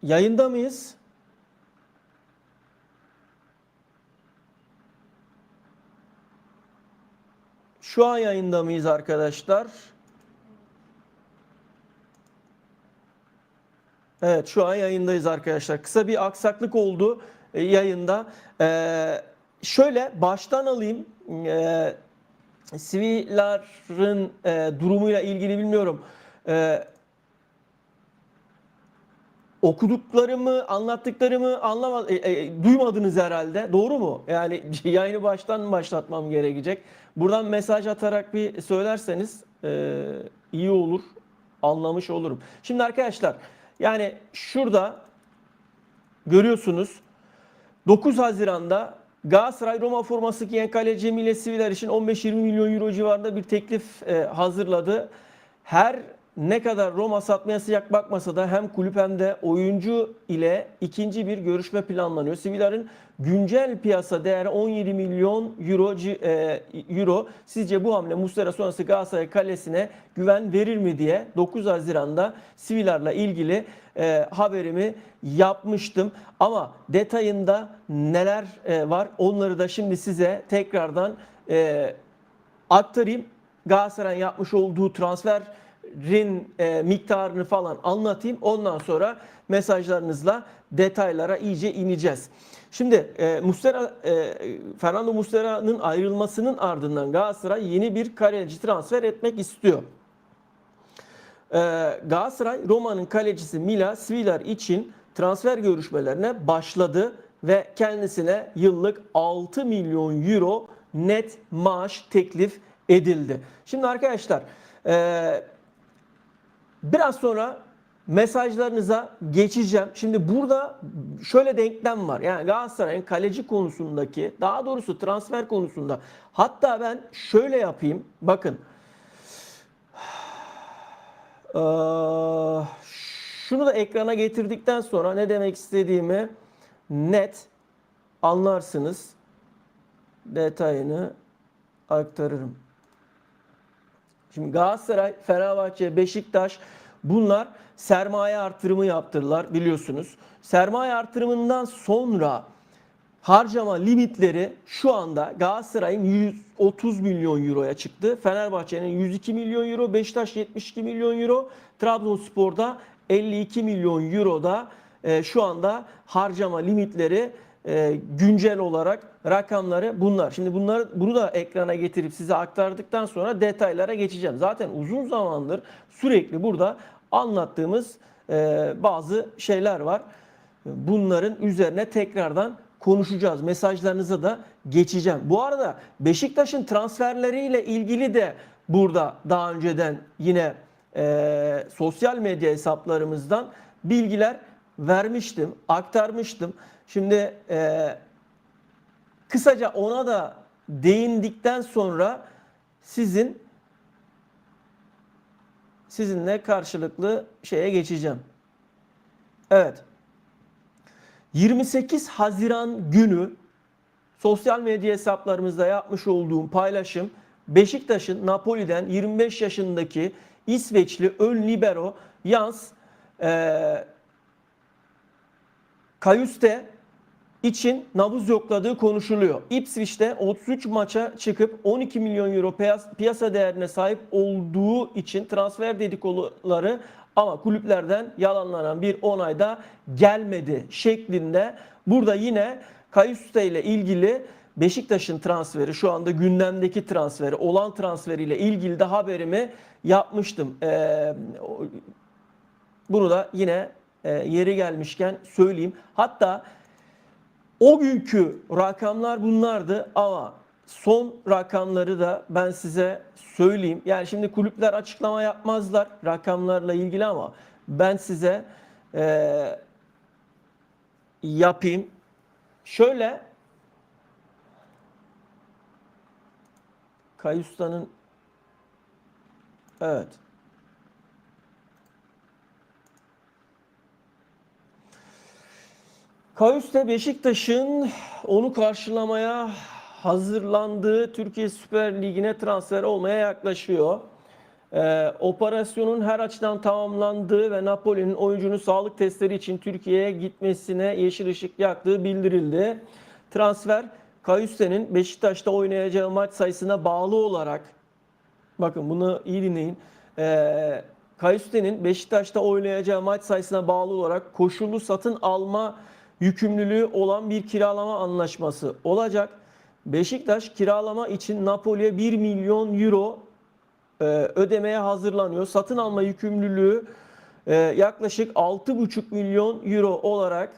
Yayında mıyız? Şu an yayında mıyız arkadaşlar? Evet, şu an yayındayız arkadaşlar. Kısa bir aksaklık oldu yayında. Şöyle baştan alayım. Sivillerin durumuyla ilgili bilmiyorum. Okuduklarımı, anlattıklarımı duymadınız herhalde. Doğru mu? Yani yayını baştan mı başlatmam gerekecek? Buradan mesaj atarak bir söylerseniz iyi olur. Anlamış olurum. Şimdi arkadaşlar, yani şurada görüyorsunuz 9 Haziran'da Galatasaray Roma forması giyen kaleci Emile Siviller için 15-20 milyon euro civarında bir teklif hazırladı. Her ne kadar Roma satmaya sıcak bakmasa da hem kulüp hem de oyuncu ile ikinci bir görüşme planlanıyor. Siviller'in güncel piyasa değeri 17 milyon euro. Sizce bu hamle Muslera sonrası Galatasaray kalesine güven verir mi diye 9 Haziran'da Siviller'la ilgili haberimi yapmıştım. Ama detayında neler var onları da şimdi size tekrardan aktarayım. Galatasaray'ın yapmış olduğu transferin miktarını falan anlatayım. Ondan sonra mesajlarınızla detaylara iyice ineceğiz. Şimdi Fernando Muslera'nın ayrılmasının ardından Galatasaray yeni bir kaleci transfer etmek istiyor. Galatasaray Roma'nın kalecisi Mila Svilar için transfer görüşmelerine başladı ve kendisine yıllık 6 milyon euro net maaş teklif edildi. Şimdi arkadaşlar biraz sonra mesajlarınıza geçeceğim. Şimdi burada şöyle denklem var. Yani Galatasaray'ın kaleci konusundaki, daha doğrusu transfer konusunda, hatta ben şöyle yapayım. Bakın. Şunu da ekrana getirdikten sonra ne demek istediğimi net anlarsınız. Detayını aktarırım. Şimdi Galatasaray, Fenerbahçe, Beşiktaş bunlar sermaye artırımı yaptırdılar biliyorsunuz. Sermaye artırımından sonra harcama limitleri şu anda Galatasaray'ın 130 milyon euroya çıktı. Fenerbahçe'nin 102 milyon euro, Beşiktaş 72 milyon euro, Trabzonspor'da 52 milyon euroda şu anda harcama limitleri güncel olarak rakamları bunlar. Şimdi bunu da ekrana getirip size aktardıktan sonra detaylara geçeceğim. Zaten uzun zamandır sürekli burada anlattığımız bazı şeyler var. Bunların üzerine tekrardan konuşacağız. Mesajlarınıza da geçeceğim. Bu arada Beşiktaş'ın transferleriyle ilgili de burada daha önceden yine sosyal medya hesaplarımızdan bilgiler vermiştim, aktarmıştım. Şimdi kısaca ona da değindikten sonra sizinle karşılıklı şeye geçeceğim. Evet. 28 Haziran günü sosyal medya hesaplarımızda yapmış olduğum paylaşım Beşiktaş'ın Napoli'den 25 yaşındaki İsveçli ön libero Jans Kayuste için nabız yokladığı konuşuluyor. Ipswich'te 33 maça çıkıp 12 milyon euro piyasa değerine sahip olduğu için transfer dedikoduları ama kulüplerden yalanlanan bir onay da gelmedi şeklinde. Burada yine Kayuste ile ilgili Beşiktaş'ın transferi, şu anda gündemdeki transferi, olan transferiyle ilgili de haberimi yapmıştım. Bunu da yine yeri gelmişken söyleyeyim. Hatta o günkü rakamlar bunlardı ama son rakamları da ben size söyleyeyim. Yani şimdi kulüpler açıklama yapmazlar rakamlarla ilgili ama ben size yapayım. Şöyle Kayusta'nın evet. Kayuste Beşiktaş'ın onu karşılamaya hazırlandığı Türkiye Süper Ligi'ne transfer olmaya yaklaşıyor. Operasyonun her açıdan tamamlandığı ve Napoli'nin oyuncunun sağlık testleri için Türkiye'ye gitmesine yeşil ışık yaktığı bildirildi. Transfer Kayüste'nin Beşiktaş'ta oynayacağı maç sayısına bağlı olarak, bakın bunu iyi dinleyin. Kayüste'nin Beşiktaş'ta oynayacağı maç sayısına bağlı olarak koşullu satın alma yükümlülüğü olan bir kiralama anlaşması olacak. Beşiktaş kiralama için Napoli'ye 1 milyon euro ödemeye hazırlanıyor. Satın alma yükümlülüğü yaklaşık 6,5 milyon euro olarak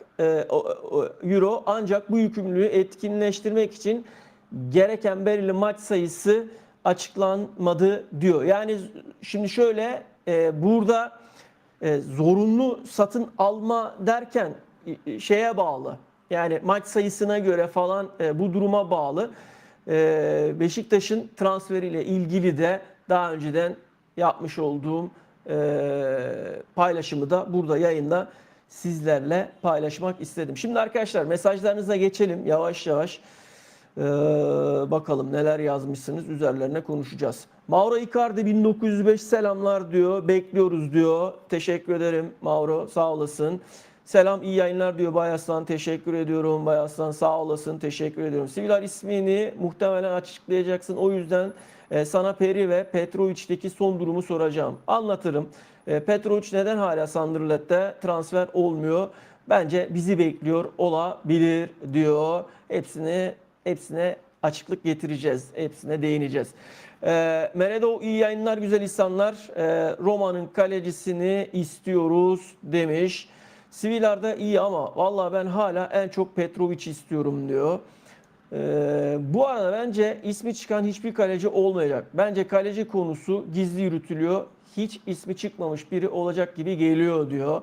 euro, ancak bu yükümlülüğü etkinleştirmek için gereken belirli maç sayısı açıklanmadı diyor. Yani şimdi şöyle, burada zorunlu satın alma derken şeye bağlı. Yani maç sayısına göre falan, bu duruma bağlı. Beşiktaş'ın transferiyle ilgili de daha önceden yapmış olduğum paylaşımı da burada yayında sizlerle paylaşmak istedim. Şimdi arkadaşlar, mesajlarınıza geçelim yavaş yavaş. Bakalım neler yazmışsınız, üzerlerine konuşacağız. Mauro Icardi 1905 selamlar diyor. Bekliyoruz diyor. Teşekkür ederim Mauro, sağ olasın. Selam, iyi yayınlar diyor Bayaslan. Teşekkür ediyorum Bayaslan, sağ olasın. Teşekkür ediyorum. Sivilar, ismini muhtemelen açıklayacaksın. O yüzden sana Peri ve Petrovic'teki son durumu soracağım. Anlatırım. Petrovic neden hala Sanderlet'te transfer olmuyor? Bence bizi bekliyor olabilir diyor. Hepsine açıklık getireceğiz. Hepsine değineceğiz. Meredo, iyi yayınlar güzel insanlar. Roma'nın kalecisini istiyoruz demiş. Sivilar'da iyi ama vallahi ben hala en çok Petrovic istiyorum diyor. Bu arada bence ismi çıkan hiçbir kaleci olmayacak. Bence kaleci konusu gizli yürütülüyor. Hiç ismi çıkmamış biri olacak gibi geliyor diyor.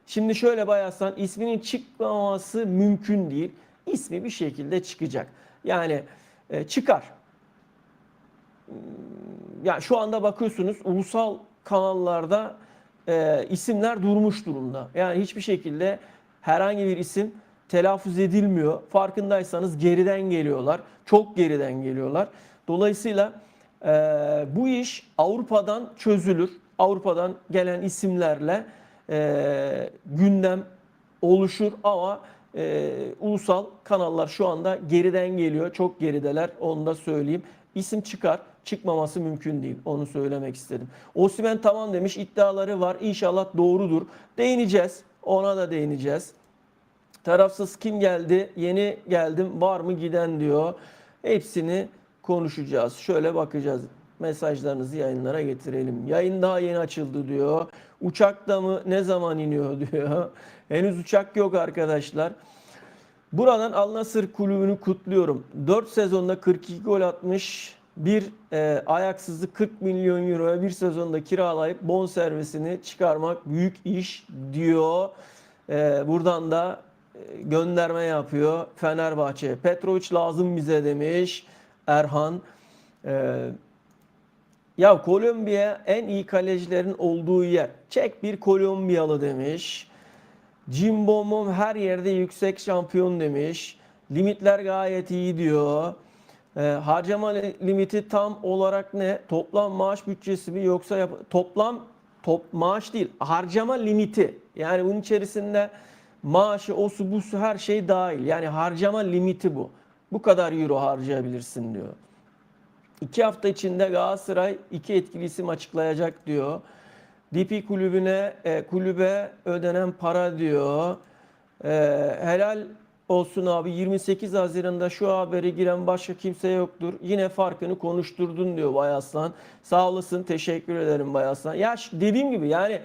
Şimdi şöyle Bayaslan, isminin çıkmaması mümkün değil. İsmi bir şekilde çıkacak. Yani çıkar. Yani şu anda bakıyorsunuz ulusal kanallarda isimler durmuş durumda. Yani hiçbir şekilde herhangi bir isim telaffuz edilmiyor. Farkındaysanız geriden geliyorlar. Çok geriden geliyorlar. Dolayısıyla bu iş Avrupa'dan çözülür. Avrupa'dan gelen isimlerle gündem oluşur ama ulusal kanallar şu anda geriden geliyor. Çok gerideler. Onu da söyleyeyim. İsim çıkar. Çıkmaması mümkün değil. Onu söylemek istedim. Osimhen tamam demiş. İddiaları var. İnşallah doğrudur. Değineceğiz. Ona da değineceğiz. Tarafsız kim geldi? Yeni geldim. Var mı giden diyor. Hepsini konuşacağız. Şöyle bakacağız. Mesajlarınızı yayınlara getirelim. Yayın daha yeni açıldı diyor. Uçakta mı? Ne zaman iniyor diyor. Henüz uçak yok arkadaşlar. Buradan Al Nassr kulübünü kutluyorum. 4 sezonda 42 gol atmış. Bir ayaksızı 40 milyon euroya bir sezonda kiralayıp bonservisini çıkarmak büyük iş diyor. Buradan da gönderme yapıyor Fenerbahçe. Petrovic lazım bize demiş Erhan. Ya Kolombiya en iyi kalecilerin olduğu yer. Çek bir Kolombiyalı demiş. Cimbom'um her yerde yüksek şampiyon demiş. Limitler gayet iyi diyor. Harcama limiti tam olarak ne? Toplam maaş bütçesi mi yoksa maaş değil. Harcama limiti. Yani bunun içerisinde maaşı, osu, busu her şey dahil. Yani harcama limiti bu. Bu kadar euro harcayabilirsin diyor. 2 hafta içinde Galatasaray 2 etkili isim açıklayacak diyor. DP kulübe ödenen para diyor. Helal olsun abi, 28 Haziran'da şu haberi giren başka kimse yoktur. Yine farkını konuşturdun diyor Bayaslan. Sağ olasın, teşekkür ederim Bayaslan. Ya dediğim gibi yani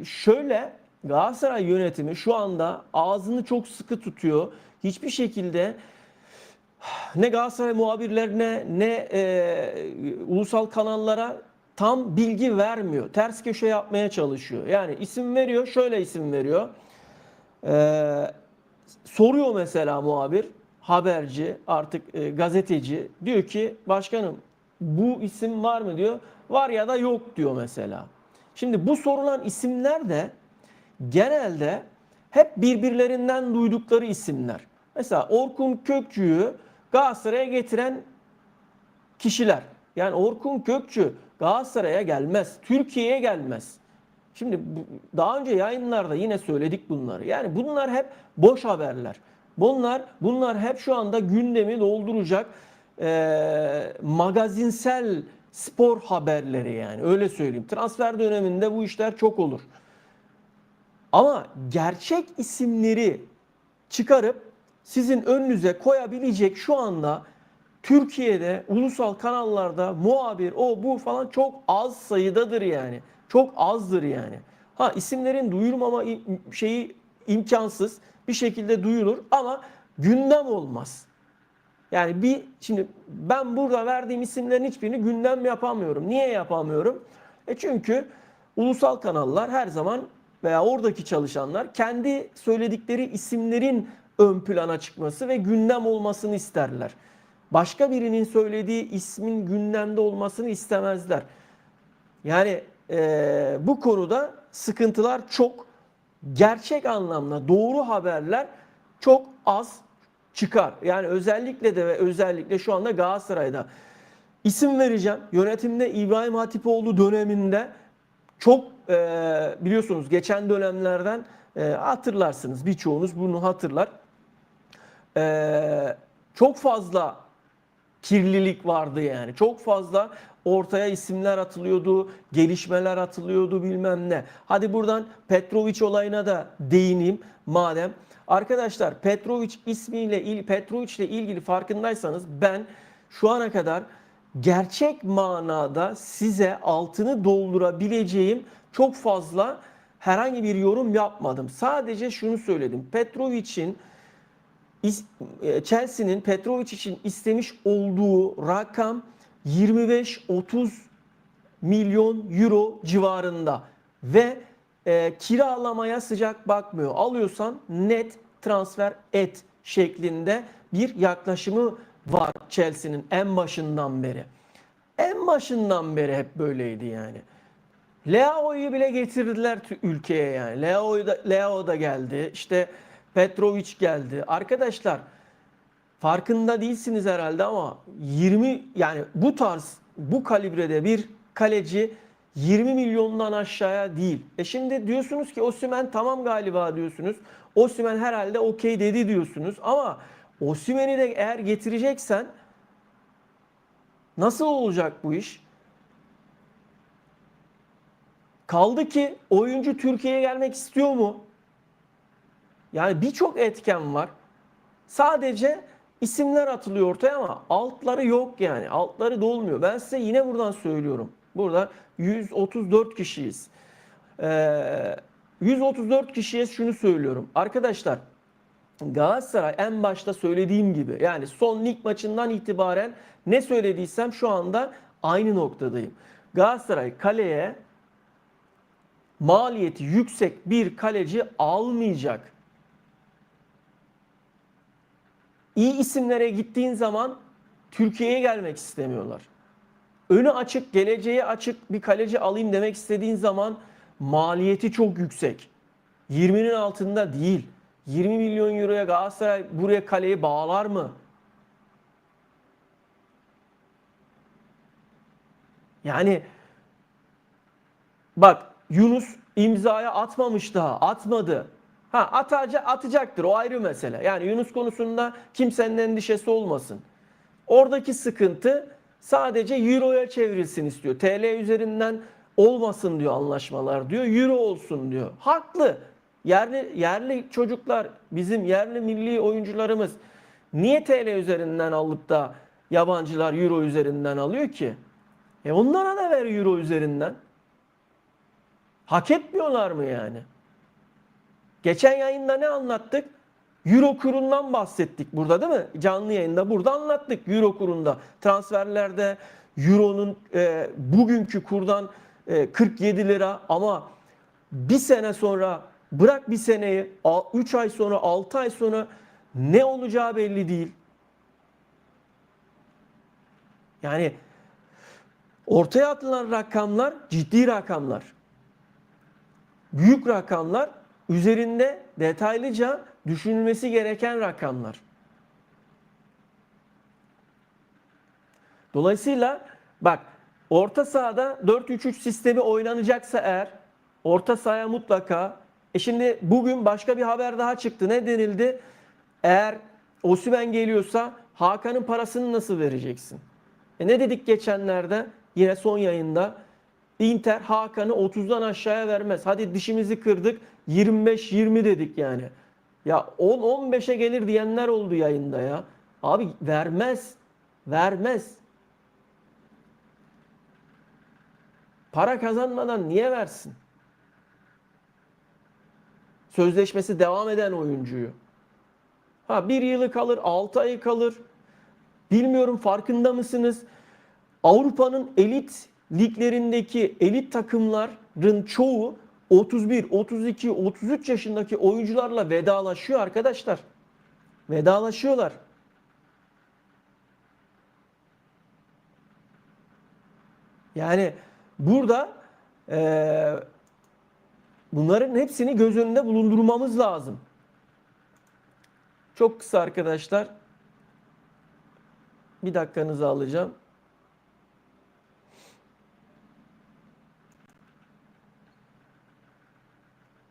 şöyle, Galatasaray yönetimi şu anda ağzını çok sıkı tutuyor. Hiçbir şekilde ne Galatasaray muhabirlerine ne ulusal kanallara tam bilgi vermiyor. Ters köşe yapmaya çalışıyor. Yani isim veriyor, şöyle isim veriyor. Soruyor mesela muhabir, haberci, artık gazeteci. Diyor ki başkanım bu isim var mı diyor. Var ya da yok diyor mesela. Şimdi bu sorulan isimler de genelde hep birbirlerinden duydukları isimler. Mesela Orkun Kökçü'yü Galatasaray'a getiren kişiler. Yani Orkun Kökçü Galatasaray'a gelmez. Türkiye'ye gelmez. Şimdi daha önce yayınlarda yine söyledik bunları. Yani bunlar hep boş haberler. Bunlar hep şu anda gündemi dolduracak magazinsel spor haberleri yani. Öyle söyleyeyim. Transfer döneminde bu işler çok olur. Ama gerçek isimleri çıkarıp sizin önünüze koyabilecek şu anda Türkiye'de ulusal kanallarda muhabir o bu falan çok az sayıdadır yani. Çok azdır yani. Ha, isimlerin duyurmama şeyi imkansız. Bir şekilde duyulur ama gündem olmaz. Yani şimdi ben burada verdiğim isimlerin hiçbirini gündem yapamıyorum. Niye yapamıyorum? Çünkü ulusal kanallar her zaman veya oradaki çalışanlar kendi söyledikleri isimlerin ön plana çıkması ve gündem olmasını isterler. Başka birinin söylediği ismin gündemde olmasını istemezler. Yani bu konuda sıkıntılar çok, gerçek anlamda doğru haberler çok az çıkar. Yani özellikle şu anda Galatasaray'da isim vereceğim. Yönetimde İbrahim Hatipoğlu döneminde çok biliyorsunuz geçen dönemlerden hatırlarsınız. Birçoğunuz bunu hatırlar. Çok fazla kirlilik vardı yani. Çok fazla ortaya isimler atılıyordu, gelişmeler atılıyordu bilmem ne. Hadi buradan Petrovic olayına da değineyim madem. Arkadaşlar Petrovic ile ilgili farkındaysanız ben şu ana kadar gerçek manada size altını doldurabileceğim çok fazla herhangi bir yorum yapmadım. Sadece şunu söyledim. Chelsea'nin Petrovic için istemiş olduğu rakam 25-30 milyon euro civarında ve kiralamaya sıcak bakmıyor. Alıyorsan net transfer et şeklinde bir yaklaşımı var Chelsea'nin en başından beri. En başından beri hep böyleydi yani. Leao'yu bile getirdiler ülkeye yani. Leao da geldi. İşte Petrovic geldi. Arkadaşlar farkında değilsiniz herhalde ama yani bu kalibrede bir kaleci 20 milyondan aşağıya değil. Şimdi diyorsunuz ki Osimhen tamam galiba diyorsunuz. Osimhen herhalde okey dedi diyorsunuz ama Osimhen'i de eğer getireceksen nasıl olacak bu iş? Kaldı ki oyuncu Türkiye'ye gelmek istiyor mu? Yani birçok etken var. Sadece isimler atılıyor ortaya ama altları yok yani. Altları dolmuyor. Ben size yine buradan söylüyorum. Burada 134 kişiyiz. 134 kişiye şunu söylüyorum. Arkadaşlar Galatasaray en başta söylediğim gibi yani son lig maçından itibaren ne söylediysem şu anda aynı noktadayım. Galatasaray kaleye maliyeti yüksek bir kaleci almayacak. İyi isimlere gittiğin zaman Türkiye'ye gelmek istemiyorlar. Önü açık, geleceğe açık bir kaleci alayım demek istediğin zaman maliyeti çok yüksek. 20'nin altında değil. 20 milyon euroya Galatasaray buraya kaleyi bağlar mı? Yani bak Yunus imzaya atmamış daha. Atmadı. Atacaktır. O ayrı mesele. Yani Yunus konusunda kimsenin endişesi olmasın. Oradaki sıkıntı sadece Euro'ya çevrilsin istiyor. TL üzerinden olmasın diyor anlaşmalar diyor. Euro olsun diyor. Haklı. Yerli çocuklar, bizim yerli milli oyuncularımız niye TL üzerinden alıp da yabancılar Euro üzerinden alıyor ki? Onlara da ver Euro üzerinden. Hak etmiyorlar mı yani? Geçen yayında ne anlattık? Euro kurundan bahsettik burada değil mi? Canlı yayında burada anlattık Euro kurunda. Transferlerde Euro'nun bugünkü kurdan 47 lira ama bir sene sonra bırak bir seneyi 3 ay sonra 6 ay sonra ne olacağı belli değil. Yani ortaya atılan rakamlar ciddi rakamlar. Büyük rakamlar, üzerinde detaylıca düşünülmesi gereken rakamlar. Dolayısıyla Bak, orta sahada 4-3-3 sistemi oynanacaksa eğer orta sahaya mutlaka şimdi bugün başka bir haber daha çıktı. Ne denildi? Eğer Osimhen geliyorsa Hakan'ın parasını nasıl vereceksin? Ne dedik geçenlerde yine son yayında? Inter Hakan'ı 30'dan aşağıya vermez. Hadi dişimizi kırdık 25-20 dedik yani. Ya 10-15'e gelir diyenler oldu yayında ya. Abi vermez. Vermez. Para kazanmadan niye versin? Sözleşmesi devam eden oyuncuyu. Ha, bir yılı kalır, 6 ayı kalır. Bilmiyorum, farkında mısınız? Avrupa'nın elit liglerindeki elit takımların çoğu 31, 32, 33 yaşındaki oyuncularla vedalaşıyor arkadaşlar. Vedalaşıyorlar. Yani burada bunların hepsini göz önünde bulundurmamız lazım. Çok kısa arkadaşlar. Bir dakikanızı alacağım.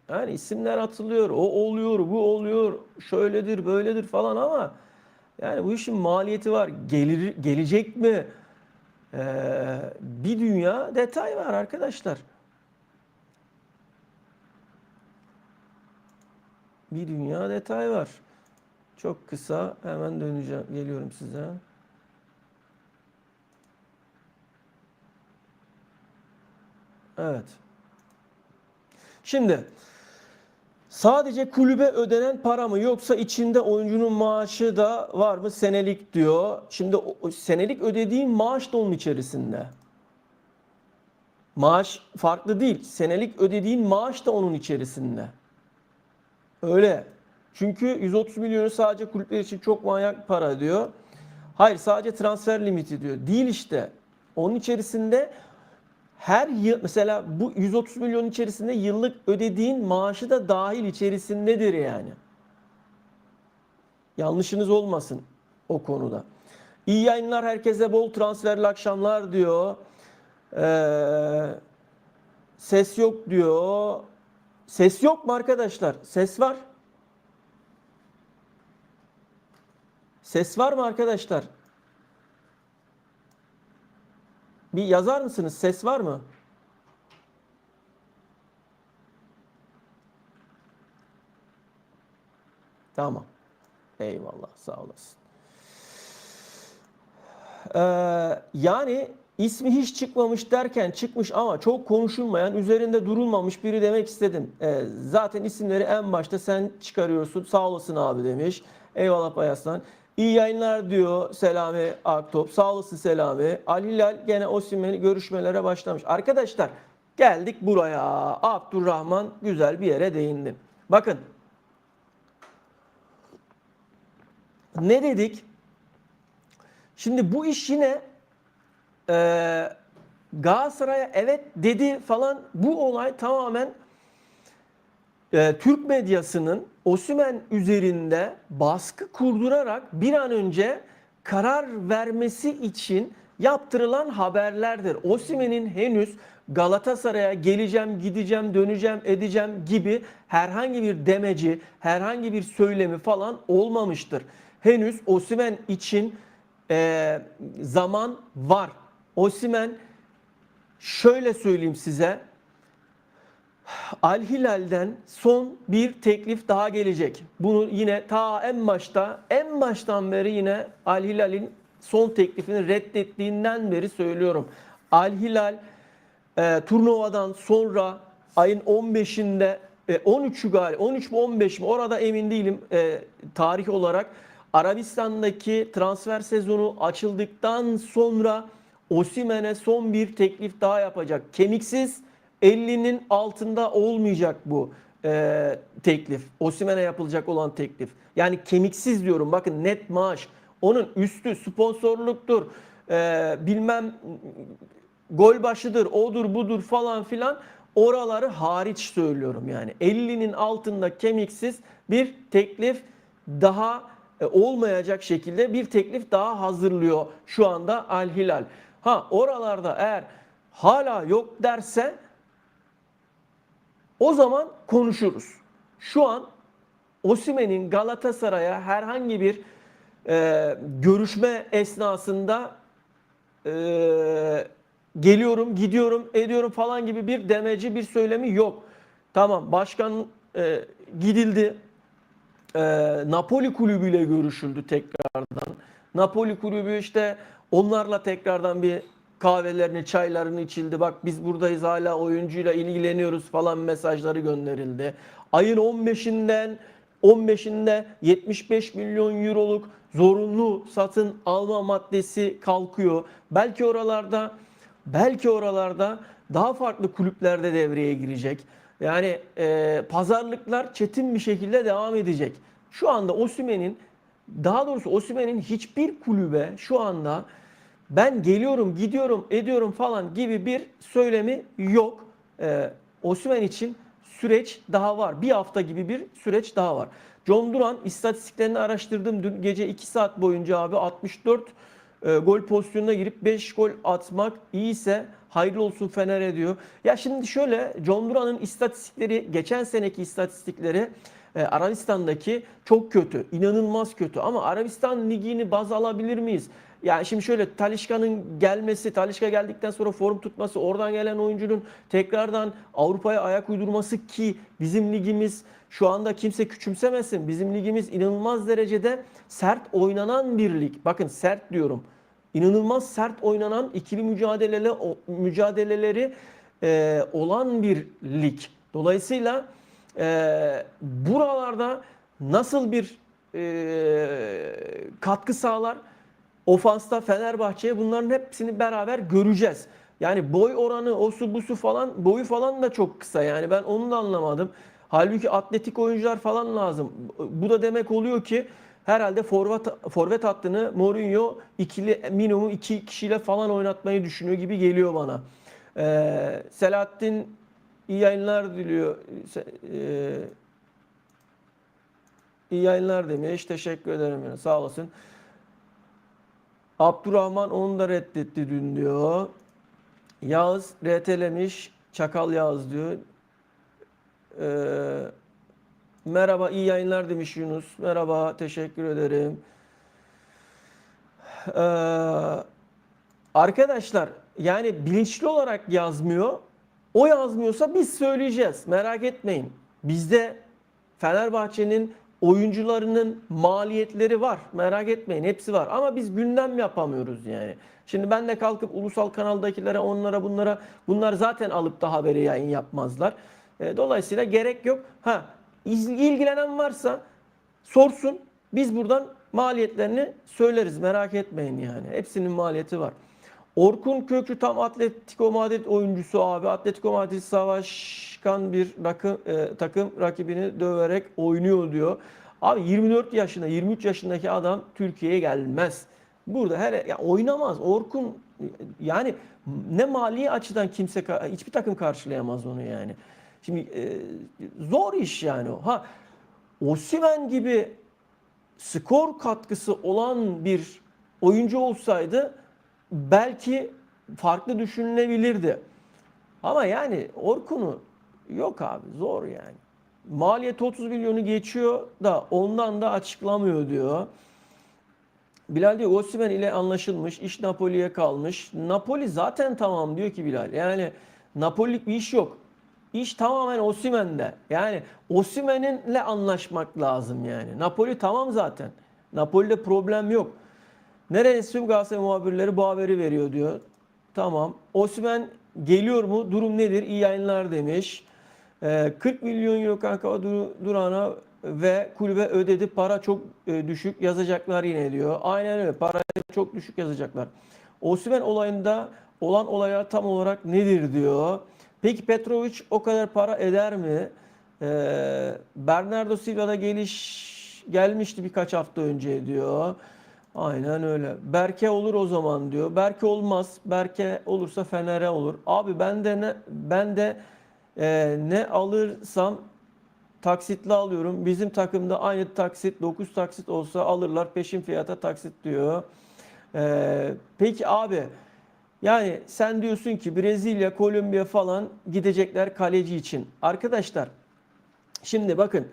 Yani isimler atılıyor, o oluyor, bu oluyor, şöyledir, böyledir falan ama yani bu işin maliyeti var. Gelecek mi? Bir dünya detay var arkadaşlar. Bir dünya detay var. Çok kısa hemen döneceğim, geliyorum size. Evet. Şimdi sadece kulübe ödenen para mı yoksa içinde oyuncunun maaşı da var mı? Senelik diyor. Şimdi o senelik ödediğin maaş da onun içerisinde. Maaş farklı değil. Senelik ödediğin maaş da onun içerisinde. Öyle. Çünkü 130 milyonu sadece kulüpler için çok manyak para diyor. Hayır, sadece transfer limiti diyor. Değil işte. Onun içerisinde her yıl mesela bu 130 milyon içerisinde yıllık ödediğin maaşı da dahil içerisindedir yani. Yanlışınız olmasın o konuda. İyi yayınlar herkese, bol transferli akşamlar diyor. Ses yok diyor. Ses yok mu arkadaşlar? Ses var. Ses var mı arkadaşlar? Bir yazar mısınız? Ses var mı? Tamam. Eyvallah. Sağ olasın. Yani ismi hiç çıkmamış derken çıkmış ama çok konuşulmayan, üzerinde durulmamış biri demek istedim. Zaten isimleri en başta sen çıkarıyorsun. Sağ olasın abi demiş. Eyvallah Bayaslan. İyi yayınlar diyor Selami Aktop. Sağ olasın Selami. Al Hilal gene Osimhen'i görüşmelere başlamış. Arkadaşlar geldik buraya. Abdurrahman güzel bir yere değindi. Bakın. Ne dedik? Şimdi bu iş yine Galatasaray'a evet dedi falan, bu olay tamamen Türk medyasının Osimhen üzerinde baskı kurdurarak bir an önce karar vermesi için yaptırılan haberlerdir. Osimhen'in henüz Galatasaray'a geleceğim, gideceğim, döneceğim, edeceğim gibi herhangi bir demeci, herhangi bir söylemi falan olmamıştır. Henüz Osimhen için zaman var. Osimhen, şöyle söyleyeyim size, Al Hilal'den son bir teklif daha gelecek. Bunu yine ta en baştan beri yine Al Hilal'in son teklifini reddettiğinden beri söylüyorum. Al Hilal turnuvadan sonra ayın 15'inde 13'ü galiba, 13 mi 15 mi, orada emin değilim tarih olarak, Arabistan'daki transfer sezonu açıldıktan sonra Osimhen'e son bir teklif daha yapacak. Kemiksiz, 50'nin altında olmayacak bu teklif. Osimhen'e yapılacak olan teklif. Yani kemiksiz diyorum. Bakın, net maaş. Onun üstü sponsorluktur. Bilmem gol başıdır, odur budur falan filan. Oraları hariç söylüyorum yani. 50'nin altında kemiksiz bir teklif daha olmayacak şekilde bir teklif daha hazırlıyor şu anda Al Hilal. Ha, oralarda eğer hala yok derse o zaman konuşuruz. Şu an Osimhen'in Galatasaray'a herhangi bir görüşme esnasında geliyorum, gidiyorum, ediyorum falan gibi bir demeci, bir söylemi yok. Tamam, başkan gidildi. E, Napoli kulübüyle görüşüldü tekrardan. Napoli kulübü işte onlarla tekrardan bir kahvelerini, çaylarını içildi. Bak biz buradayız, hala oyuncuyla ilgileniyoruz falan mesajları gönderildi. Ayın 15'inde 75 milyon euroluk zorunlu satın alma maddesi kalkıyor. Belki oralarda daha farklı kulüplerde devreye girecek. Yani pazarlıklar çetin bir şekilde devam edecek. Şu anda Osimhen'in hiçbir kulübe şu anda ben geliyorum, gidiyorum, ediyorum falan gibi bir söylemi yok. Osimhen için süreç daha var. Bir hafta gibi bir süreç daha var. John Duran istatistiklerini araştırdım dün gece 2 saat boyunca abi, 64 gol pozisyonuna girip 5 gol atmak iyiyse hayırlı olsun Fener'e diyor. Ya şimdi şöyle, John Duran'ın istatistikleri, geçen seneki istatistikleri Arabistan'daki çok kötü, inanılmaz kötü. Ama Arabistan ligini baz alabilir miyiz? Yani şimdi şöyle, Talisca geldikten sonra form tutması, oradan gelen oyuncunun tekrardan Avrupa'ya ayak uydurması ki bizim ligimiz şu anda kimse küçümsemesin. Bizim ligimiz inanılmaz derecede sert oynanan bir lig. Bakın sert diyorum. İnanılmaz sert oynanan ikili mücadeleleri olan bir lig. Dolayısıyla buralarda nasıl bir katkı sağlar ofansta Fenerbahçe'ye, bunların hepsini beraber göreceğiz. Yani boy oranı, osu busu falan, boyu falan da çok kısa. Yani ben onu da anlamadım. Halbuki atletik oyuncular falan lazım. Bu da demek oluyor ki herhalde forvet hattını Mourinho minimum iki kişiyle falan oynatmayı düşünüyor gibi geliyor bana. Selahattin iyi yayınlar diliyor. Ee, iyi yayınlar demiş. Teşekkür ederim. Yani. Sağ olasın. Abdurrahman onu da reddetti dün diyor. Yağız RT'lemiş. Çakal Yağız diyor. Ee, merhaba, iyi yayınlar demiş Yunus. Merhaba, teşekkür ederim. Ee, arkadaşlar yani bilinçli olarak yazmıyor. O yazmıyorsa biz söyleyeceğiz. Merak etmeyin. Bizde Fenerbahçe'nin oyuncularının maliyetleri var. Merak etmeyin, hepsi var. Ama biz gündem yapamıyoruz yani. Şimdi ben de kalkıp ulusal kanaldakilere, onlara, bunlara, bunlar zaten alıp da haberi yayın yapmazlar. Dolayısıyla gerek yok. İlgilenen varsa sorsun. Biz buradan maliyetlerini söyleriz. Merak etmeyin yani. Hepsinin maliyeti var. Orkun Kökçü tam Atletico Madrid oyuncusu abi. Atletico Madrid savaşkan bir takım rakibini döverek oynuyor diyor. Abi 24 yaşında, 23 yaşındaki adam Türkiye'ye gelmez. Burada ya oynamaz. Orkun yani ne mali açıdan hiçbir takım karşılayamaz onu yani. Şimdi zor iş yani o. Osimhen gibi skor katkısı olan bir oyuncu olsaydı belki farklı düşünülebilirdi. Ama yani Orkun'u yok abi, zor yani. Maliyet 30 milyonu geçiyor da ondan da açıklamıyor diyor. Bilal diyor Osimhen ile anlaşılmış, iş Napoli'ye kalmış. Napoli zaten tamam diyor ki Bilal. Yani Napoli'lik bir iş yok. İş tamamen Osimhen'de. Yani Osimhen'le anlaşmak lazım yani. Napoli tamam zaten. Napoli'de problem yok. Neresi tüm Galatasaray muhabirleri bu haberi veriyor diyor. Tamam. Osimhen geliyor mu? Durum nedir? İyi yayınlar demiş. 40 milyon euro kanka Duran'a ve kulübe ödedi. Para çok düşük yazacaklar yine diyor. Aynen öyle. Para çok düşük yazacaklar. Osimhen olayında olan olaya tam olarak nedir diyor. Peki Petrovic o kadar para eder mi? Bernardo Silva'da gelmişti birkaç hafta önce diyor. Aynen öyle. Berke olur o zaman diyor. Berke olmaz. Berke olursa Fener'e olur. Abi ben de ne alırsam taksitli alıyorum. Bizim takımda aynı taksit 9 taksit olsa alırlar. Peşin fiyata taksit diyor. Peki abi Yani sen diyorsun ki Brezilya, Kolombiya falan gidecekler kaleci için. Arkadaşlar şimdi bakın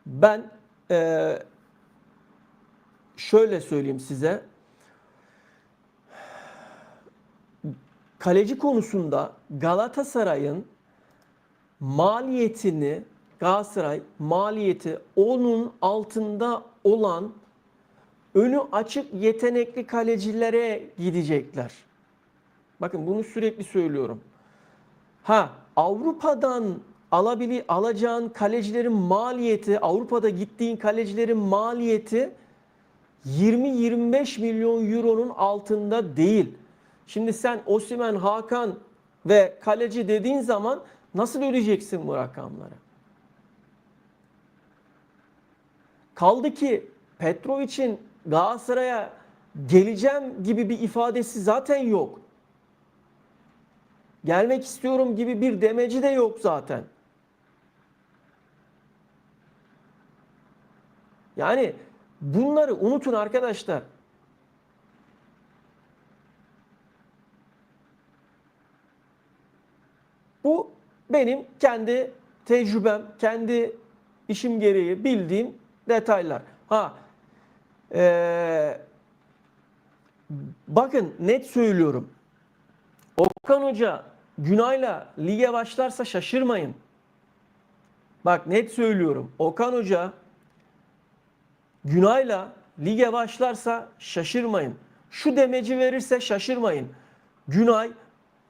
ben eee, şöyle söyleyeyim size. Kaleci konusunda Galatasaray'ın maliyetini Galatasaray maliyeti onun altında olan önü açık yetenekli kalecilere gidecekler. Bakın bunu sürekli söylüyorum. Ha, Avrupa'dan alacağın kalecilerin maliyeti, Avrupa'da gittiğin kalecilerin maliyeti 20-25 milyon euronun altında değil. Şimdi sen Osimhen, Hakan ve kaleci dediğin zaman nasıl ödeyeceksin bu rakamları? Kaldı ki Petrovic'in Galatasaray'a geleceğim gibi bir ifadesi zaten yok. Gelmek istiyorum gibi bir demeci de yok zaten. Yani bunları unutun arkadaşlar. Bu benim kendi tecrübem, kendi işim gereği bildiğim detaylar. Ha, ee, bakın net söylüyorum. Okan Hoca Günay'la lige başlarsa şaşırmayın. Bak net söylüyorum. Okan Hoca Günay'la lige başlarsa şaşırmayın. Şu demeci verirse şaşırmayın. Günay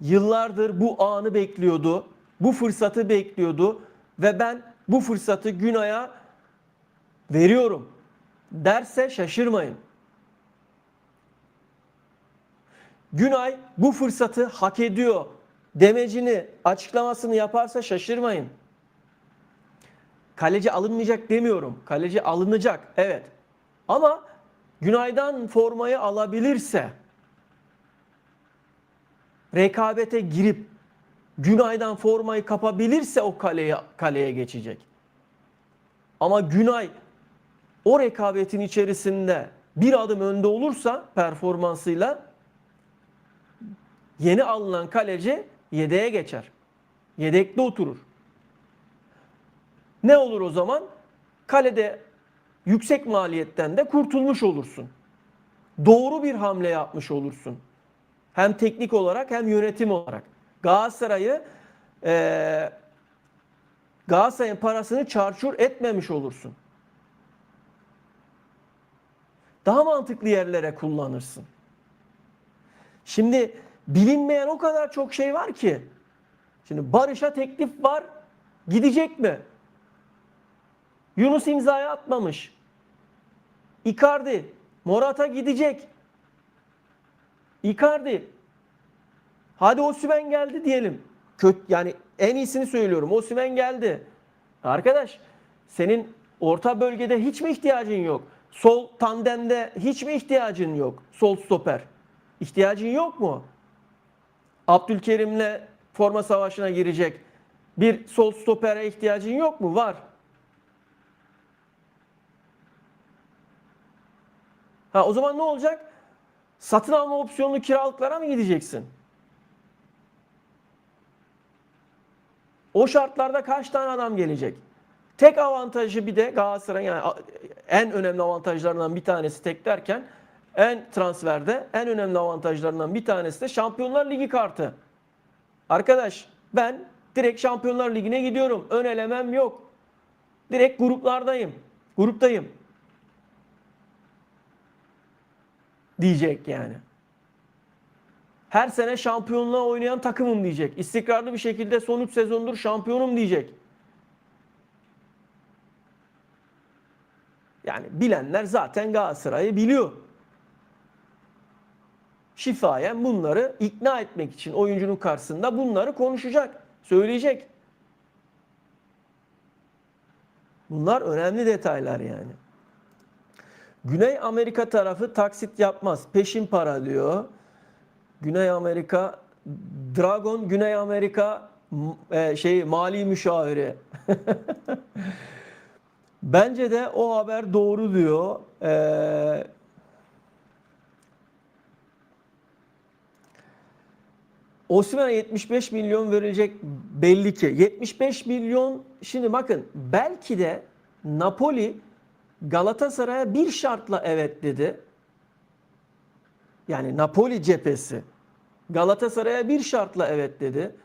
yıllardır bu anı bekliyordu. Bu fırsatı bekliyordu ve ben bu fırsatı Günay'a veriyorum derse şaşırmayın. Günay bu fırsatı hak ediyor demecini, açıklamasını yaparsa şaşırmayın. Kaleci alınmayacak demiyorum. Kaleci alınacak, evet. Ama Günay'dan formayı alabilirse, rekabete girip Günay'dan formayı kapabilirse o kaleye geçecek. Ama Günay o rekabetin içerisinde bir adım önde olursa performansıyla yeni alınan kaleci yedeğe geçer. Yedekte oturur. Ne olur o zaman? Kalede yüksek maliyetten de kurtulmuş olursun. Doğru bir hamle yapmış olursun. Hem teknik olarak hem yönetim olarak. Galatasaray'ın parasını çarçur etmemiş olursun. Daha mantıklı yerlere kullanırsın. Şimdi bilinmeyen o kadar çok şey var ki. Şimdi Barış'a teklif var. Gidecek mi? Yunus imzayı atmamış. Icardi, Morata gidecek. Icardi. Hadi Osimhen geldi diyelim. Yani en iyisini söylüyorum. Osimhen geldi. Arkadaş, senin orta bölgede hiç mi ihtiyacın yok? Sol tandemde hiç mi ihtiyacın yok? Sol stoper. İhtiyacın yok mu? Abdülkerim'le forma savaşına girecek bir sol stopere ihtiyacın yok mu? Var. Ha, o zaman ne olacak? Satın alma opsiyonlu kiralıklara mı gideceksin? O şartlarda kaç tane adam gelecek? Tek avantajı bir de Galatasaray'ın, yani en önemli avantajlarından bir tanesi, tek derken en transferde en önemli avantajlarından bir tanesi de Şampiyonlar Ligi kartı. Arkadaş, ben direkt Şampiyonlar Ligi'ne gidiyorum. Ön elemem yok. Direkt gruplardayım. Gruptayım. Diyecek yani. Her sene şampiyonluğa oynayan takımım diyecek. İstikrarlı bir şekilde son 3 sezondur şampiyonum diyecek. Yani bilenler zaten Galatasaray'ı biliyor. Şifayen bunları ikna etmek için oyuncunun karşısında bunları konuşacak, söyleyecek. Bunlar önemli detaylar yani. Güney Amerika tarafı taksit yapmaz. Peşin para diyor. Güney Amerika, Dragon Güney Amerika mali müşaviri. Bence de o haber doğru diyor. Osimhen'e 75 milyon verilecek belli ki. 75 milyon, şimdi bakın, belki de Napoli Galatasaray'a bir şartla evet dedi. Yani Napoli cephesi Galatasaray'a bir şartla evet dedi.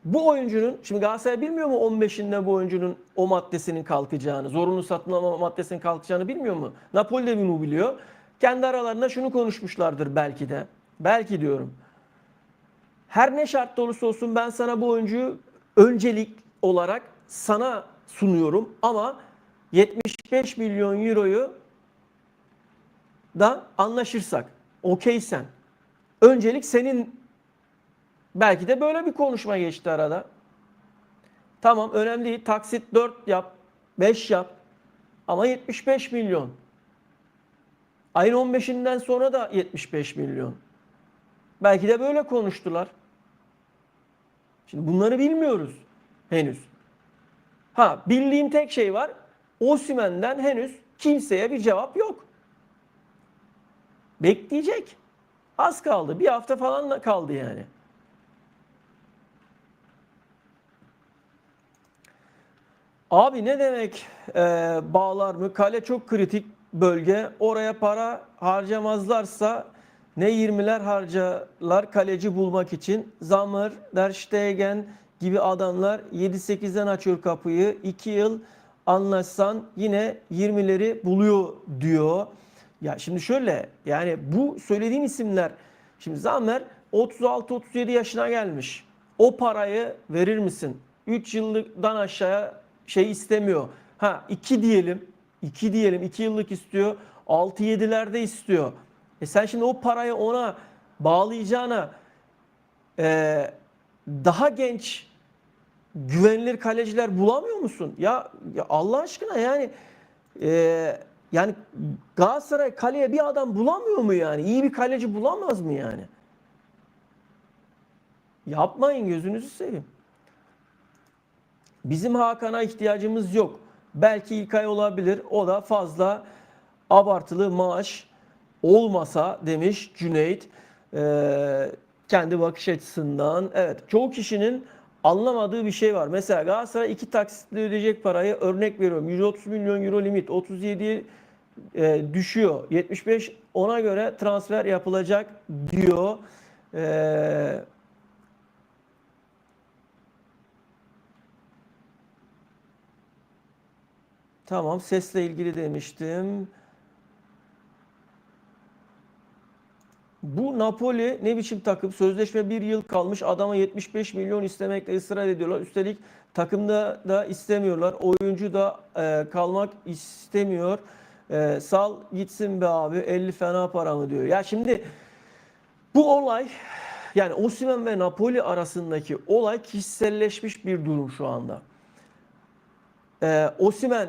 Bu oyuncunun, şimdi Galatasaray bilmiyor mu 15'inde bu oyuncunun o maddesinin kalkacağını, zorunlu satın alma maddesinin kalkacağını bilmiyor mu? Napoli de bunu biliyor. Kendi aralarında şunu konuşmuşlardır belki de. Belki diyorum. Her ne şartta olursa olsun ben sana bu oyuncuyu öncelik olarak sana sunuyorum ama 75 milyon euroyu da anlaşırsak, okeysen, öncelik senin. Belki de böyle bir konuşma geçti arada. Tamam, önemli değil. Taksit 4 yap, 5 yap ama 75 milyon. Ayın 15'inden sonra da 75 milyon. Belki de böyle konuştular. Şimdi bunları bilmiyoruz henüz. Ha, bildiğim tek şey var. Osimhen'den henüz kimseye bir cevap yok. Bekleyecek. Az kaldı. Bir hafta falan da kaldı yani. Abi ne demek bağlar mı? Kale çok kritik bölge. Oraya para harcamazlarsa ne 20'ler harcarlar kaleci bulmak için. Zammer, Der Stegen gibi adamlar 7-8'den açıyor kapıyı. 2 yıl anlaşsan yine 20'leri buluyor diyor. Ya şimdi şöyle, yani bu söylediğim isimler, şimdi Zammer 36-37 yaşına gelmiş. O parayı verir misin? 3 yıldan aşağıya şey istemiyor. Ha, 2 diyelim. 2 diyelim. 2 yıllık istiyor. 6-7'lerde istiyor. Sen şimdi o parayı ona bağlayacağına daha genç güvenilir kaleciler bulamıyor musun? Ya Allah aşkına, yani Galatasaray kaleye bir adam bulamıyor mu yani? İyi bir kaleci bulamaz mı yani? Yapmayın, gözünüzü seveyim. Bizim Hakan'a ihtiyacımız yok. Belki İlkay olabilir. O da fazla abartılı maaş olmasa demiş Cüneyt. Kendi bakış açısından. Evet, çoğu kişinin anlamadığı bir şey var. Mesela Galatasaray 2 taksitle ödeyecek parayı, örnek veriyorum, 130 milyon euro limit 37'ye düşüyor. 75, ona göre transfer yapılacak diyor. Tamam, sesle ilgili demiştim. Bu Napoli ne biçim takım? Sözleşme 1 yıl kalmış. Adama 75 milyon istemekle ısrar ediyorlar. Üstelik takımda da istemiyorlar. Oyuncu da kalmak istemiyor. Sal gitsin be abi, 50 fena para mı diyor. Ya şimdi bu olay, yani Osimhen ve Napoli arasındaki olay kişiselleşmiş bir durum şu anda. Osimhen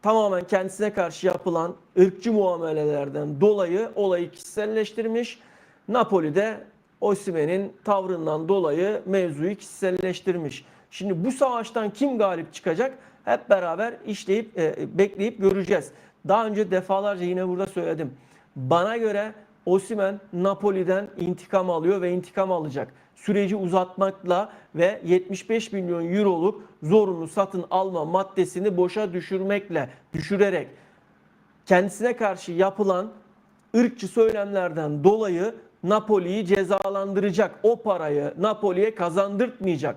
tamamen kendisine karşı yapılan ırkçı muamelelerden dolayı olayı kişiselleştirmiş. Napoli de Osimhen'in tavrından dolayı mevzuyu kişiselleştirmiş. Şimdi bu savaştan kim galip çıkacak? Hep beraber işleyip bekleyip göreceğiz. Daha önce defalarca yine burada söyledim. Bana göre Osimhen Napoli'den intikam alıyor ve intikam alacak. Süreci uzatmakla ve 75 milyon euroluk zorunlu satın alma maddesini boşa düşürerek kendisine karşı yapılan ırkçı söylemlerden dolayı Napoli'yi cezalandıracak. O parayı Napoli'ye kazandırtmayacak.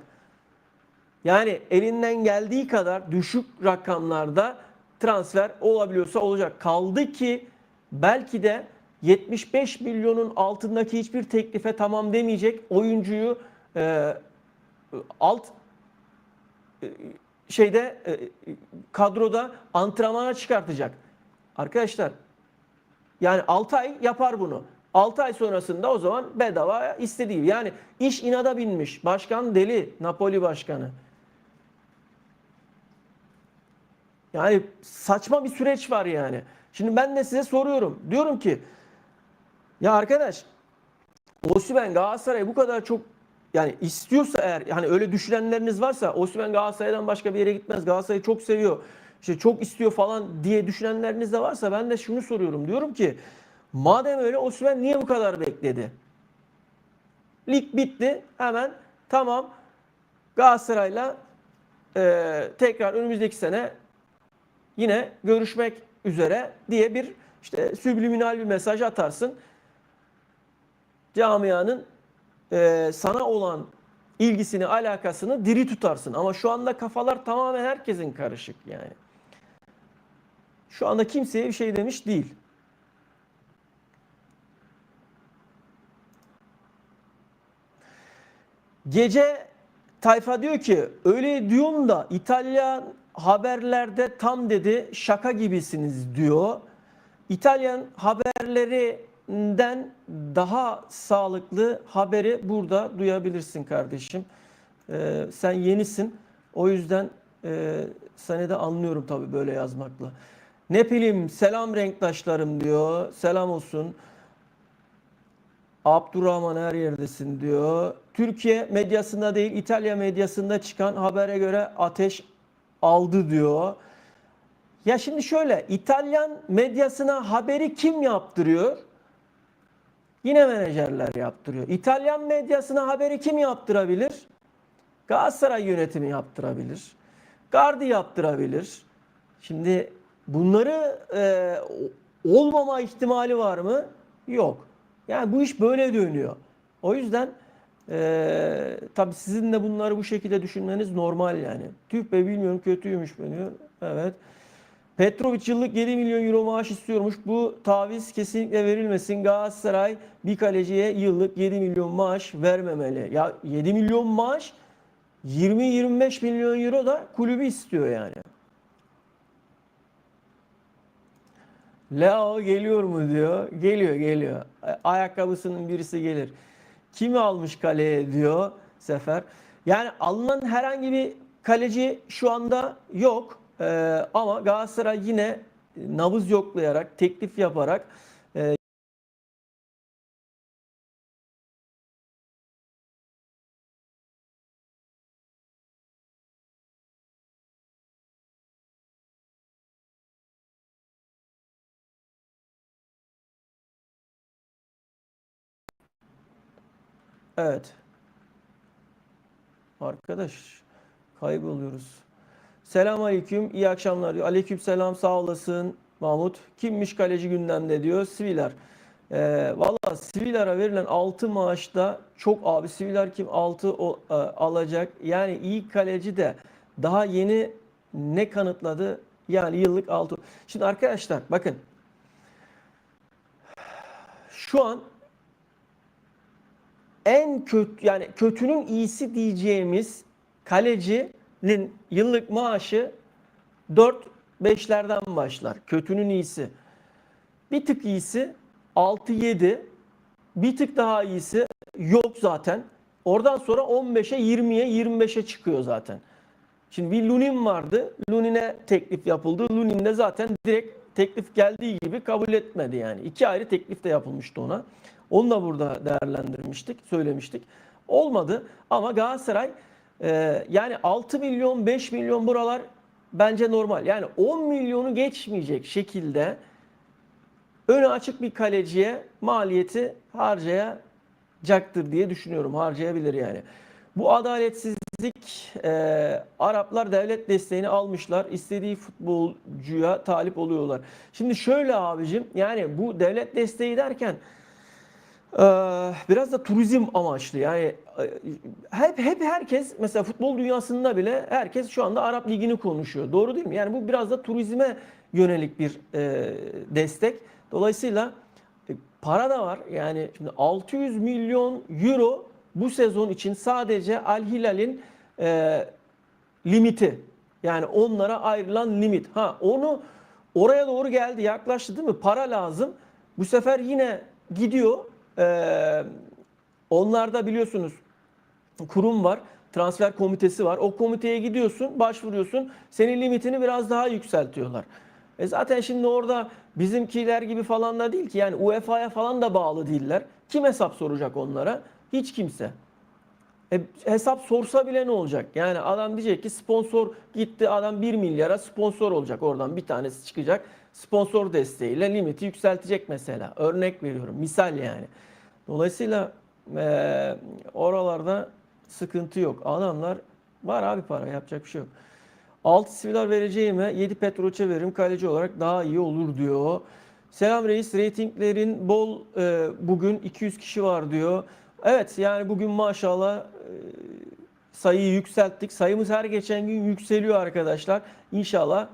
Yani elinden geldiği kadar düşük rakamlarda transfer olabiliyorsa olacak. Kaldı ki belki de 75 milyonun altındaki hiçbir teklife tamam demeyecek. Oyuncuyu alt şeyde kadroda antrenmana çıkartacak. Arkadaşlar, yani 6 ay yapar bunu. 6 ay sonrasında o zaman bedava istediği. Yani iş inada binmiş. Başkan deli. Napoli başkanı. Yani saçma bir süreç var yani. Şimdi ben de size soruyorum. Diyorum ki ya arkadaş, Osimhen Galatasaray bu kadar çok yani istiyorsa, eğer hani öyle düşünenleriniz varsa, Osimhen Galatasaray'dan başka bir yere gitmez, Galatasaray'ı çok seviyor, işte çok istiyor falan diye düşünenleriniz de varsa, ben de şunu soruyorum. Diyorum ki madem öyle, Osimhen niye bu kadar bekledi? Lig bitti. Hemen tamam, Galatasaray'la tekrar önümüzdeki sene yine görüşmek üzere diye bir işte subliminal bir mesaj atarsın. Camianın sana olan ilgisini, alakasını diri tutarsın. Ama şu anda kafalar tamamen herkesin karışık yani. Şu anda kimseye bir şey demiş değil. Gece tayfa diyor ki öyle diyorsun da İtalyan haberlerde tam dedi şaka gibisiniz diyor. İtalyan haberlerinden daha sağlıklı haberi burada duyabilirsin kardeşim. Sen yenisin. O yüzden seni de anlıyorum tabii böyle yazmakla. Ne bileyim, selam renktaşlarım diyor. Selam olsun. Abdurrahman her yerdesin diyor. Türkiye medyasında değil İtalya medyasında çıkan habere göre ateş aldı diyor. Ya şimdi şöyle, İtalyan medyasına haberi kim yaptırıyor? Yine menajerler yaptırıyor. İtalyan medyasına haberi kim yaptırabilir? Galatasaray yönetimi yaptırabilir. Gardi yaptırabilir. Şimdi bunları olmama ihtimali var mı? Yok. Yani bu iş böyle dönüyor. O yüzden tabii sizin de bunları bu şekilde düşünmeniz normal yani. Tüh be, bilmiyorum, kötüymüş be diyor. Evet. Petrovic yıllık 7 milyon euro maaş istiyormuş. Bu taviz kesinlikle verilmesin. Galatasaray bir kaleciye yıllık 7 milyon maaş vermemeli. Ya 7 milyon maaş, 20-25 milyon euro da kulübü istiyor yani. Leo geliyor mu diyor. Geliyor, geliyor. Ayakkabısının birisi gelir. Kimi almış kaleye diyor Sefer. Yani alınan herhangi bir kaleci şu anda yok. Ama Galatasaray yine nabız yoklayarak, teklif yaparak evet arkadaş, kayboluyoruz. Selam aleyküm, iyi akşamlar diyor. Aleyküm selam, sağ olasın Mahmut. Kimmiş kaleci gündemde diyor. Svilar. Valla Svilar'a verilen 6 maaşta çok, abi Svilar kim 6 alacak? Yani iyi kaleci de daha yeni ne kanıtladı? Yani yıllık 6. Şimdi arkadaşlar bakın, şu an en kötü, yani kötünün iyisi diyeceğimiz kalecinin yıllık maaşı 4-5'lerden başlar. Kötünün iyisi. Bir tık iyisi 6-7. Bir tık daha iyisi yok zaten. Oradan sonra 15'e, 20'ye, 25'e çıkıyor zaten. Şimdi bir Lunin vardı. Lunin'e teklif yapıldı. Lunin de zaten direkt teklif geldiği gibi kabul etmedi yani. İki ayrı teklif de yapılmıştı ona. Onu da burada değerlendirmiştik, söylemiştik. Olmadı ama Galatasaray yani 6 milyon, 5 milyon buralar bence normal. Yani 10 milyonu geçmeyecek şekilde önü açık bir kaleciye maliyeti harcayacaktır diye düşünüyorum. Harcayabilir yani. Bu adaletsizlik, Araplar devlet desteğini almışlar. İstediği futbolcuya talip oluyorlar. Şimdi şöyle abicim, yani bu devlet desteği derken biraz da turizm amaçlı. Yani hep herkes, mesela futbol dünyasında bile herkes şu anda Arap Ligi'ni konuşuyor. Doğru değil mi? Yani bu biraz da turizme yönelik bir destek. Dolayısıyla para da var. Yani şimdi 600 milyon euro bu sezon için sadece Al Hilal'in limiti. Yani onlara ayrılan limit. Ha, onu oraya doğru geldi, yaklaştı değil mi? Para lazım. Bu sefer yine gidiyor. Onlarda biliyorsunuz kurum var. Transfer komitesi var. O komiteye gidiyorsun, başvuruyorsun. Senin limitini biraz daha yükseltiyorlar. Zaten şimdi orada bizimkiler gibi falan da değil ki. Yani UEFA'ya falan da bağlı değiller. Kim hesap soracak onlara? Hiç kimse. Hesap sorsa bile ne olacak? Yani adam diyecek ki sponsor gitti, adam 1 milyara sponsor olacak. Oradan bir tanesi çıkacak. Sponsor desteğiyle limiti yükseltecek mesela. Örnek veriyorum. Misal yani. Dolayısıyla Oralarda sıkıntı yok. Adamlar var abi, para yapacak bir şey yok. 6 Siviller vereceğime 7 Petrović'e veririm. Kaleci olarak daha iyi olur diyor. Selam reis. Ratinglerin bol, bugün 200 kişi var diyor. Evet, yani bugün maşallah sayıyı yükselttik. Sayımız her geçen gün yükseliyor arkadaşlar. İnşallah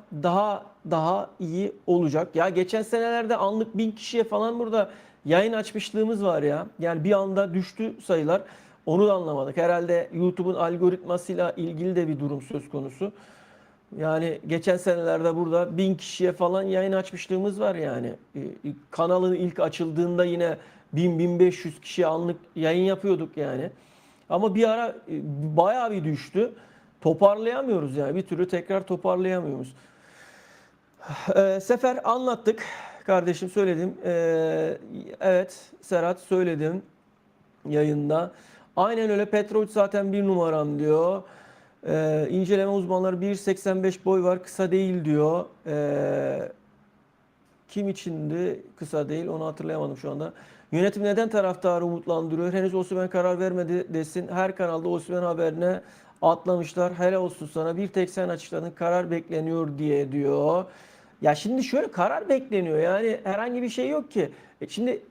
daha iyi olacak. Ya geçen senelerde anlık 1000 kişiye falan burada yayın açmışlığımız var ya. Yani bir anda düştü sayılar. Onu da anlamadık. Herhalde YouTube'un algoritmasıyla ilgili de bir durum söz konusu. Yani geçen senelerde burada 1000 kişiye falan yayın açmışlığımız var yani. Kanalın ilk açıldığında yine 1000-1500 kişiye anlık yayın yapıyorduk yani. Ama bir ara bayağı bir düştü. Toparlayamıyoruz yani. Bir türlü tekrar toparlayamıyoruz. Sefer anlattık. Kardeşim söyledim. Evet Serhat söyledim yayında. Aynen öyle, Petrovic zaten bir numaram diyor. İnceleme uzmanları 1.85 boy var, kısa değil diyor. Kim içindi kısa değil, onu hatırlayamadım şu anda. Yönetim neden taraftarı umutlandırıyor? Henüz Osimhen karar vermedi desin. Her kanalda Osimhen haberine atlamışlar. Helal olsun sana. Bir tek sen açıkladın. Karar bekleniyor diye diyor. Ya şimdi şöyle, karar bekleniyor. Yani herhangi bir şey yok ki. Şimdi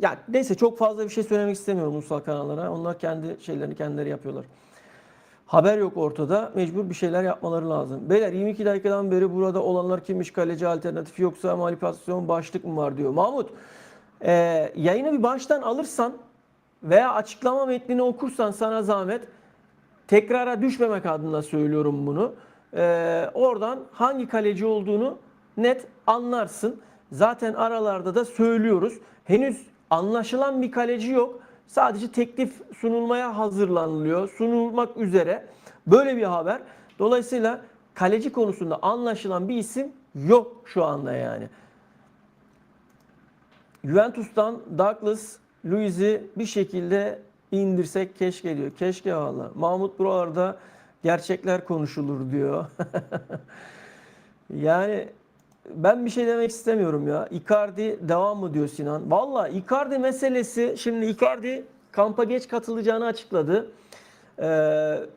ya neyse, çok fazla bir şey söylemek istemiyorum ulusal kanallara. Onlar kendi şeylerini kendileri yapıyorlar. Haber yok ortada. Mecbur bir şeyler yapmaları lazım. Beyler 22 dakikadan beri burada olanlar kimmiş, kaleci alternatif yoksa manipülasyon başlık mı var diyor. Mahmut, yayını bir baştan alırsan veya açıklama metnini okursan sana zahmet, tekrara düşmemek adına söylüyorum bunu. Oradan hangi kaleci olduğunu net anlarsın. Zaten aralarda da söylüyoruz. Henüz anlaşılan bir kaleci yok. Sadece teklif sunulmaya hazırlanılıyor. Sunulmak üzere. Böyle bir haber. Dolayısıyla kaleci konusunda anlaşılan bir isim yok şu anda yani. Juventus'tan Douglas Luiz'i bir şekilde indirsek keşke diyor. Keşke valla. Mahmut buralarda gerçekler konuşulur diyor. Yani ben bir şey demek istemiyorum ya. Icardi devam mı diyor Sinan. Valla Icardi meselesi, şimdi Icardi kampa geç katılacağını açıkladı.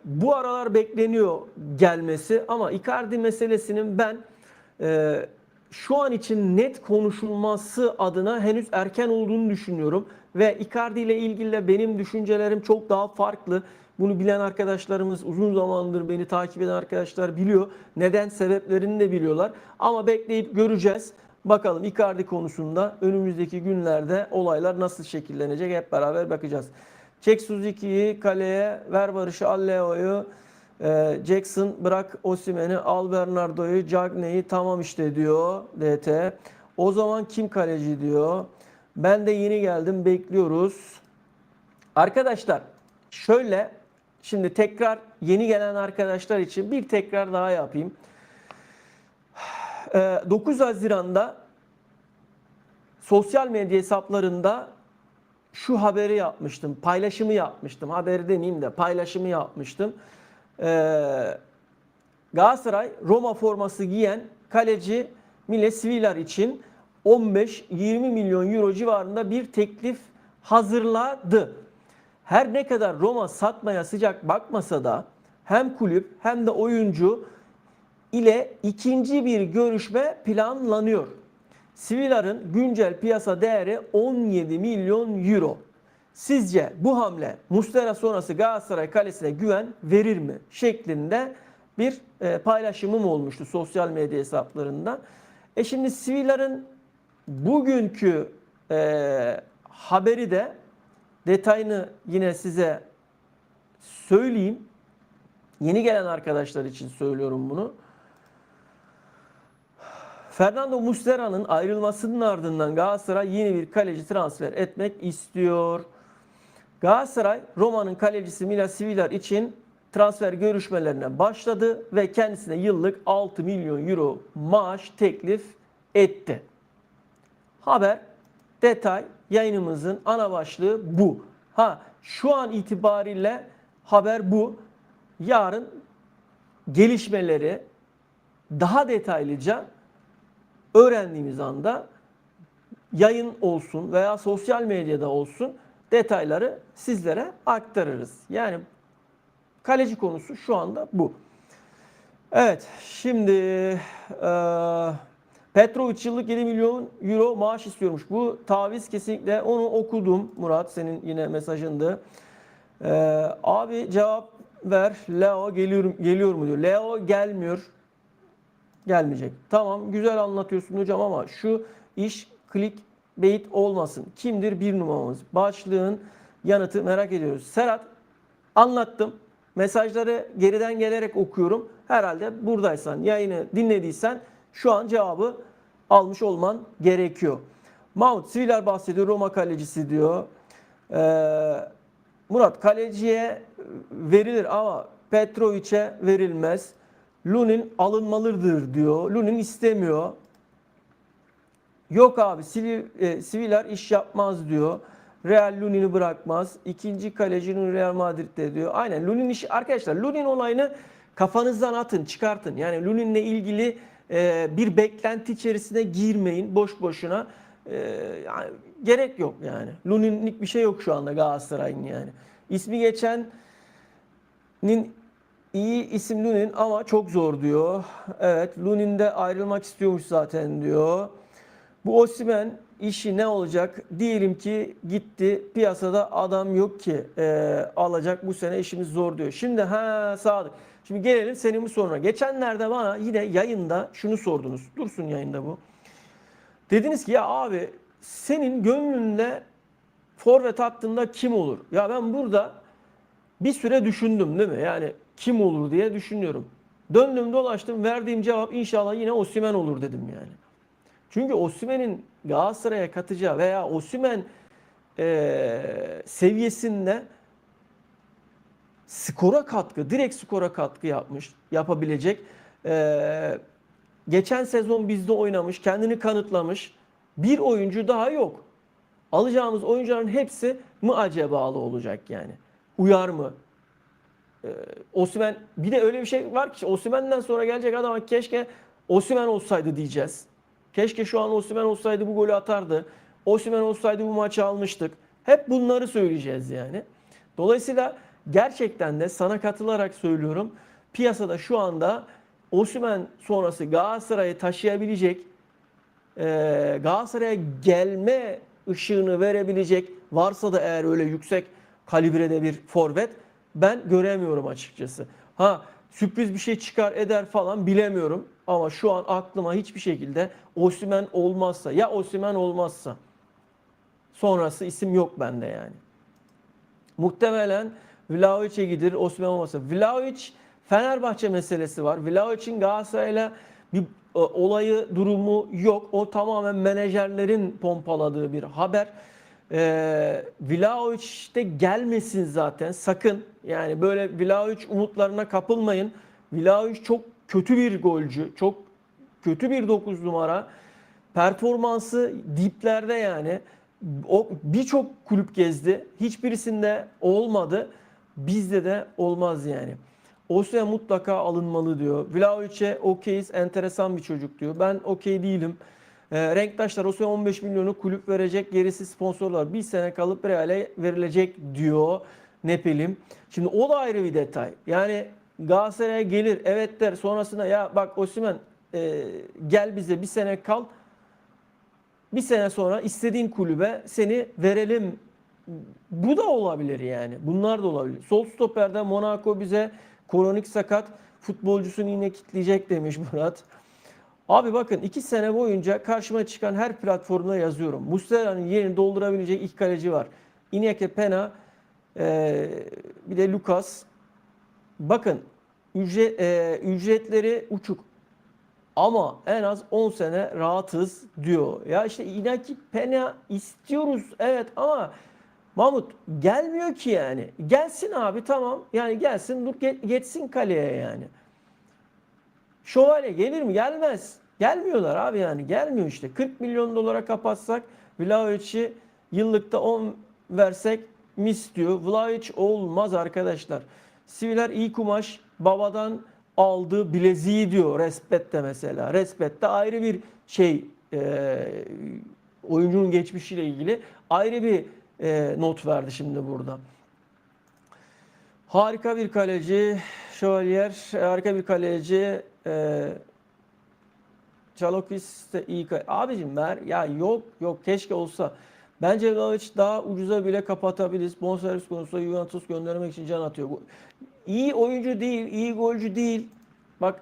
Bu aralar bekleniyor gelmesi ama Icardi meselesinin ben şu an için net konuşulması adına henüz erken olduğunu düşünüyorum. Ve Icardi ile ilgili de benim düşüncelerim çok daha farklı. Bunu bilen arkadaşlarımız, uzun zamandır beni takip eden arkadaşlar biliyor. Neden, sebeplerini de biliyorlar. Ama bekleyip göreceğiz. Bakalım Icardi konusunda önümüzdeki günlerde olaylar nasıl şekillenecek, hep beraber bakacağız. Çek Suzuki'yi kaleye, ver Barış'ı, al Leo'yu. Jackson bırak Osimhen'i, al Bernardo'yu, Cagney'i, tamam işte diyor DT. O zaman kim kaleci diyor. Ben de yeni geldim, bekliyoruz. Arkadaşlar şöyle, şimdi tekrar yeni gelen arkadaşlar için bir tekrar daha yapayım. 9 Haziran'da sosyal medya hesaplarında şu haberi yapmıştım, paylaşımı yapmıştım. Haberi demeyeyim de paylaşımı yapmıştım. Galatasaray Roma forması giyen kaleci Mile Svilar için 15-20 milyon euro civarında bir teklif hazırladı. Her ne kadar Roma satmaya sıcak bakmasa da hem kulüp hem de oyuncu ile ikinci bir görüşme planlanıyor. Svilar'ın güncel piyasa değeri 17 milyon euro. Sizce bu hamle Muslera sonrası Galatasaray kalesine güven verir mi? Şeklinde bir paylaşımım olmuştu sosyal medya hesaplarında. Şimdi Svilar'ın bugünkü haberi de, detayını yine size söyleyeyim. Yeni gelen arkadaşlar için söylüyorum bunu. Fernando Muslera'nın ayrılmasının ardından Galatasaray yeni bir kaleci transfer etmek istiyor. Galatasaray Roma'nın kalecisi Mila Svilar için transfer görüşmelerine başladı ve kendisine yıllık 6 milyon euro maaş teklif etti. Haber, detay, yayınımızın ana başlığı bu. Şu an itibariyle haber bu. Yarın gelişmeleri daha detaylıca öğrendiğimiz anda yayın olsun veya sosyal medyada olsun detayları sizlere aktarırız. Yani kaleci konusu şu anda bu. Evet, şimdi Petrovic yıllık 7 milyon euro maaş istiyormuş. Bu taviz kesinlikle, onu okudum Murat, senin yine mesajındı. Abi cevap ver. Leo geliyor mu diyor. Leo gelmiyor. Gelmeyecek. Tamam, güzel anlatıyorsun hocam ama şu iş clickbait olmasın. Kimdir bir numaramız? Başlığın yanıtı merak ediyoruz. Serhat, anlattım. Mesajları geriden gelerek okuyorum. Herhalde buradaysan, yayını dinlediysen şu an cevabı almış olman gerekiyor. Mahmut Siviller bahsediyor. Roma kalecisi diyor. Murat, kaleciye verilir ama Petrovic'e verilmez. Lunin alınmalıdır diyor. Lunin istemiyor. Yok abi, Siviller iş yapmaz diyor. Real Lunin'i bırakmaz. İkinci kaleci Real Madrid'de diyor. Aynen, Lunin işi arkadaşlar. Lunin olayını kafanızdan atın, çıkartın. Yani Lunin'le ilgili bir beklenti içerisine girmeyin boş boşuna. Yani gerek yok yani. Lunin'lik bir şey yok şu anda Galatasaray'ın yani. İsmi geçenin iyi isim Lunin ama çok zor diyor. Evet, Lunin de ayrılmak istiyormuş zaten diyor. Bu Osimhen işi ne olacak? Diyelim ki gitti, piyasada adam yok ki alacak, bu sene işimiz zor diyor. Şimdi Sadık. Şimdi gelelim senin bu soruna. Geçenlerde bana yine yayında şunu sordunuz. Dursun yayında bu. Dediniz ki ya abi, senin gönlünde forvet hattında kim olur? Ya ben burada bir süre düşündüm değil mi? Yani kim olur diye düşünüyorum. Döndüm dolaştım, verdiğim cevap inşallah yine Osimhen olur dedim yani. Çünkü Osimhen'in Galatasaray'a katacağı veya Osimhen seviyesinde skora katkı, direkt skora katkı yapabilecek. Geçen sezon bizde oynamış, kendini kanıtlamış bir oyuncu daha yok. Alacağımız oyuncuların hepsi mi acaba olacak yani? Uyar mı? Osimhen, bir de öyle bir şey var ki Osimhen'den sonra gelecek adama keşke Osimhen olsaydı diyeceğiz. Keşke şu an Osimhen olsaydı bu golü atardı. Osimhen olsaydı bu maçı almıştık. Hep bunları söyleyeceğiz yani. Dolayısıyla gerçekten de sana katılarak söylüyorum. Piyasada şu anda Osimhen sonrası Galatasaray'ı taşıyabilecek, Galatasaray'a gelme ışığını verebilecek, varsa da eğer öyle yüksek kalibrede bir forvet, ben göremiyorum açıkçası. Sürpriz bir şey çıkar eder falan bilemiyorum. Ama şu an aklıma hiçbir şekilde Osimhen olmazsa, ya Osimhen olmazsa sonrası isim yok bende yani. Muhtemelen Vlahovic'e gider, Osimhen olmasa. Vlahovic, Fenerbahçe meselesi var. Vlahovic'in Galatasaray'la bir olayı, durumu yok. O tamamen menajerlerin pompaladığı bir haber. Vlahovic de gelmesin zaten, sakın. Yani böyle Vlahovic umutlarına kapılmayın. Vlahovic çok kötü bir golcü, çok kötü bir 9 numara. Performansı diplerde yani. O birçok kulüp gezdi. Hiçbirisinde olmadı. Bizde de olmaz yani. Osimhen mutlaka alınmalı diyor. Vlahovic'e okeyiz, enteresan bir çocuk diyor. Ben okey değilim. Renktaşlar Osimhen 15 milyonu kulüp verecek, gerisi sponsorlar. Bir sene kalıp Real'e verilecek diyor Nepelim. Şimdi o da ayrı bir detay. Yani Galatasaray'a gelir, evet der, sonrasında ya bak Osimhen gel bize bir sene kal. Bir sene sonra istediğin kulübe seni verelim. Bu da olabilir yani. Bunlar da olabilir. Sol stoperde Monaco bize kronik sakat futbolcusunu yine kitleyecek demiş Murat. Abi bakın 2 sene boyunca karşıma çıkan her platformda yazıyorum. Muslera'nın yerini doldurabilecek ilk kaleci var. Iñaki Pena, bir de Lucas. Bakın ücretleri uçuk. Ama en az 10 sene rahatız diyor. Ya işte Iñaki Peña istiyoruz evet ama Mahmut gelmiyor ki yani. Gelsin abi, tamam. Yani gelsin, dur geçsin kaleye yani. Şövalye gelir mi? Gelmez. Gelmiyorlar abi yani. Gelmiyor işte. 40 milyon dolara kapatsak Vlahovic'i yıllıkta 10 versek mis diyor. Vlahovic olmaz arkadaşlar. Siviller iyi kumaş, babadan aldığı bileziği diyor Respet'te mesela. Respet'te ayrı bir şey, oyuncunun geçmişiyle ilgili ayrı bir not verdi şimdi burada. Harika bir kaleci. Şövalyer harika bir kaleci. Çalokis de iyi kaleci. Abicim ya yok keşke olsa. Bence Vlahovic daha ucuza bile kapatabiliriz. Bonservis konusunda Juventus göndermek için can atıyor. İyi oyuncu değil, iyi golcü değil. Bak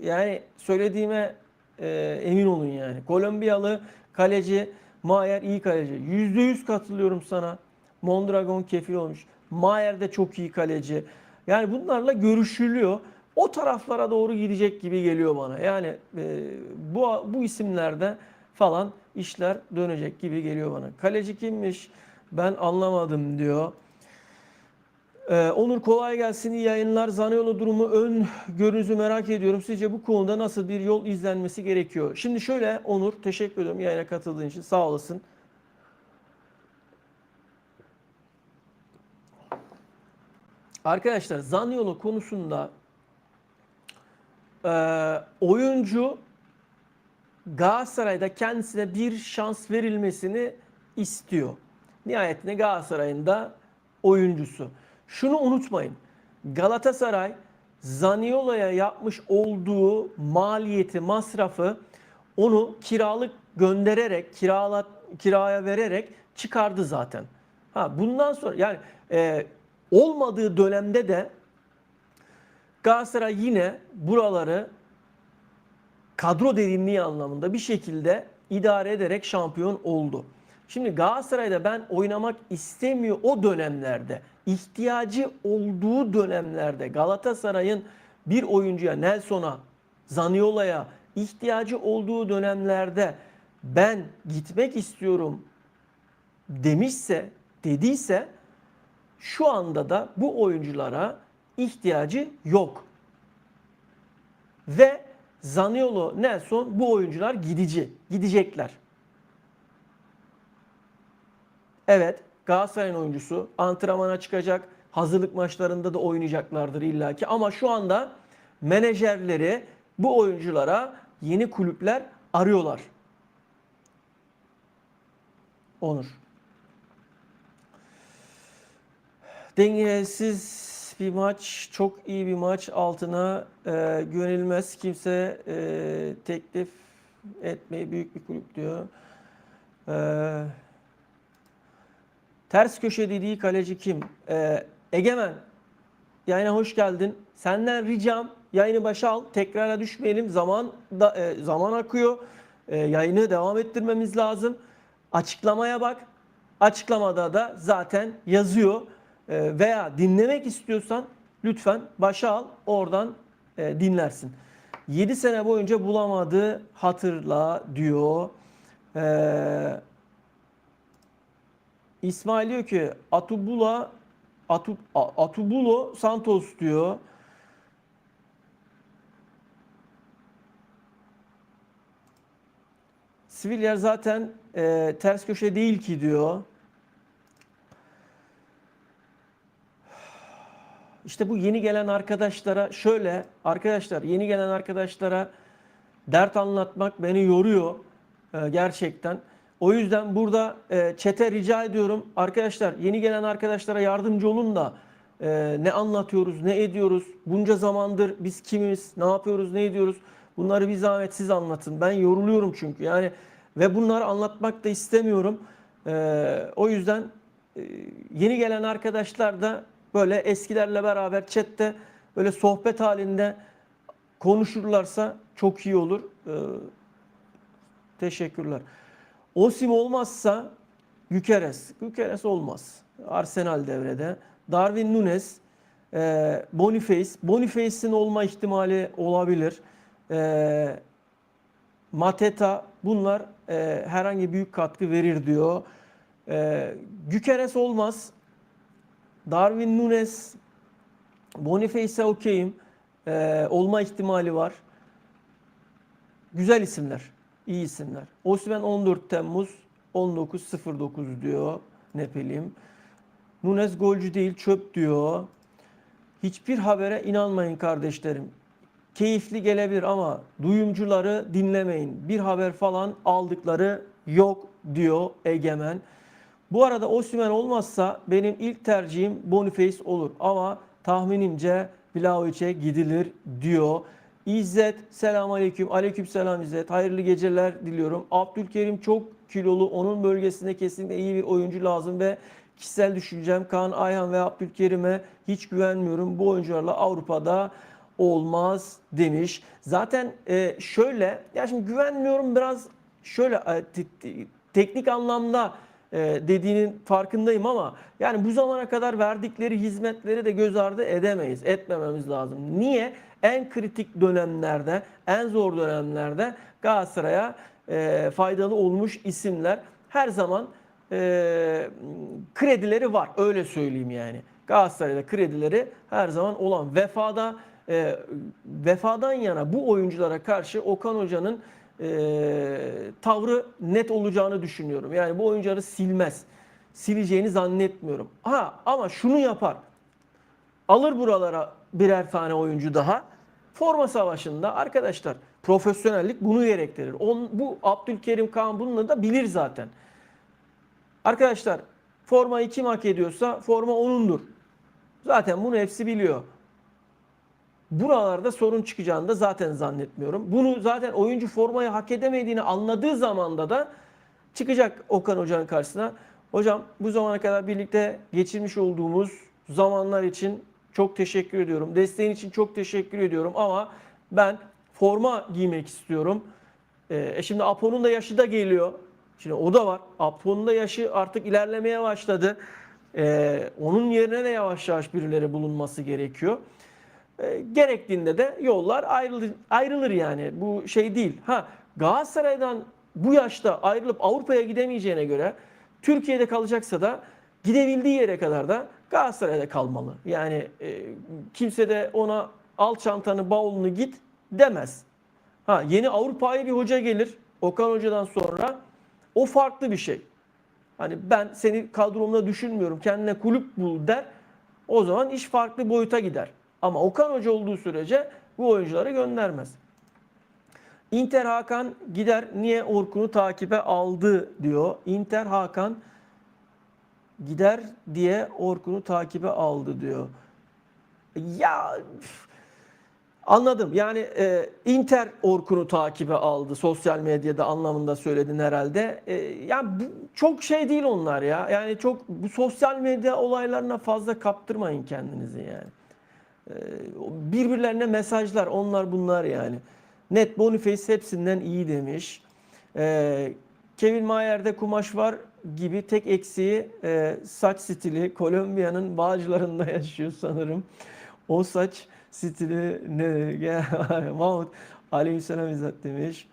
yani söylediğime emin olun yani. Kolombiyalı kaleci Maier iyi kaleci. %100 katılıyorum sana. Mondragon kefil olmuş. Maier de çok iyi kaleci. Yani bunlarla görüşülüyor. O taraflara doğru gidecek gibi geliyor bana. Yani bu isimlerde falan işler dönecek gibi geliyor bana. Kaleci kimmiş? Ben anlamadım diyor. Onur kolay gelsin, iyi yayınlar. Zaniolo durumu ön görünüzü merak ediyorum. Sizce bu konuda nasıl bir yol izlenmesi gerekiyor? Şimdi şöyle Onur, teşekkür ederim yayına katıldığın için, sağ olasın. Arkadaşlar Zaniolo konusunda oyuncu Galatasaray'da kendisine bir şans verilmesini istiyor. Nihayetinde Galatasaray'ın da oyuncusu. Şunu unutmayın. Galatasaray Zaniolo'ya yapmış olduğu maliyeti, masrafı onu kiralık göndererek, kiraya vererek çıkardı zaten. Bundan sonra yani olmadığı dönemde de Galatasaray yine buraları kadro derinliği anlamında bir şekilde idare ederek şampiyon oldu. Şimdi Galatasaray'da ben oynamak istemiyor o dönemlerde, ihtiyacı olduğu dönemlerde Galatasaray'ın bir oyuncuya, Nelson'a, Zaniolo'ya ihtiyacı olduğu dönemlerde ben gitmek istiyorum dediyse şu anda da bu oyunculara ihtiyacı yok. Ve Zaniolo, Nelson bu oyuncular gidecekler. Evet, Galatasaray'ın oyuncusu antrenmana çıkacak, hazırlık maçlarında da oynayacaklardır illaki ama şu anda menajerleri bu oyunculara yeni kulüpler arıyorlar. Onur. Dengesiz bir maç, çok iyi bir maç altına güvenilmez. Kimse teklif etmeyi büyük bir kulüp diyor. Ters köşe dediği kaleci kim? Egemen, yayına hoş geldin. Senden ricam yayını başa al. Tekrara düşmeyelim. Zaman akıyor. Yayını devam ettirmemiz lazım. Açıklamaya bak. Açıklamada da zaten yazıyor. Veya dinlemek istiyorsan lütfen başa al. Oradan dinlersin. 7 sene boyunca bulamadı. Hatırla diyor. İsmail diyor ki Atubulo Santos diyor. Siviller zaten ters köşe değil ki diyor. İşte bu yeni gelen arkadaşlara şöyle arkadaşlar yeni gelen arkadaşlara dert anlatmak beni yoruyor gerçekten. O yüzden burada chat'e rica ediyorum. Arkadaşlar yeni gelen arkadaşlara yardımcı olun da ne anlatıyoruz, ne ediyoruz, bunca zamandır biz kimiz, ne yapıyoruz, ne ediyoruz. Bunları bir zahmet siz anlatın. Ben yoruluyorum çünkü yani ve bunları anlatmak da istemiyorum. O yüzden yeni gelen arkadaşlar da böyle eskilerle beraber chat'te böyle sohbet halinde konuşurlarsa çok iyi olur. Teşekkürler. Osim olmazsa Gyökeres olmaz. Arsenal devrede. Darwin Núñez, Boniface'in olma ihtimali olabilir. Mateta bunlar herhangi büyük katkı verir diyor. Gyökeres olmaz. Darwin Núñez, Boniface'e okeyim. Olma ihtimali var. Güzel isimler. İyi isimler. Osimhen 14 Temmuz 19.09 diyor Nepelim. Núñez golcü değil çöp diyor. Hiçbir habere inanmayın kardeşlerim. Keyifli gelebilir ama duyumcuları dinlemeyin. Bir haber falan aldıkları yok diyor Egemen. Bu arada Osimhen olmazsa benim ilk tercihim Boniface olur. Ama tahminimce Vlahovic'e gidilir diyor. İzzet selamünaleyküm. Aleykümselam İzzet. Hayırlı geceler diliyorum. Abdülkerim çok kilolu. Onun bölgesinde kesinlikle iyi bir oyuncu lazım ve kişisel düşüncem Kaan Ayhan ve Abdülkerim'e hiç güvenmiyorum. Bu oyuncularla Avrupa'da olmaz demiş. Zaten şöyle ya şimdi güvenmiyorum biraz şöyle teknik anlamda dediğinin farkındayım ama yani bu zamana kadar verdikleri hizmetleri de göz ardı edemeyiz. Etmememiz lazım. Niye? En kritik dönemlerde, en zor dönemlerde Galatasaray'a faydalı olmuş isimler her zaman kredileri var. Öyle söyleyeyim yani. Galatasaray'da kredileri her zaman olan vefadan yana bu oyunculara karşı Okan Hoca'nın tavrı net olacağını düşünüyorum. Yani bu oyuncuları silmez. Sileceğini zannetmiyorum. Ama şunu yapar. Alır buralara birer tane oyuncu daha. Forma savaşında arkadaşlar profesyonellik bunu gerektirir. Bu Abdülkerim Kaan bunu da bilir zaten. Arkadaşlar formayı kim hak ediyorsa forma onundur. Zaten bunu hepsi biliyor. Buralarda sorun çıkacağını da zaten zannetmiyorum. Bunu zaten oyuncu formayı hak edemediğini anladığı zamanda da çıkacak Okan Hoca'nın karşısına. Hocam bu zamana kadar birlikte geçirmiş olduğumuz zamanlar için çok teşekkür ediyorum. Desteğin için çok teşekkür ediyorum ama ben forma giymek istiyorum. Şimdi Apo'nun da yaşı da geliyor. Şimdi o da var. Apo'nun da yaşı artık ilerlemeye başladı. Onun yerine de yavaş yavaş birileri bulunması gerekiyor. Gerektiğinde de yollar ayrılır yani. Bu şey değil. Galatasaray'dan bu yaşta ayrılıp Avrupa'ya gidemeyeceğine göre Türkiye'de kalacaksa da gidebildiği yere kadar da Galatasaray'da kalmalı. Yani kimse de ona al çantanı bavulunu git demez. Yeni Avrupa'ya bir hoca gelir Okan Hoca'dan sonra o farklı bir şey. Hani ben seni kadromda düşünmüyorum kendine kulüp bul der. O zaman iş farklı boyuta gider. Ama Okan Hoca olduğu sürece bu oyuncuları göndermez. Inter Hakan gider niye Orkun'u takibe aldı diyor. Inter Hakan gider diye Orkun'u takibe aldı diyor. Ya anladım. Yani Inter Orkun'u takibe aldı. Sosyal medyada anlamında söyledin herhalde. Yani çok şey değil onlar ya. Yani çok bu sosyal medya olaylarına fazla kaptırmayın kendinizi yani. Birbirlerine mesajlar onlar bunlar yani. Net Boniface hepsinden iyi demiş. Kevin Mayer'de kumaş var gibi tek eksiği saç stili. Kolombiya'nın Bağcılarında yaşıyor sanırım. O saç stili ne? Mahmut Aleyhisselam İzzet demiş.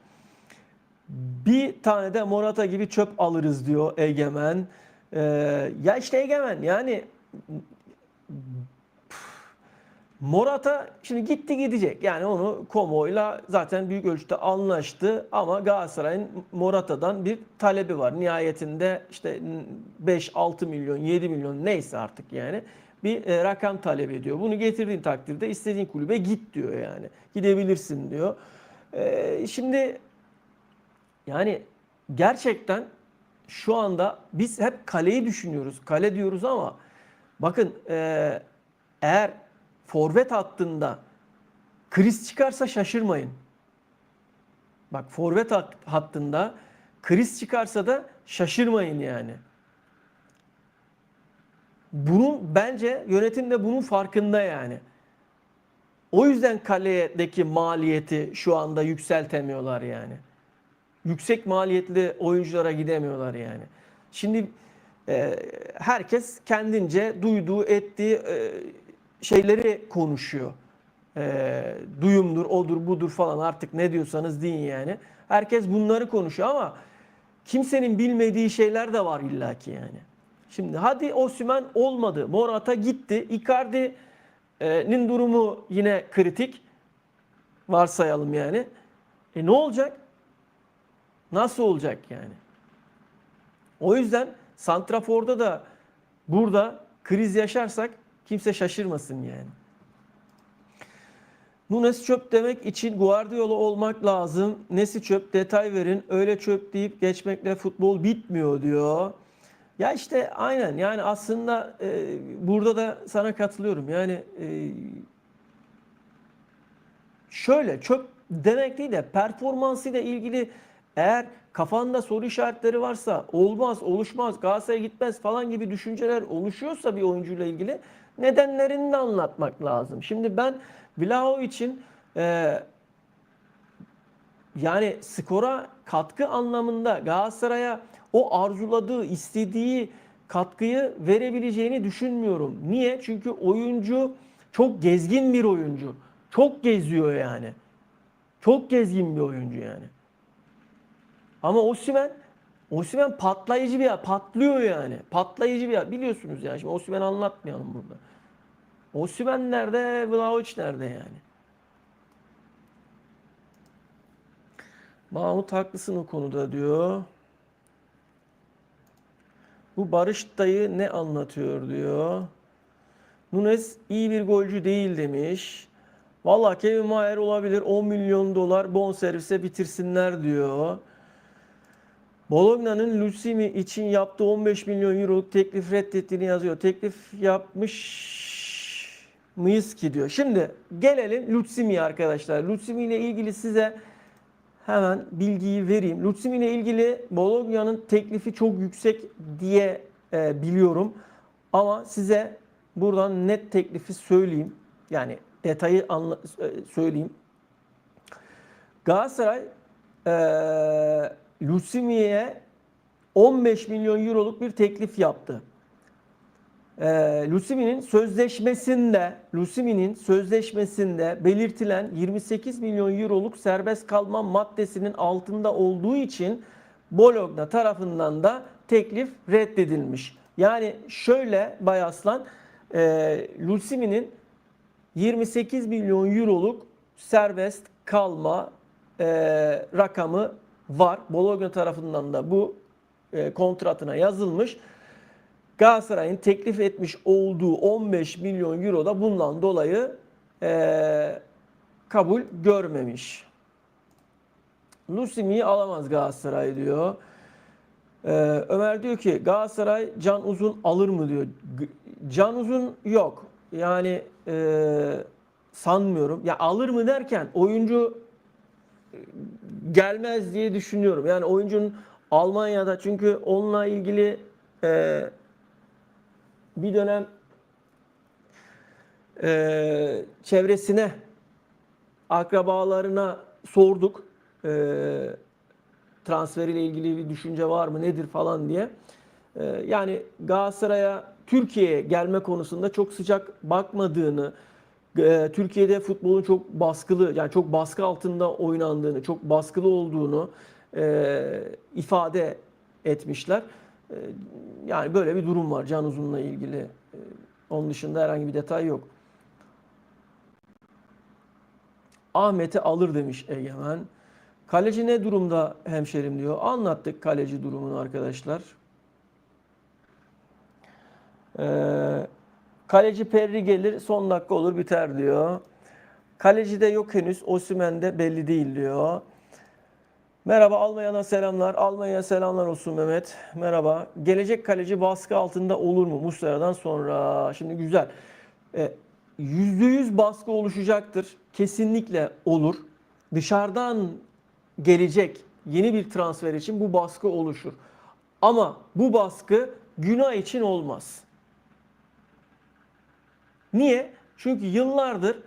Bir tane de Morata gibi çöp alırız diyor Egemen. Ya işte Egemen yani Morata şimdi gitti gidecek. Yani onu Como'yla zaten büyük ölçüde anlaştı ama Galatasaray'ın Morata'dan bir talebi var. Nihayetinde işte 5-6 milyon, 7 milyon neyse artık yani bir rakam talep ediyor. Bunu getirdiğin takdirde istediğin kulübe git diyor yani. Gidebilirsin diyor. Şimdi yani gerçekten şu anda biz hep kaleyi düşünüyoruz. Kale diyoruz ama bakın eğer forvet hattında kriz çıkarsa şaşırmayın. Bak forvet hattında kriz çıkarsa da şaşırmayın yani. Bunun bence yönetim de bunun farkında yani. O yüzden kaledeki maliyeti şu anda yükseltemiyorlar yani. Yüksek maliyetli oyunculara gidemiyorlar yani. Şimdi herkes kendince duyduğu, ettiği şeyleri konuşuyor. Duyumdur, odur, budur falan artık ne diyorsanız deyin yani. Herkes bunları konuşuyor ama kimsenin bilmediği şeyler de var illaki yani. Şimdi hadi Osimhen olmadı. Morata gitti. Icardi'nin durumu yine kritik. Varsayalım yani. Ne olacak? Nasıl olacak yani? O yüzden santraforda da burada kriz yaşarsak kimse şaşırmasın yani. Nunes çöp demek için Guardiola olmak lazım. Nesi çöp? Detay verin. Öyle çöp deyip geçmekle futbol bitmiyor diyor. Ya işte aynen yani aslında burada da sana katılıyorum. Yani şöyle çöp demek değil de performansıyla ilgili eğer kafanda soru işaretleri varsa olmaz, oluşmaz, Galatasaray'a gitmez falan gibi düşünceler oluşuyorsa bir oyuncuyla ilgili nedenlerini de anlatmak lazım. Şimdi ben Vlaho için e, yani skora katkı anlamında Galatasaray'a o arzuladığı, istediği katkıyı verebileceğini düşünmüyorum. Niye? Çünkü oyuncu çok gezgin bir oyuncu. Çok geziyor yani. Çok gezgin bir oyuncu yani. Ama Osimhen patlayıcı bir patlıyor yani. Patlayıcı bir biliyorsunuz yani. Şimdi Osimhen'i anlatmayalım burada. Osimhen nerede? Vlahovic nerede yani? Mahmut haklısın o konuda diyor. Bu Barış dayı ne anlatıyor diyor. Nunes iyi bir golcü değil demiş. Valla Kevin Mayer olabilir. 10 milyon dolar bonservise bitirsinler diyor. Bologna'nın Lucimi için yaptığı 15 milyon euroluk teklif reddettiğini yazıyor. Teklif yapmış mıyız ki diyor. Şimdi gelelim Lucimi'ye arkadaşlar. Lucimi ile ilgili size hemen bilgiyi vereyim. Lucimi ile ilgili Bologna'nın teklifi çok yüksek diye biliyorum. Ama size buradan net teklifi söyleyeyim. Yani detayı söyleyeyim. Galatasaray Lucimi'ye 15 milyon euroluk bir teklif yaptı. Lucimi'nin sözleşmesinde belirtilen 28 milyon euroluk serbest kalma maddesinin altında olduğu için Bologna tarafından da teklif reddedilmiş. Yani şöyle Bay Aslan, Lucimi'nin 28 milyon euroluk serbest kalma rakamı var. Bologna tarafından da bu kontratına yazılmış. Galatasaray'ın teklif etmiş olduğu 15 milyon euro da bundan dolayı kabul görmemiş. Lucimi'yi alamaz Galatasaray diyor. Ömer diyor ki Galatasaray Can Uzun alır mı diyor. Can Uzun yok. Yani sanmıyorum. Ya alır mı derken oyuncu gelmez diye düşünüyorum. Yani oyuncunun Almanya'da çünkü onunla ilgili bir dönem çevresine, akrabalarına sorduk. Transferiyle ilgili bir düşünce var mı, nedir falan diye. Yani Galatasaray'a, Türkiye'ye gelme konusunda çok sıcak bakmadığını, Türkiye'de futbolun çok baskılı, yani çok baskı altında oynandığını, çok baskılı olduğunu ifade etmişler. Yani böyle bir durum var Can Uzun'la ilgili. Onun dışında herhangi bir detay yok. Ahmet'i alır demiş Egemen. Kaleci ne durumda hemşerim diyor. Anlattık kaleci durumunu arkadaşlar. Kaleci Perri gelir son dakika olur biter diyor. Kaleci de yok henüz. Osimhen de belli değil diyor. Merhaba Almanya'dan selamlar. Almanya'ya selamlar olsun Mehmet. Merhaba. Gelecek kaleci baskı altında olur mu Muslera'dan sonra? Şimdi güzel. %100 baskı oluşacaktır. Kesinlikle olur. Dışarıdan gelecek yeni bir transfer için bu baskı oluşur. Ama bu baskı Günay için olmaz. Niye? Çünkü yıllardır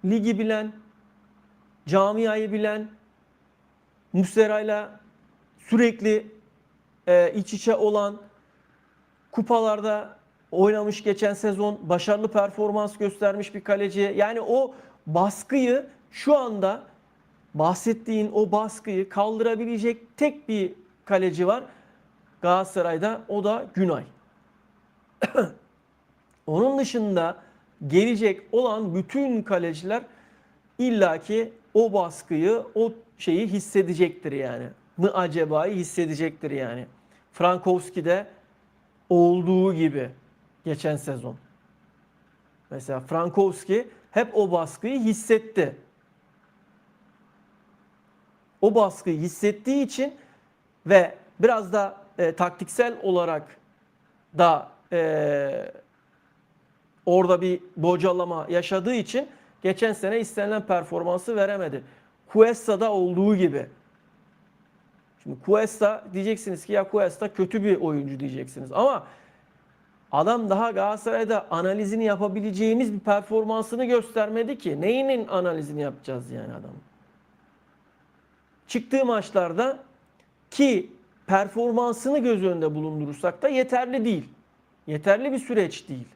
ligi bilen, camiayı bilen, Muslera'yla sürekli iç içe olan, kupalarda oynamış geçen sezon, başarılı performans göstermiş bir kaleci. Yani o baskıyı şu anda bahsettiğin o baskıyı kaldırabilecek tek bir kaleci var Galatasaray'da, o da Günay. Onun dışında gelecek olan bütün kaleciler illaki o baskıyı, o şeyi hissedecektir yani. Mı acaba'yı hissedecektir yani. Frankowski'de olduğu gibi geçen sezon. Mesela Frankowski hep o baskıyı hissetti. O baskıyı hissettiği için ve biraz da taktiksel olarak da orada bir bocalama yaşadığı için geçen sene istenilen performansı veremedi. Cuesta'da olduğu gibi. Şimdi Cuesta diyeceksiniz ki ya Cuesta kötü bir oyuncu diyeceksiniz. Ama adam daha Galatasaray'da analizini yapabileceğimiz bir performansını göstermedi ki. Neyinin analizini yapacağız yani adamın? Çıktığı maçlarda ki performansını göz önünde bulundurursak da yeterli değil. Yeterli bir süreç değil.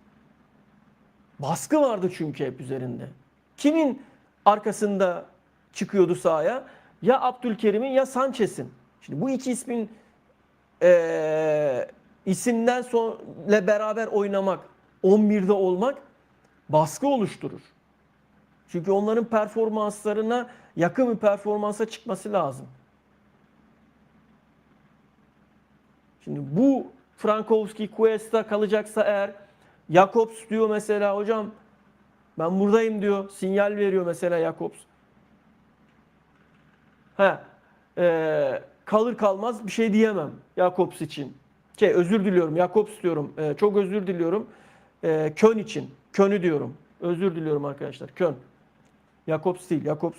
Baskı vardı çünkü hep üzerinde. Kimin arkasında çıkıyordu sahaya? Ya Abdülkerim'in ya Sanchez'in. Şimdi bu iki ismin isimden sonra beraber oynamak, 11'de olmak baskı oluşturur. Çünkü onların performanslarına yakın bir performansa çıkması lazım. Şimdi bu Frankowski, Cuesta kalacaksa eğer, Jakobs diyor mesela hocam ben buradayım diyor. Sinyal veriyor mesela Jakobs. Kalır kalmaz bir şey diyemem Jakobs için. Özür diliyorum. Jakobs diyorum. Çok özür diliyorum. Kön için. Kön'ü diyorum. Özür diliyorum arkadaşlar. Kön. Jakobs değil. Jakobs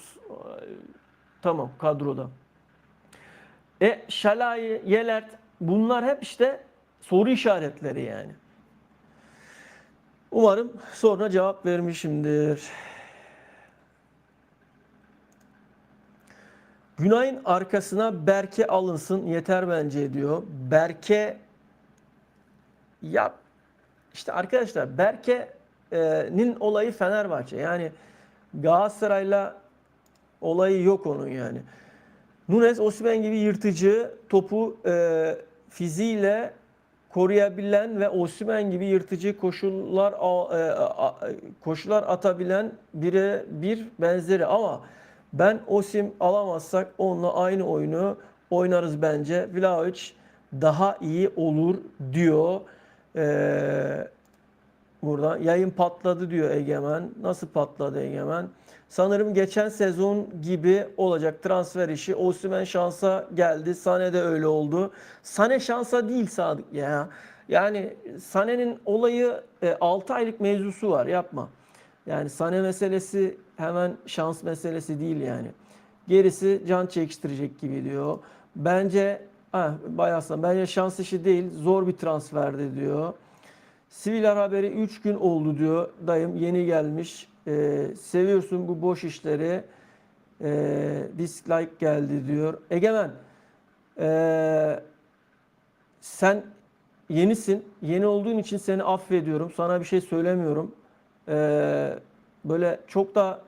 tamam kadroda. Şalai, Yelert bunlar hep işte soru işaretleri yani. Umarım soruna cevap vermişimdir. Günay'ın arkasına Berke alınsın yeter bence diyor. Berke ya işte arkadaşlar Berke'nin olayı Fenerbahçe. Yani Galatasaray'la olayı yok onun yani. Nunes, Osimhen gibi yırtıcı topu fiziğiyle koruyabilen ve Osimhen gibi yırtıcı koşular atabilen bir benzeri ama ben Osim alamazsak onunla aynı oyunu oynarız bence. Vlahovic daha iyi olur diyor. Burada yayın patladı diyor Egemen. Nasıl patladı Egemen? Sanırım geçen sezon gibi olacak transfer işi. Osimhen şansa geldi. Sané de öyle oldu. Sané şansa değil Sadık ya. Yani Sané'nin olayı 6 aylık mevzusu var. Yapma. Yani Sané meselesi hemen şans meselesi değil yani. Gerisi can çekiştirecek gibi diyor. Bence bence şans işi değil. Zor bir transferdi diyor. Sivil haberi 3 gün oldu diyor. Dayım yeni gelmiş. Seviyorsun bu boş işleri. Dislike geldi diyor. Egemen sen yenisin. Yeni olduğun için seni affediyorum. Sana bir şey söylemiyorum. Böyle çok da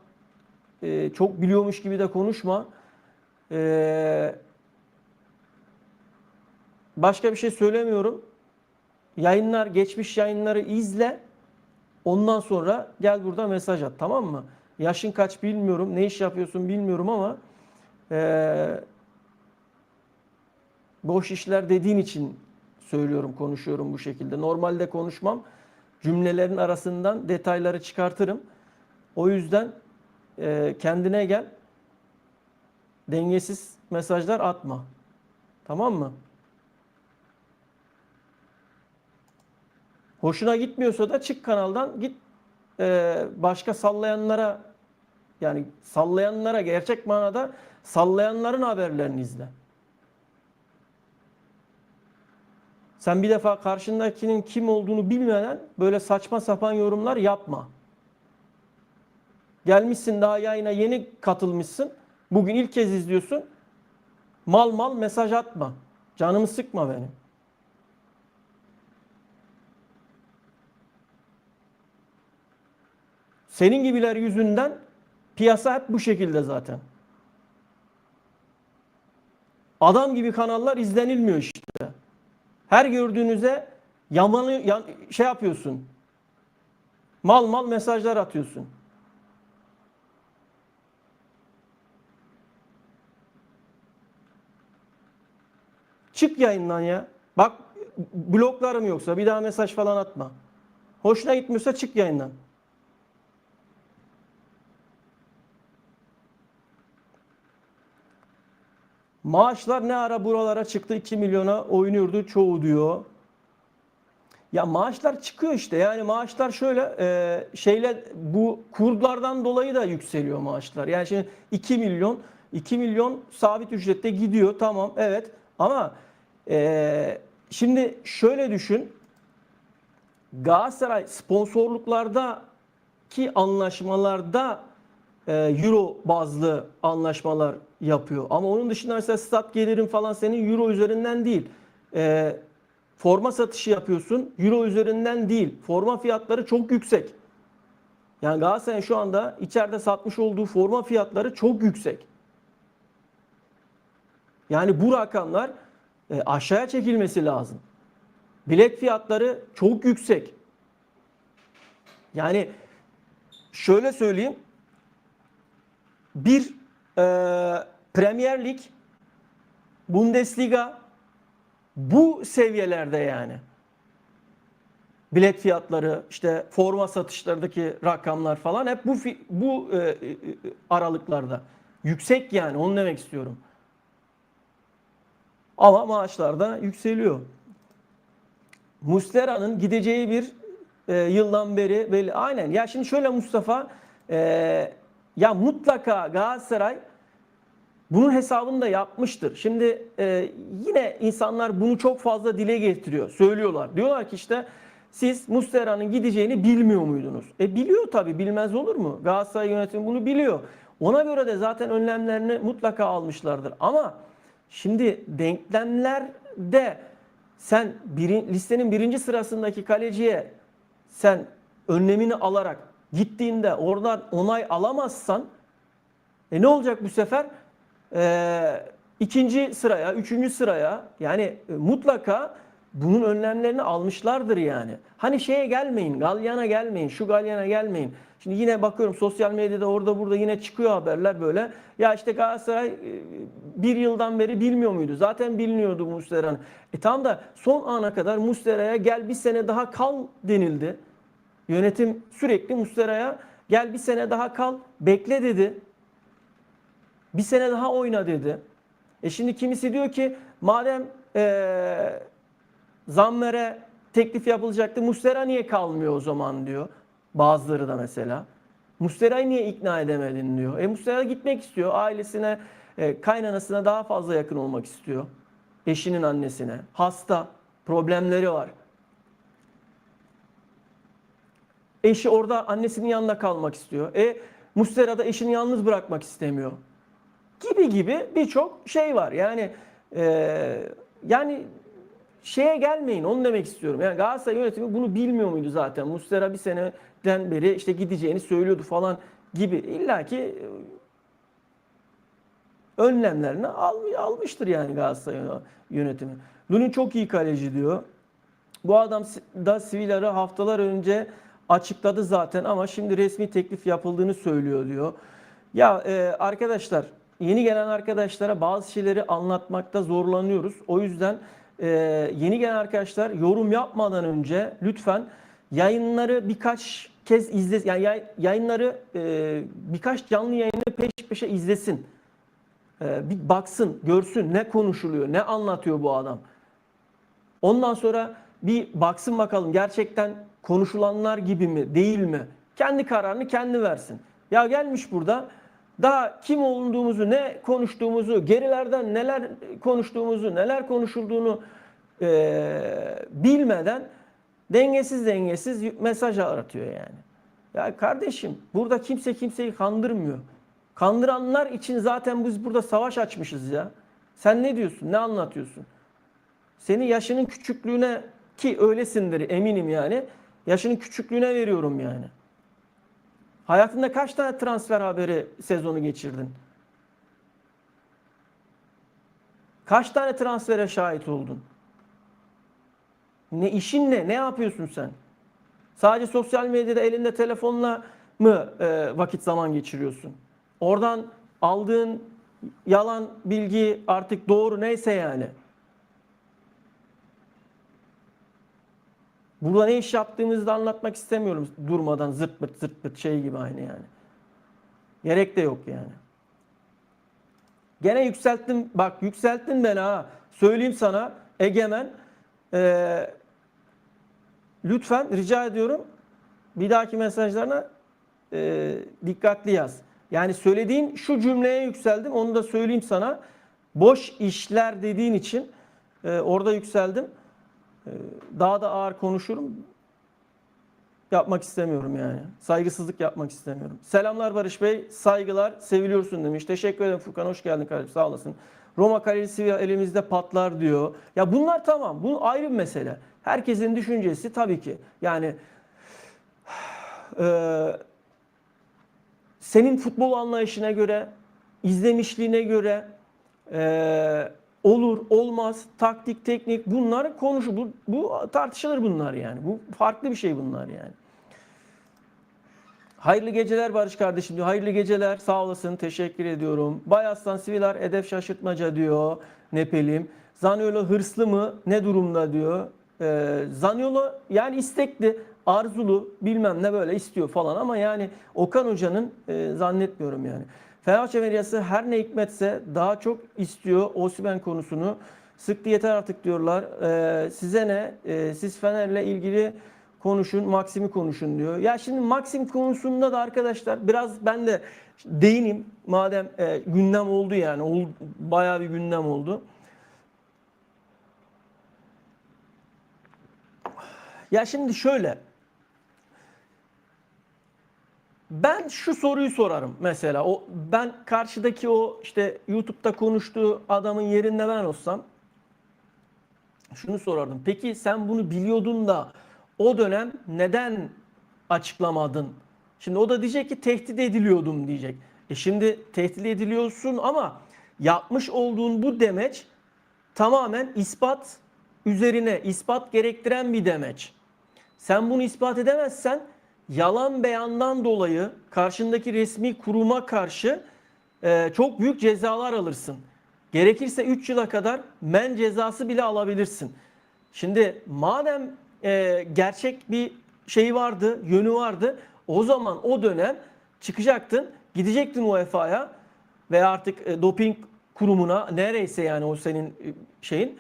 çok biliyormuş gibi de konuşma. Başka bir şey söylemiyorum. Geçmiş yayınları izle. Ondan sonra gel burada mesaj at, tamam mı? Yaşın kaç bilmiyorum, ne iş yapıyorsun bilmiyorum ama boş işler dediğin için söylüyorum, konuşuyorum bu şekilde. Normalde konuşmam. Cümlelerin arasından detayları çıkartırım. O yüzden kendine gel. Dengesiz mesajlar atma. Tamam mı? Hoşuna gitmiyorsa da çık kanaldan, git başka sallayanlara, yani sallayanlara, gerçek manada sallayanların haberlerini izle. Sen bir defa karşındakinin kim olduğunu bilmeden böyle saçma sapan yorumlar yapma. Gelmişsin, daha yayına yeni katılmışsın. Bugün ilk kez izliyorsun. Mal mal mesaj atma. Canımı sıkma benim. Senin gibiler yüzünden piyasa hep bu şekilde zaten. Adam gibi kanallar izlenilmiyor işte. Her gördüğünüze şey yapıyorsun. Mal mal mesajlar atıyorsun. Çık yayından ya. Bak bloklarım yoksa bir daha mesaj falan atma. Hoşuna gitmiyorsa çık yayından. Maaşlar ne ara buralara çıktı? 2 milyona oynuyordu çoğu diyor. Ya maaşlar çıkıyor işte. Yani maaşlar şöyle şeyle bu kurlardan dolayı da yükseliyor maaşlar. Yani şimdi 2 milyon sabit ücrette gidiyor. Tamam, evet. Ama şimdi şöyle düşün. Galatasaray sponsorluklardaki anlaşmalarda euro bazlı anlaşmalar yapıyor. Ama onun dışında mesela stat gelirin falan senin euro üzerinden değil. E, Forma satışı yapıyorsun, euro üzerinden değil. Forma fiyatları çok yüksek. Yani Galatasaray'ın şu anda içeride satmış olduğu forma fiyatları çok yüksek. Yani bu rakamlar aşağıya çekilmesi lazım. Bilet fiyatları çok yüksek. Yani şöyle söyleyeyim. Bir Premier Lig, Bundesliga bu seviyelerde yani. Bilet fiyatları, işte forma satışlarındaki rakamlar falan hep bu aralıklarda. Yüksek yani, onu demek istiyorum. Ama maaşlar da yükseliyor. Muslera'nın gideceği bir yıldan beri belli. Aynen. Ya şimdi şöyle Mustafa, e, ya mutlaka Galatasaray bunun hesabını da yapmıştır. Şimdi yine insanlar bunu çok fazla dile getiriyor. Söylüyorlar. Diyorlar ki işte siz Muslera'nın gideceğini bilmiyor muydunuz? Biliyor tabii, bilmez olur mu? Galatasaray yönetimi bunu biliyor. Ona göre de zaten önlemlerini mutlaka almışlardır. Ama şimdi denklemlerde sen listenin birinci sırasındaki kaleciye sen önlemini alarak gittiğinde oradan onay alamazsan ne olacak bu sefer? İkinci sıraya, üçüncü sıraya yani mutlaka bunun önlemlerini almışlardır yani. Hani şeye gelmeyin, galyana gelmeyin, şu galyana gelmeyin. Şimdi yine bakıyorum sosyal medyada orada burada yine çıkıyor haberler böyle. Ya işte Galatasaray bir yıldan beri bilmiyor muydu? Zaten biliniyordu Muslera'nın. Tamam da son ana kadar Muslera'ya gel bir sene daha kal denildi. Yönetim sürekli Muslera'ya gel bir sene daha kal, bekle dedi. Bir sene daha oyna dedi. Şimdi kimisi diyor ki madem Zammer'e teklif yapılacaktı, Muslera niye kalmıyor o zaman diyor. Bazıları da mesela. Muslera'yı niye ikna edemedin diyor. Muslera gitmek istiyor. Ailesine, kaynanasına daha fazla yakın olmak istiyor. Eşinin annesine. Hasta. Problemleri var. Eşi orada annesinin yanında kalmak istiyor. Muslera da eşini yalnız bırakmak istemiyor. Gibi birçok şey var. Yani şeye gelmeyin, onu demek istiyorum. Yani Galatasaray yönetimi bunu bilmiyor muydu zaten? Muslera bir seneden beri işte gideceğini söylüyordu falan gibi. İlla ki önlemlerini almıştır yani Galatasaray yönetimi. Lunin çok iyi kaleci diyor. Bu adam da Sevilla'yı haftalar önce açıkladı zaten ama şimdi resmi teklif yapıldığını söylüyor diyor. Ya arkadaşlar, yeni gelen arkadaşlara bazı şeyleri anlatmakta zorlanıyoruz. O yüzden yeni gelen arkadaşlar yorum yapmadan önce lütfen yayınları birkaç kez izlesin. Yani yayınları birkaç canlı yayını peş peşe izlesin. Bir baksın, görsün ne konuşuluyor, ne anlatıyor bu adam. Ondan sonra bir baksın bakalım gerçekten konuşulanlar gibi mi, değil mi? Kendi kararını kendi versin. Ya gelmiş burada daha kim olduğumuzu, ne konuştuğumuzu, gerilerden neler konuştuğumuzu, neler konuşulduğunu bilmeden dengesiz mesaj aratıyor yani. Ya kardeşim, burada kimse kimseyi kandırmıyor. Kandıranlar için zaten biz burada savaş açmışız ya. Sen ne diyorsun, ne anlatıyorsun? Senin yaşının küçüklüğüne, ki öylesindir eminim yani. Yaşının küçüklüğüne veriyorum yani. Hayatında kaç tane transfer haberi sezonu geçirdin? Kaç tane transfere şahit oldun? Ne işin ne? Ne yapıyorsun sen? Sadece sosyal medyada elinde telefonla mı vakit zaman geçiriyorsun? Oradan aldığın yalan bilgi artık doğru neyse yani. Burada ne iş yaptığımızı da anlatmak istemiyorum durmadan zırt pırt şey gibi aynı yani. Gerek de yok yani. Gene yükselttin. Bak yükselttin beni ha. Söyleyeyim sana Egemen. Lütfen rica ediyorum. Bir dahaki mesajlarına dikkatli yaz. Yani söylediğin şu cümleye yükseldim. Onu da söyleyeyim sana. Boş işler dediğin için orada yükseldim. Daha da ağır konuşurum. Yapmak istemiyorum yani. Saygısızlık yapmak istemiyorum. Selamlar Barış Bey. Saygılar. Seviliyorsun demiş. Teşekkür ederim Furkan. Hoş geldin kardeşim. Sağ olasın. Roma kalesi elimizde patlar diyor. Ya bunlar tamam. Bu ayrı bir mesele. Herkesin düşüncesi tabii ki. Yani senin futbol anlayışına göre, izlemişliğine göre olur, olmaz, taktik, teknik bunlar konuşulur. Bu tartışılır bunlar yani. Bu farklı bir şey bunlar yani. Hayırlı geceler Barış kardeşim diyor. Hayırlı geceler. Sağ olasın. Teşekkür ediyorum. Bayaslan Sivilar hedef şaşırtmaca diyor. Nepelim. Zaniolo hırslı mı? Ne durumda diyor. Zaniolo yani istekli, arzulu bilmem ne böyle istiyor falan ama yani Okan Hoca'nın zannetmiyorum yani. Fenerbahçe medyası her ne hikmetse daha çok istiyor Osimhen konusunu. Sıktı yeter artık diyorlar. Size ne? Siz Fener'le ilgili konuşun, Maxim'i konuşun diyor. Ya şimdi Maxim konusunda da arkadaşlar biraz ben de değineyim. Madem gündem oldu yani. Bayağı bir gündem oldu. Ya şimdi şöyle. Ben şu soruyu sorarım mesela. Ben karşıdaki o işte YouTube'da konuştuğu adamın yerinde ben olsam şunu sorardım. Peki sen bunu biliyordun da o dönem neden açıklamadın? Şimdi o da diyecek ki tehdit ediliyordum diyecek. Şimdi tehdit ediliyorsun ama yapmış olduğun bu demeç tamamen ispat üzerine, ispat gerektiren bir demeç. Sen bunu ispat edemezsen yalan beyandan dolayı karşındaki resmi kuruma karşı çok büyük cezalar alırsın. Gerekirse 3 yıla kadar men cezası bile alabilirsin. Şimdi madem gerçek bir şey vardı, yönü vardı, o zaman o dönem çıkacaktın, gidecektin UEFA'ya veya artık doping kurumuna nereyse yani o senin şeyin.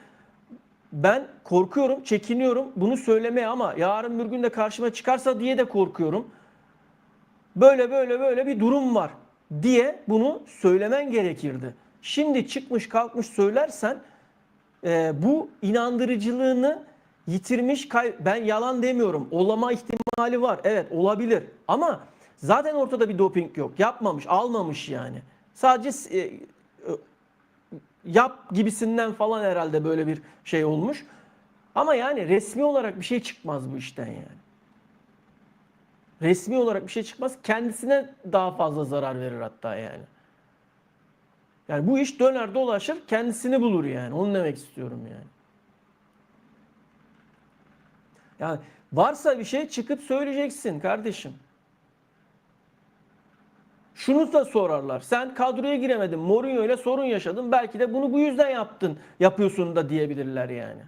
Ben korkuyorum, çekiniyorum bunu söylemeye ama yarın bir gün de karşıma çıkarsa diye de korkuyorum. Böyle bir durum var diye bunu söylemen gerekirdi. Şimdi çıkmış kalkmış söylersen bu inandırıcılığını yitirmiş. Ben yalan demiyorum. Olama ihtimali var. Evet olabilir. Ama zaten ortada bir doping yok. Yapmamış, almamış yani. Sadece yap gibisinden falan herhalde böyle bir şey olmuş. Ama yani resmi olarak bir şey çıkmaz bu işten yani. Resmi olarak bir şey çıkmaz. Kendisine daha fazla zarar verir hatta yani. Yani bu iş döner dolaşır kendisini bulur yani. Onu demek istiyorum yani. Yani varsa bir şey çıkıp söyleyeceksin kardeşim. Şunu da sorarlar. Sen kadroya giremedin. Mourinho ile sorun yaşadın. Belki de bunu bu yüzden yapıyorsun da diyebilirler yani.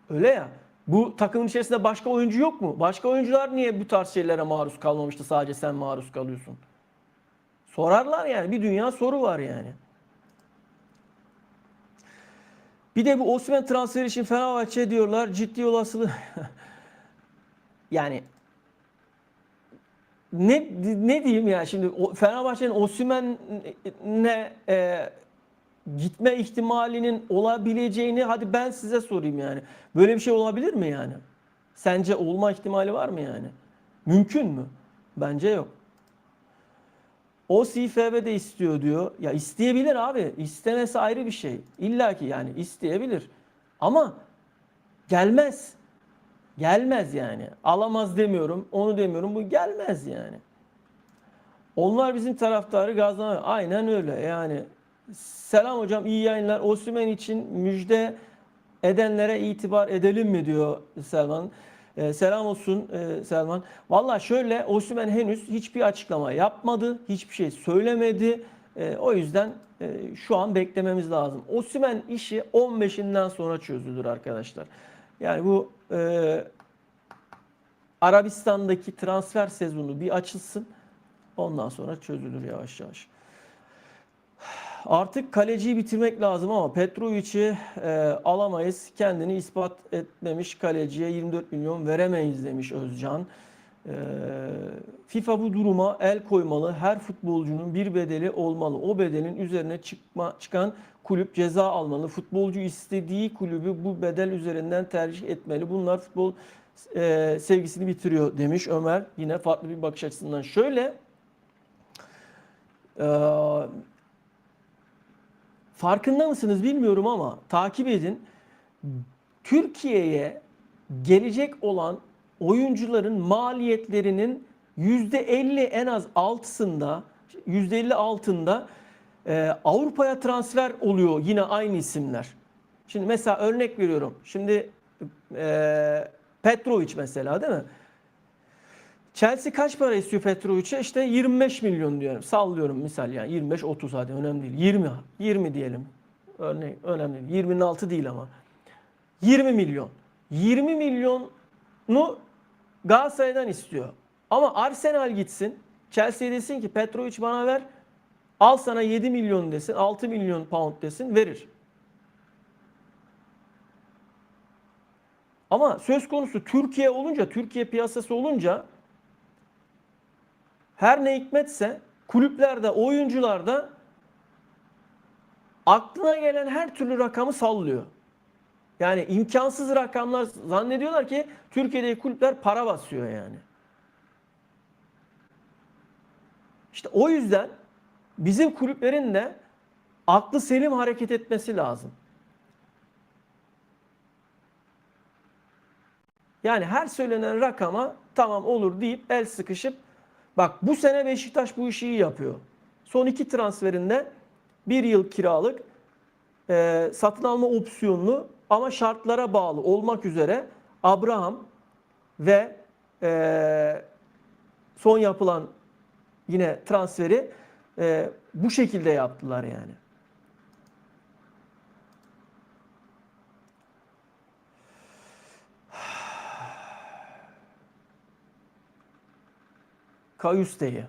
Öyle ya. Bu takımın içerisinde başka oyuncu yok mu? Başka oyuncular niye bu tarz şeylere maruz kalmamıştı? Sadece sen maruz kalıyorsun. Sorarlar yani. Bir dünya soru var yani. Bir de bu Osimhen transferi için Fenerbahçe diyorlar ciddi olasılığı yani ne diyeyim ya şimdi Fenerbahçe'nin Osimhen'e gitme ihtimalinin olabileceğini hadi ben size sorayım yani. Böyle bir şey olabilir mi yani? Sence olma ihtimali var mı yani? Mümkün mü? Bence yok. Osi FB de istiyor diyor. Ya isteyebilir abi. İstemesi ayrı bir şey. İlla ki yani isteyebilir. Ama gelmez. Gelmez yani. Alamaz demiyorum. Onu demiyorum. Bu gelmez yani. Onlar bizim taraftarı gazlamıyor. Aynen öyle yani. Selam hocam iyi yayınlar. Osimhen için müjde edenlere itibar edelim mi diyor Selman. Selam olsun Selman. Valla şöyle Osimhen henüz hiçbir açıklama yapmadı. Hiçbir şey söylemedi. O yüzden şu an beklememiz lazım. Osimhen işi 15'inden sonra çözülür arkadaşlar. Yani bu Arabistan'daki transfer sezonu bir açılsın. Ondan sonra çözülür yavaş yavaş. Artık kaleciyi bitirmek lazım ama Petrovic'i alamayız. Kendini ispat etmemiş kaleciye 24 milyon veremeyiz demiş Özcan. FIFA bu duruma el koymalı. Her futbolcunun bir bedeli olmalı. O bedelin üzerine çıkan kulüp ceza almalı. Futbolcu istediği kulübü bu bedel üzerinden tercih etmeli. Bunlar futbol sevgisini bitiriyor demiş Ömer. Yine farklı bir bakış açısından. Şöyle farkında mısınız bilmiyorum ama takip edin. Türkiye'ye gelecek olan oyuncuların maliyetlerinin %50 en az altısında, %50 altında Avrupa'ya transfer oluyor yine aynı isimler. Şimdi mesela örnek veriyorum. Şimdi Petrovic mesela değil mi? Chelsea kaç para istiyor Petrovic'e? İşte 25 milyon diyorum. Sallıyorum misal yani 25-30 hadi önemli değil. 20 diyelim. Örnek önemli değil. 20'nin altı değil ama. 20 milyon. 20 milyonu Galatasaray'dan istiyor. Ama Arsenal gitsin. Chelsea'ye desin ki Petrovic bana ver. Al sana 7 milyon desin. 6 milyon pound desin. Verir. Ama söz konusu Türkiye olunca, Türkiye piyasası olunca her ne hikmetse kulüplerde, oyuncularda aklına gelen her türlü rakamı sallıyor. Yani imkansız rakamlar zannediyorlar ki Türkiye'deki kulüpler para basıyor yani. İşte o yüzden bizim kulüplerin de aklı selim hareket etmesi lazım. Yani her söylenen rakama tamam olur deyip el sıkışıp bak bu sene Beşiktaş bu işi iyi yapıyor. Son 2 transferinde 1 yıl kiralık satın alma opsiyonlu ama şartlara bağlı olmak üzere Abraham ve son yapılan yine transferi bu şekilde yaptılar yani. Kayüste'yi.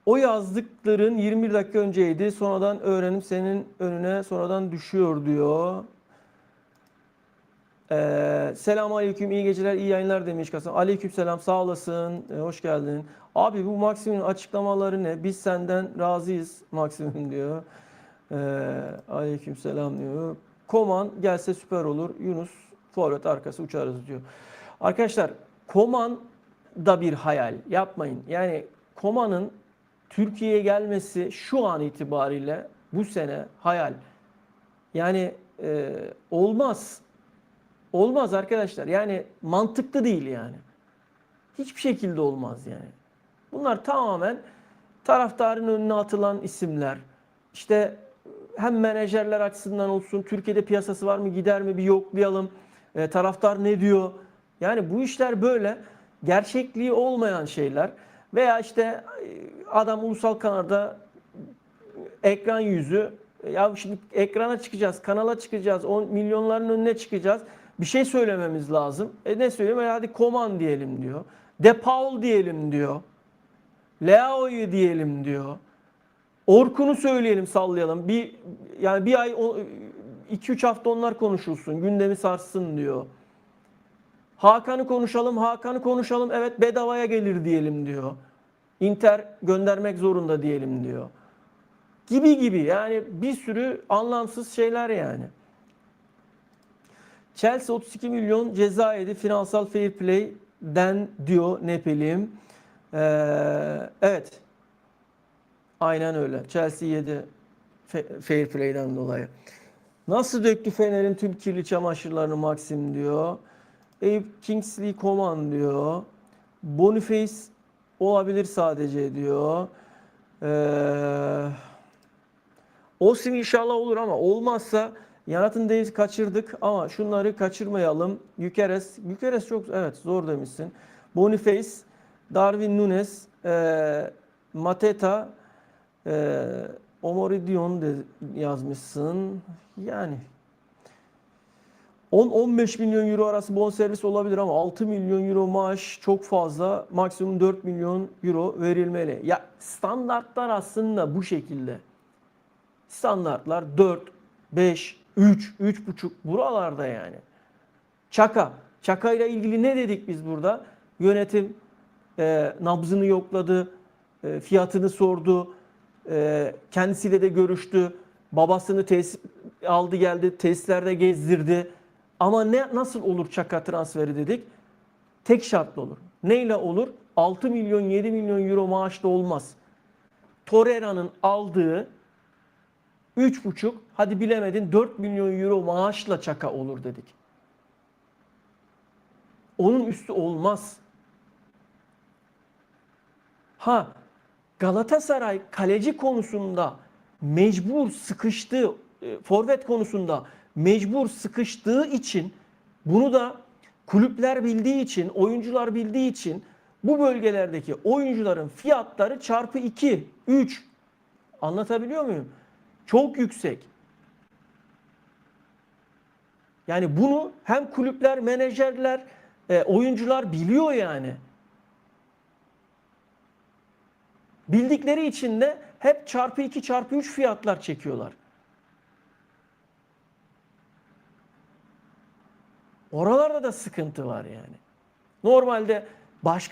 O yazdıkların 21 dakika önceydi. Sonradan öğrenip senin önüne sonradan düşüyor diyor. Selamünaleyküm, iyi geceler, iyi yayınlar demiş Kasım. Aleykümselam, sağ olasın, hoş geldin. Abi bu Maksim'in açıklamaları ne? Biz senden razıyız Maksim'in diyor. Aleykümselam diyor. Koman gelse süper olur. Yunus forvet arkası uçarız diyor. Arkadaşlar Koman da bir hayal. Yapmayın. Yani Koman'ın Türkiye'ye gelmesi şu an itibariyle bu sene hayal. Yani olmaz. Olmaz arkadaşlar. Yani mantıklı değil yani. Hiçbir şekilde olmaz yani. Bunlar tamamen taraftarın önüne atılan isimler. İşte hem menajerler açısından olsun, Türkiye'de piyasası var mı, gider mi bir yoklayalım. Taraftar ne diyor? Yani bu işler böyle gerçekliği olmayan şeyler. Veya işte adam ulusal kanalda ekran yüzü. Ya şimdi ekrana çıkacağız, kanala çıkacağız, 10 milyonların önüne çıkacağız. Bir şey söylememiz lazım. Ne söyleyeyim? Hadi Koman diyelim diyor. De Paul diyelim diyor. Leao'yu diyelim diyor. Orkun'u söyleyelim, sallayalım. Yani bir ay 2-3 hafta onlar konuşulsun. Gündemi sarsın diyor. Hakan'ı konuşalım, Hakan'ı konuşalım. Evet bedavaya gelir diyelim diyor. Inter göndermek zorunda diyelim diyor. Gibi yani bir sürü anlamsız şeyler yani. Chelsea 32 milyon ceza yedi finansal fair play'den diyor Nepelim. Evet. Aynen öyle. Chelsea yedi fair play'den dolayı. Nasıl döktü Fener'in tüm kirli çamaşırlarını Maxim diyor. Eyüp Kingsley Coman diyor. Boniface olabilir sadece diyor. Osim inşallah olur ama olmazsa Jonathan Davis'i kaçırdık ama şunları kaçırmayalım. Gyökeres çok evet zor demişsin. Boniface, Darwin Núñez, Mateta, Omori Dion de yazmışsın. Yani 10-15 milyon euro arası bonservis olabilir ama 6 milyon euro maaş çok fazla. Maksimum 4 milyon euro verilmeli. Ya standartlar aslında bu şekilde. Standartlar 4, 5, 3, 3,5 buralarda yani. Çaka. Çaka ile ilgili ne dedik biz burada? Yönetim nabzını yokladı, fiyatını sordu, kendisiyle de görüştü. Babasını aldı geldi, tesislerde gezdirdi. Ama nasıl olur Çaka transferi dedik? Tek şartla olur. Neyle olur? 6 milyon 7 milyon euro maaşla olmaz. Torreira'nın aldığı 3,5 hadi bilemedin 4 milyon euro maaşla Çaka olur dedik. Onun üstü olmaz. Ha, Galatasaray kaleci konusunda mecbur sıkıştığı, forvet konusunda mecbur sıkıştığı için bunu da kulüpler bildiği için, oyuncular bildiği için bu bölgelerdeki oyuncuların fiyatları çarpı 2, 3. Anlatabiliyor muyum? Çok yüksek. Yani bunu hem kulüpler, menajerler, oyuncular biliyor yani. Bildikleri için de hep çarpı 2 çarpı 3 fiyatlar çekiyorlar. Oralarda da sıkıntı var yani. Normalde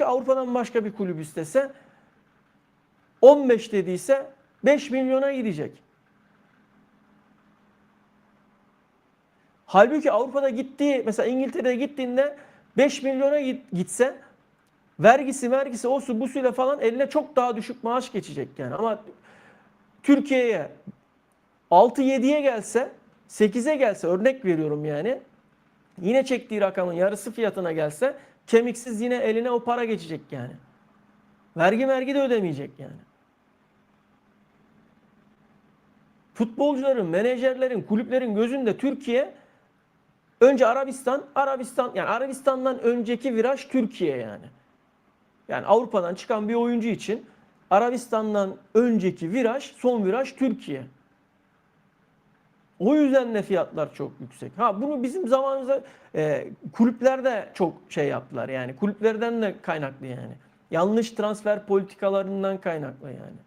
Avrupa'dan başka bir kulüp istese 15 dediyse 5 milyona gidecek. Halbuki Avrupa'da gittiği, mesela İngiltere'de gittiğinde 5 milyona gitse vergisi osu busuyla falan eline çok daha düşük maaş geçecek yani. Ama Türkiye'ye 6-7'ye gelse, 8'e gelse, örnek veriyorum yani. Yine çektiği rakamın yarısı fiyatına gelse kemiksiz yine eline o para geçecek yani. Vergi de ödemeyecek yani. Futbolcuların, menajerlerin, kulüplerin gözünde Türkiye önce Arabistan yani Arabistan'dan önceki viraj Türkiye yani. Yani Avrupa'dan çıkan bir oyuncu için Arabistan'dan önceki viraj, son viraj Türkiye. O yüzden de fiyatlar çok yüksek. Ha bunu bizim zamanımızda kulüpler de çok şey yaptılar yani. Kulüplerden de kaynaklı yani. Yanlış transfer politikalarından kaynaklı yani.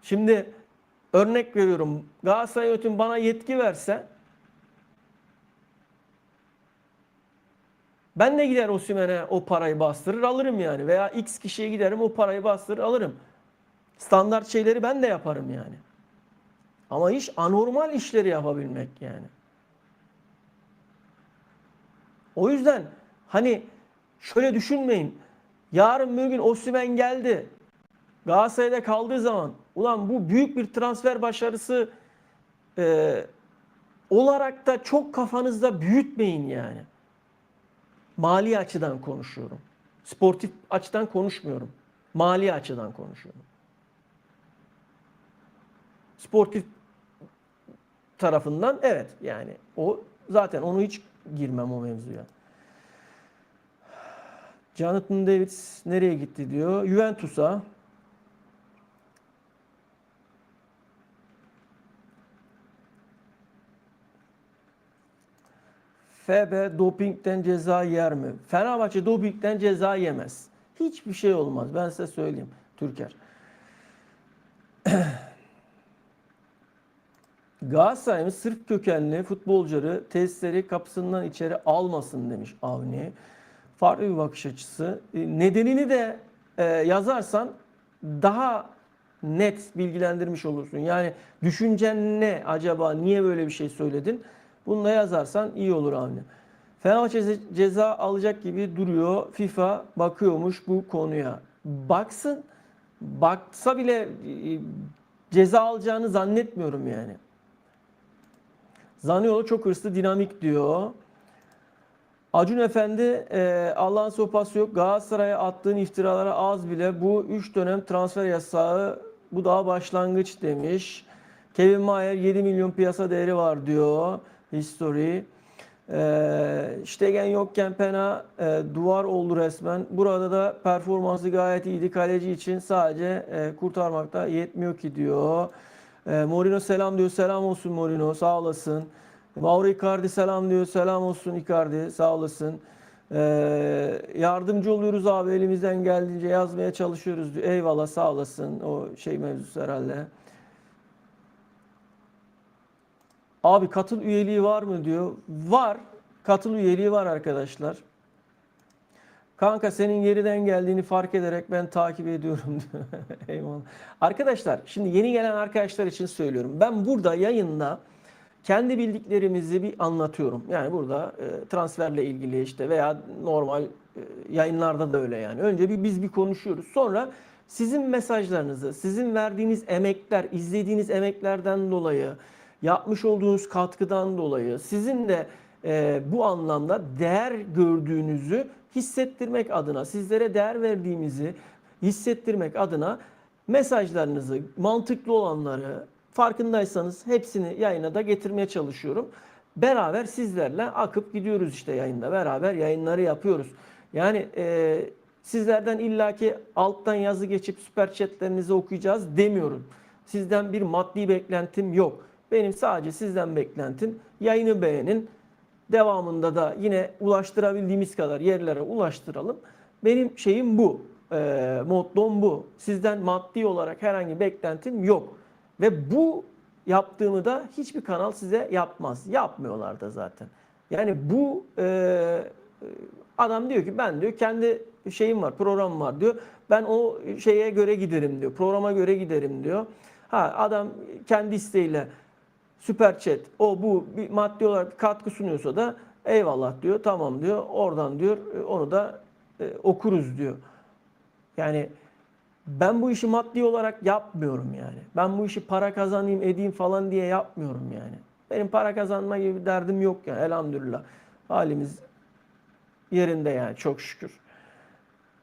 Şimdi örnek veriyorum. Galatasaray yönetimi bana yetki verse ben de gider Osimhen'e o parayı bastırır alırım yani. Veya X kişiye giderim o parayı bastırır alırım. Standart şeyleri ben de yaparım yani. Ama iş anormal işleri yapabilmek yani. O yüzden hani şöyle düşünmeyin. Yarın bir gün Osimhen geldi. Galatasaray'da kaldığı zaman ulan bu büyük bir transfer başarısı olarak da çok kafanızda büyütmeyin yani. Mali açıdan konuşuyorum. Sportif açıdan konuşmuyorum. Mali açıdan konuşuyorum. Sportif tarafından evet yani o zaten onu hiç girmem o mevzuya. Jonathan David nereye gitti diyor. Juventus'a. FB dopingten ceza yer mi? Fenerbahçe dopingten ceza yemez. Hiçbir şey olmaz. Ben size söyleyeyim Türker. Galatasaray'ın Sırp kökenli futbolcuları tesisleri kapısından içeri almasın demiş Avni. Farklı bir bakış açısı. Nedenini de yazarsan daha net bilgilendirmiş olursun. Yani düşüncen ne acaba? Niye böyle bir şey söyledin? Bunu da yazarsan iyi olur Avni. Fenerbahçe ceza alacak gibi duruyor. FIFA bakıyormuş bu konuya. Baksın. Baksa bile ceza alacağını zannetmiyorum yani. Zaniolo çok hırslı, dinamik diyor. Acun Efendi Allah'ın sopası yok. Galatasaray'a attığın iftiralara az bile. Bu 3 dönem transfer yasağı bu daha başlangıç demiş. Kevin Mayer 7 milyon piyasa değeri var diyor. History. Stegen yokken Pena duvar oldu resmen. Burada da performansı gayet iyiydi. Kaleci için sadece kurtarmakta yetmiyor ki diyor. Mourinho selam diyor. Selam olsun Mourinho. Sağ olasın. Mauro Icardi selam diyor. Selam olsun Icardi. Sağ olasın. Yardımcı oluyoruz abi. Elimizden geldiğince yazmaya çalışıyoruz diyor. Eyvallah sağ olasın. O şey mevzusu herhalde. Abi katıl üyeliği var mı diyor. Var. Katıl üyeliği var arkadaşlar. Kanka senin geriden geldiğini fark ederek ben takip ediyorum diyor. Eyvallah. Arkadaşlar şimdi yeni gelen arkadaşlar için söylüyorum. Ben burada yayında kendi bildiklerimizi bir anlatıyorum. Yani burada transferle ilgili işte veya normal yayınlarda da öyle yani. Önce biz bir konuşuyoruz. Sonra sizin mesajlarınızı, sizin verdiğiniz emekler, izlediğiniz emeklerden dolayı, yapmış olduğunuz katkıdan dolayı sizin de bu anlamda değer gördüğünüzü hissettirmek adına, sizlere değer verdiğimizi hissettirmek adına mesajlarınızı, mantıklı olanları, farkındaysanız hepsini yayına da getirmeye çalışıyorum. Beraber sizlerle akıp gidiyoruz işte yayında. Beraber yayınları yapıyoruz. Yani sizlerden illaki alttan yazı geçip süper chatlerinizi okuyacağız demiyorum. Sizden bir maddi beklentim yok. Benim sadece sizden beklentim yayını beğenin. Devamında da yine ulaştırabildiğimiz kadar yerlere ulaştıralım. Benim şeyim bu. Mottom bu. Sizden maddi olarak herhangi bir beklentim yok. Ve bu yaptığımı da hiçbir kanal size yapmaz. Yapmıyorlar da zaten. Yani bu adam diyor ki ben diyor kendi şeyim var, programım var diyor. Ben o şeye göre giderim diyor. Programa göre giderim diyor. Ha adam kendi isteğiyle süper chat o bu bir maddi olarak bir katkı sunuyorsa da eyvallah diyor. Tamam diyor. Oradan diyor onu da okuruz diyor. Yani ben bu işi maddi olarak yapmıyorum yani. Ben bu işi para kazanayım edeyim falan diye yapmıyorum yani. Benim para kazanma gibi bir derdim yok yani elhamdülillah. Halimiz yerinde yani çok şükür.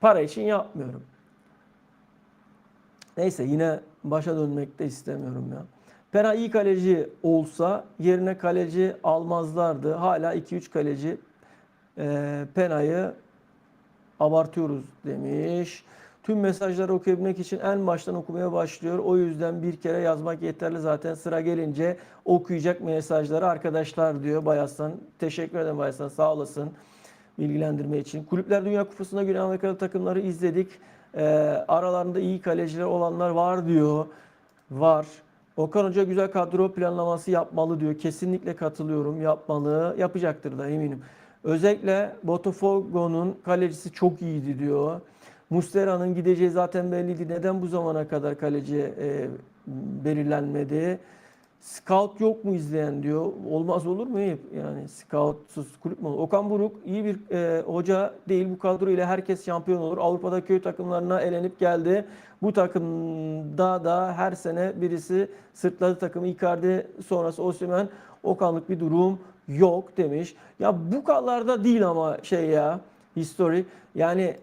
Para için yapmıyorum. Neyse yine başa dönmek de istemiyorum ya. Pena iyi kaleci olsa yerine kaleci almazlardı. Hala 2-3 kaleci Pena'yı abartıyoruz demiş. Tüm mesajları okuyabilmek için en baştan okumaya başlıyor. O yüzden bir kere yazmak yeterli zaten. Sıra gelince okuyacak mesajları arkadaşlar diyor Bayaslan. Teşekkür ederim Bayaslan sağ olasın bilgilendirme için. Kulüpler Dünya Kupası'nda Güney Amerikalı takımları izledik. Aralarında iyi kaleciler olanlar var diyor. Var. Okan Hoca güzel kadro planlaması yapmalı diyor. Kesinlikle katılıyorum. Yapmalı. Yapacaktır da eminim. Özellikle Botafogo'nun kalecisi çok iyiydi diyor. Muslera'nın gideceği zaten belliydi. Neden bu zamana kadar kaleci belirlenmedi? Scout yok mu izleyen diyor. Olmaz olur mu? Yani scoutsuz kulüp mü olur? Okan Buruk iyi bir hoca değil. Bu kadro ile herkes şampiyon olur. Avrupa'da köy takımlarına elenip geldi. Bu takımda da her sene birisi sırtladı takımı. Icardi sonrası Osimhen. Okanlık bir durum yok demiş. Ya bu kadar değil ama şey ya history. Yani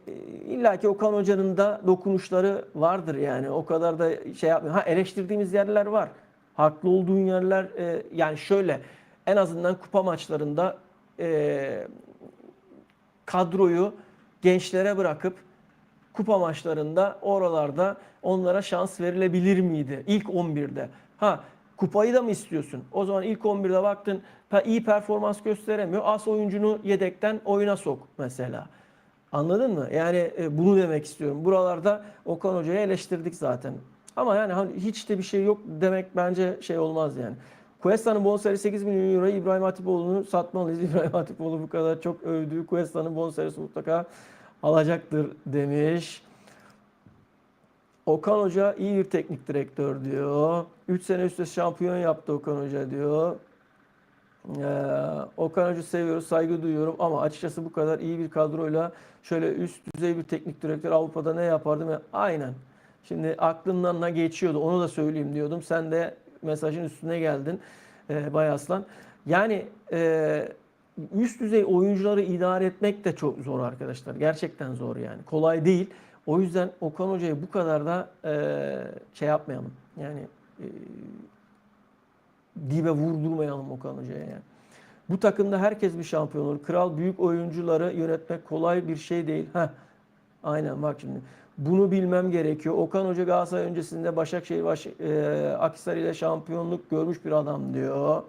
illaki Okan Hoca'nın da dokunuşları vardır yani. O kadar da şey yapmıyor. Ha eleştirdiğimiz yerler var. Haklı olduğun yerler yani şöyle en azından kupa maçlarında kadroyu gençlere bırakıp kupa maçlarında oralarda onlara şans verilebilir miydi? İlk 11'de. Ha kupayı da mı istiyorsun? O zaman ilk 11'de baktın iyi performans gösteremiyor. As oyuncunu yedekten oyuna sok mesela. Anladın mı? Yani bunu demek istiyorum. Buralarda Okan Hoca'yı eleştirdik zaten. Ama yani hani hiç de bir şey yok demek bence şey olmaz yani. Cuesta'nın bonservisi 8 milyon euro İbrahim Hatipoğlu'nu satmalıyız. İbrahim Hatipoğlu bu kadar çok övdüğü Cuesta'nın bonservisi mutlaka alacaktır demiş. Okan Hoca iyi bir teknik direktör diyor. 3 sene üst üste şampiyon yaptı Okan Hoca diyor. Okan Hoca seviyoruz, saygı duyuyorum ama açıkçası bu kadar iyi bir kadroyla şöyle üst düzey bir teknik direktör Avrupa'da ne yapardım? Aynen. Şimdi aklımdan ne geçiyordu onu da söyleyeyim diyordum. Sen de mesajın üstüne geldin Bay Aslan. Yani üst düzey oyuncuları idare etmek de çok zor arkadaşlar. Gerçekten zor yani. Kolay değil. O yüzden Okan Hoca'yı bu kadar da şey yapmayalım. Yani dibe vurdurmayalım Okan Hoca'ya yani. Bu takımda herkes bir şampiyon olur. Kral büyük oyuncuları yönetmek kolay bir şey değil. Heh, aynen bak şimdi. Bunu bilmem gerekiyor. Okan Hoca Galatasaray öncesinde Başakşehir, Akhisar ile şampiyonluk görmüş bir adam diyor.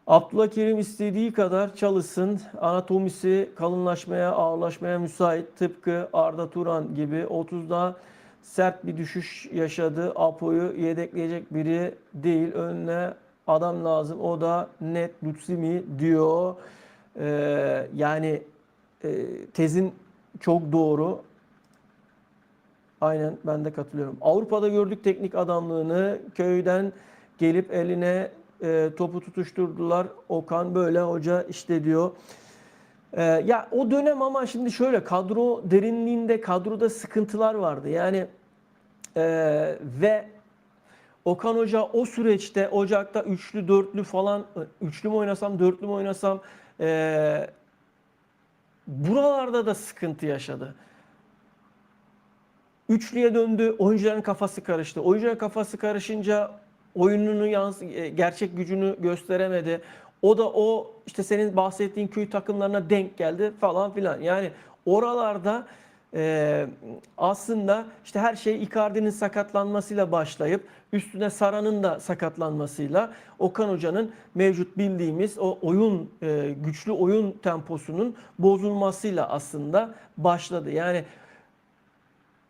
Abdülkerim istediği kadar çalışsın. Anatomisi kalınlaşmaya, ağırlaşmaya müsait. Tıpkı Arda Turan gibi 30'da sert bir düşüş yaşadı. Apo'yu yedekleyecek biri değil. Önüne adam lazım. O da net Lutsimi diyor. Yani tezin çok doğru. Aynen ben de katılıyorum. Avrupa'da gördük teknik adamlığını. Köyden gelip eline topu tutuşturdular. Okan böyle hoca işte diyor. Ya o dönem ama şimdi şöyle kadro derinliğinde kadroda sıkıntılar vardı. Yani ve Okan Hoca o süreçte Ocak'ta üçlü dörtlü falan üçlü mü oynasam dörtlü mü oynasam buralarda da sıkıntı yaşadı. Üçlüye döndü. Oyuncuların kafası karıştı. Oyuncuların kafası karışınca oyununu gerçek gücünü gösteremedi. O da o işte senin bahsettiğin köy takımlarına denk geldi falan filan. Yani oralarda aslında işte her şey Icardi'nin sakatlanmasıyla başlayıp üstüne Sara'nın da sakatlanmasıyla Okan Hoca'nın mevcut bildiğimiz o oyun güçlü oyun temposunun bozulmasıyla aslında başladı. Yani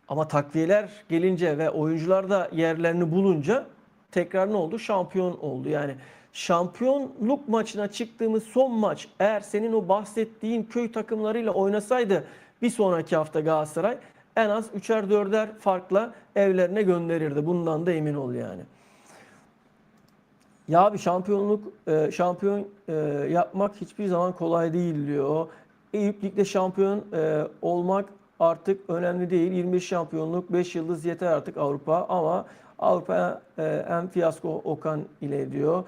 ama takviyeler gelince ve oyuncular da yerlerini bulunca tekrar ne oldu? Şampiyon oldu. Yani şampiyonluk maçına çıktığımız son maç eğer senin o bahsettiğin köy takımlarıyla oynasaydı bir sonraki hafta Galatasaray en az 3'er 4'er farkla evlerine gönderirdi. Bundan da emin ol yani. Ya bir şampiyon yapmak hiçbir zaman kolay değil diyor. Eyüp Lig'de şampiyon olmak artık önemli değil. 25 şampiyonluk, 5 yıldız yeter artık Avrupa ama Avrupa en fiyasko Okan ile diyor.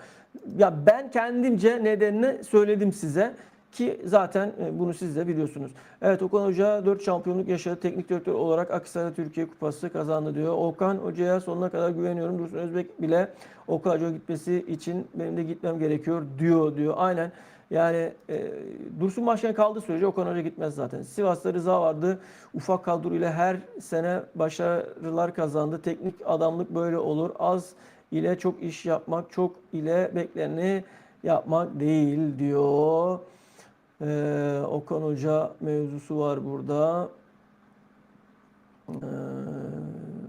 Ya ben kendimce nedenini söyledim size ki zaten bunu siz de biliyorsunuz. Evet Okan Hoca 4 şampiyonluk yaşadı. Teknik direktör olarak Akhisar'a Türkiye Kupası kazandı diyor. Okan Hoca'ya sonuna kadar güveniyorum. Dursun Özbek bile Okan Hoca gitmesi için benim de gitmem gerekiyor diyor. Aynen. Yani Dursun Başkan kaldığı sürece Okan Hoca gitmez zaten. Sivas'ta Rıza vardı. Ufak kadroyla her sene başarılar kazandı. Teknik adamlık böyle olur. Az ile çok iş yapmak, çok ile bekleneni yapmak değil diyor. Okan Hoca mevzusu var burada.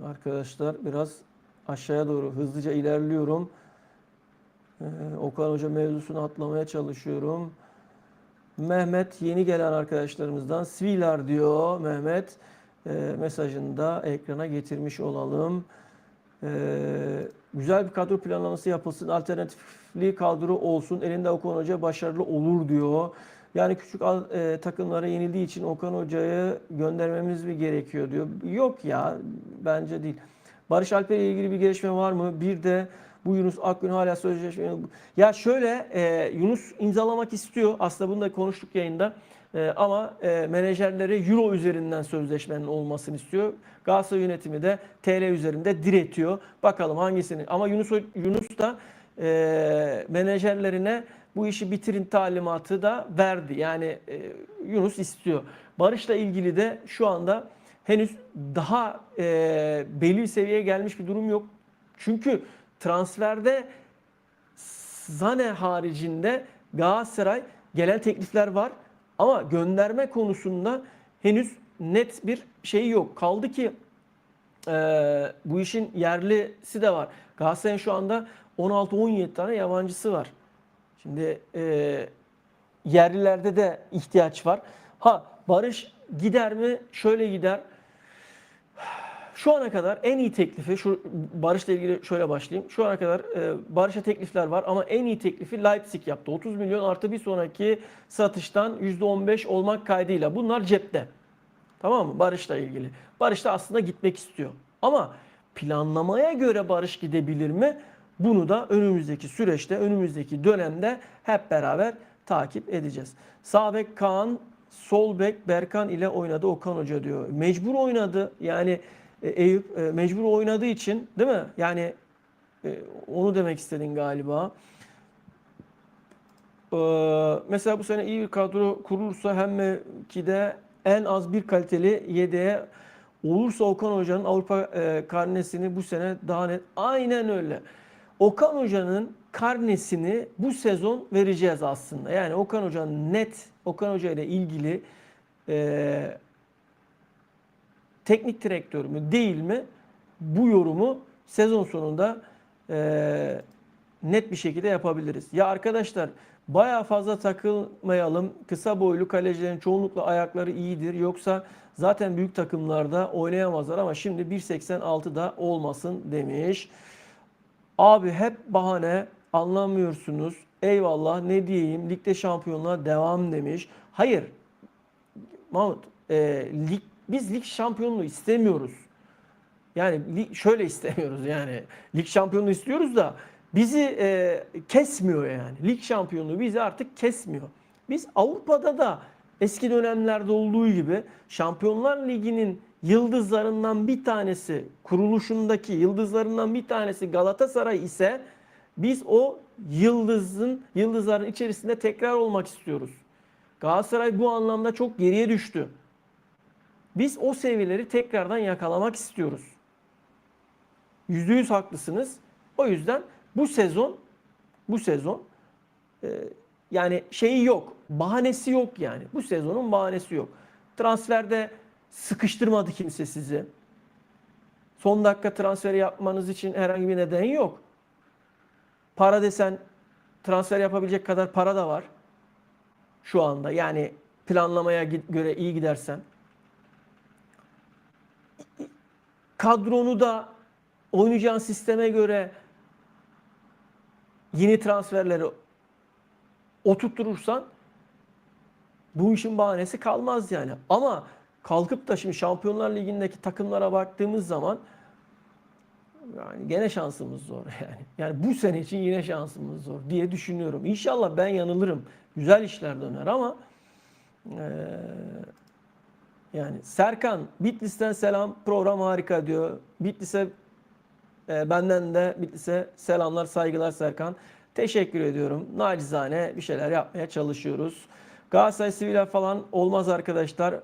Arkadaşlar biraz aşağıya doğru hızlıca ilerliyorum. Okan Hoca mevzusunu atlamaya çalışıyorum. Mehmet yeni gelen arkadaşlarımızdan Svilar diyor Mehmet. Mesajını da ekrana getirmiş olalım. Güzel bir kadro planlaması yapılsın. Alternatifli kadro olsun. Elinde Okan Hoca başarılı olur diyor. Yani küçük takımlara yenildiği için Okan Hoca'yı göndermemiz mi gerekiyor diyor. Yok ya bence değil. Barış Alper ile ilgili bir gelişme var mı? Bir de bu Yunus Akgün hala sözleşme. Ya şöyle Yunus imzalamak istiyor. Aslında bunu da konuştuk yayında. Ama menajerleri Euro üzerinden sözleşmenin olmasını istiyor. Galatasaray yönetimi de TL üzerinde diretiyor. Bakalım hangisini. Ama Yunus da menajerlerine bu işi bitirin talimatı da verdi. Yani Yunus istiyor. Barış'la ilgili de şu anda henüz daha belli bir seviyeye gelmiş bir durum yok. Çünkü transferde Zane haricinde Galatasaray gelen teklifler var. Ama gönderme konusunda henüz net bir şey yok. Kaldı ki bu işin yerlisi de var. Galatasaray'ın şu anda 16-17 tane yabancısı var. Şimdi yerlilerde de ihtiyaç var. Ha Barış gider mi? Şöyle gider. Şu ana kadar en iyi teklifi, şu Barış'la ilgili şöyle başlayayım. Şu ana kadar Barış'a teklifler var ama en iyi teklifi Leipzig yaptı. 30 milyon artı bir sonraki satıştan %15 olmak kaydıyla. Bunlar cepte. Tamam mı? Barış'la ilgili. Barış da aslında gitmek istiyor. Ama planlamaya göre Barış gidebilir mi? Bunu da önümüzdeki süreçte, önümüzdeki dönemde hep beraber takip edeceğiz. Sağ bek Kaan, sol bek Berkan ile oynadı Okan Hoca diyor. Mecbur oynadı. Yani Eyüp mecbur oynadığı için değil mi? Yani onu demek istedin galiba. Mesela bu sene iyi bir kadro kurulursa hem mevkide en az bir kaliteli yedeğe olursa Okan Hoca'nın Avrupa karnesini bu sene daha net. Aynen öyle. Okan Hoca'nın karnesini bu sezon vereceğiz aslında. Yani Okan Hoca'nın net, Okan Hoca ile ilgili e, teknik direktör mü değil mi, bu yorumu sezon sonunda net bir şekilde yapabiliriz. Ya arkadaşlar, bayağı fazla takılmayalım. Kısa boylu kalecilerin çoğunlukla ayakları iyidir. Yoksa zaten büyük takımlarda oynayamazlar, ama şimdi 1.86 da olmasın demiş. Abi hep bahane, anlamıyorsunuz. Eyvallah, ne diyeyim, ligde şampiyonluğa devam demiş. Hayır Mahmut, biz lig şampiyonluğu istemiyoruz. Yani şöyle istemiyoruz, yani lig şampiyonluğu istiyoruz da bizi kesmiyor yani. Lig şampiyonluğu bizi artık kesmiyor. Biz Avrupa'da da eski dönemlerde olduğu gibi Şampiyonlar Ligi'nin yıldızlarından bir tanesi, kuruluşundaki yıldızlarından bir tanesi Galatasaray ise biz o yıldızların içerisinde tekrar olmak istiyoruz. Galatasaray bu anlamda çok geriye düştü. Biz o seviyeleri tekrardan yakalamak istiyoruz. %100 haklısınız. O yüzden bu sezon e, yani şeyi yok. Bahanesi yok yani. Bu sezonun bahanesi yok. Transferde sıkıştırmadı kimse sizi. Son dakika transferi yapmanız için herhangi bir neden yok. Para desen, transfer yapabilecek kadar para da var şu anda. Yani planlamaya göre iyi gidersen. Kadronu da oynayacağın sisteme göre yeni transferleri oturturursan bu işin bahanesi kalmaz yani. Ama kalkıp da şimdi Şampiyonlar Ligi'ndeki takımlara baktığımız zaman yani gene şansımız zor yani. Yani bu sene için yine şansımız zor diye düşünüyorum. İnşallah ben yanılırım. Güzel işler döner ama yani Serkan Bitlis'ten selam, program harika diyor. Bitlis'e benden de Bitlis'e selamlar, saygılar Serkan. Teşekkür ediyorum. Nacizane bir şeyler yapmaya çalışıyoruz. Galatasaray Sivil falan olmaz arkadaşlar.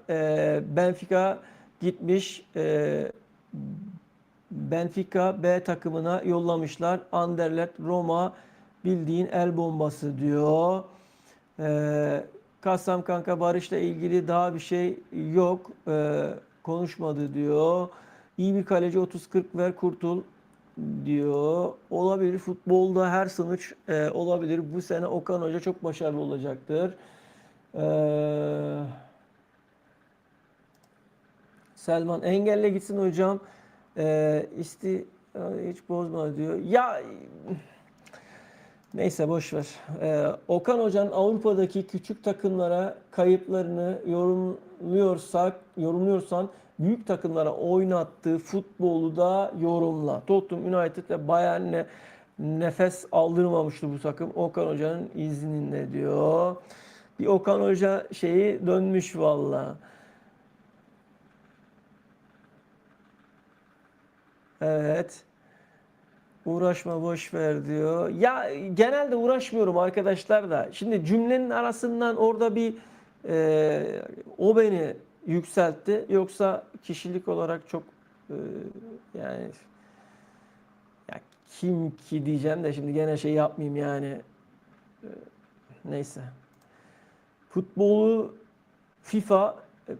Benfica gitmiş. Benfica B takımına yollamışlar. Anderlecht, Roma bildiğin el bombası diyor. Kassam kanka Barış'la ilgili daha bir şey yok. Konuşmadı diyor. İyi bir kaleci 30-40 ver kurtul diyor. Olabilir. Futbolda her sonuç olabilir. Bu sene Okan Hoca çok başarılı olacaktır. Selman engelle gitsin hocam. İsti hiç bozma diyor. Ya neyse boş ver. Okan Hoca'nın Avrupa'daki küçük takımlara kayıplarını yorumluyorsan büyük takımlara oynattığı futbolu da yorumla. Tottenham United ve Bayern'le nefes aldırmamıştı bu takım Okan Hoca'nın izninde diyor. Bir Okan Hoca şeyi dönmüş valla. Evet. Uğraşma boş ver diyor. Ya genelde uğraşmıyorum arkadaşlar da. Şimdi cümlenin arasından orada bir o beni yükseltti. Yoksa kişilik olarak çok e, yani ya kim ki diyeceğim de şimdi gene şey yapmayayım yani. E, neyse. Futbolu FIFA,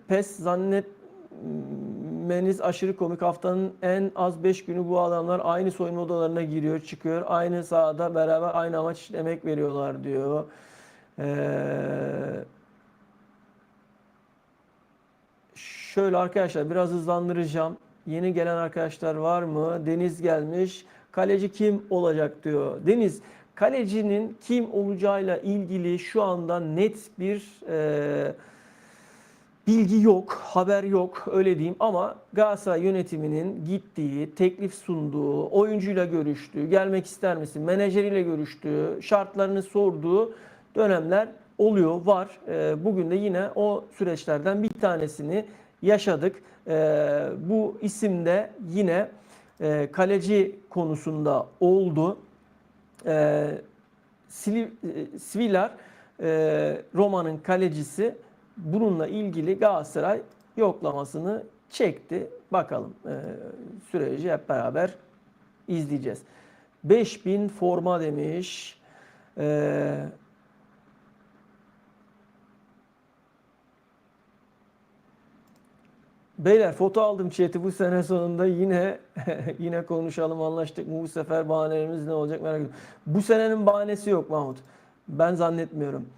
PES zannetmeniz aşırı komik. Haftanın en az 5 günü bu adamlar aynı soyunma odalarına giriyor, çıkıyor. Aynı sahada beraber aynı amaç için emek veriyorlar diyor. Ee, şöyle arkadaşlar biraz hızlandıracağım. Yeni gelen arkadaşlar var mı? Deniz gelmiş. Kaleci kim olacak diyor. Deniz, kalecinin kim olacağıyla ilgili şu anda net bir bilgi yok, haber yok öyle diyeyim, ama Galatasaray yönetiminin gittiği, teklif sunduğu, oyuncuyla görüştüğü, gelmek ister misin, menajeriyle görüştüğü, şartlarını sorduğu dönemler oluyor, var. Bugün de yine o süreçlerden bir tanesini yaşadık. Bu isim de yine kaleci konusunda oldu. Svilar, Roma'nın kalecisi, bununla ilgili Galatasaray yoklamasını çekti. Bakalım süreci hep beraber izleyeceğiz. 5000 forma demiş. Beyler foto aldım chat'i bu sene sonunda yine konuşalım anlaştık mı bu sefer bahanelerimiz ne olacak merak ediyorum. Bu senenin bahanesi yok Mahmut. Ben zannetmiyorum.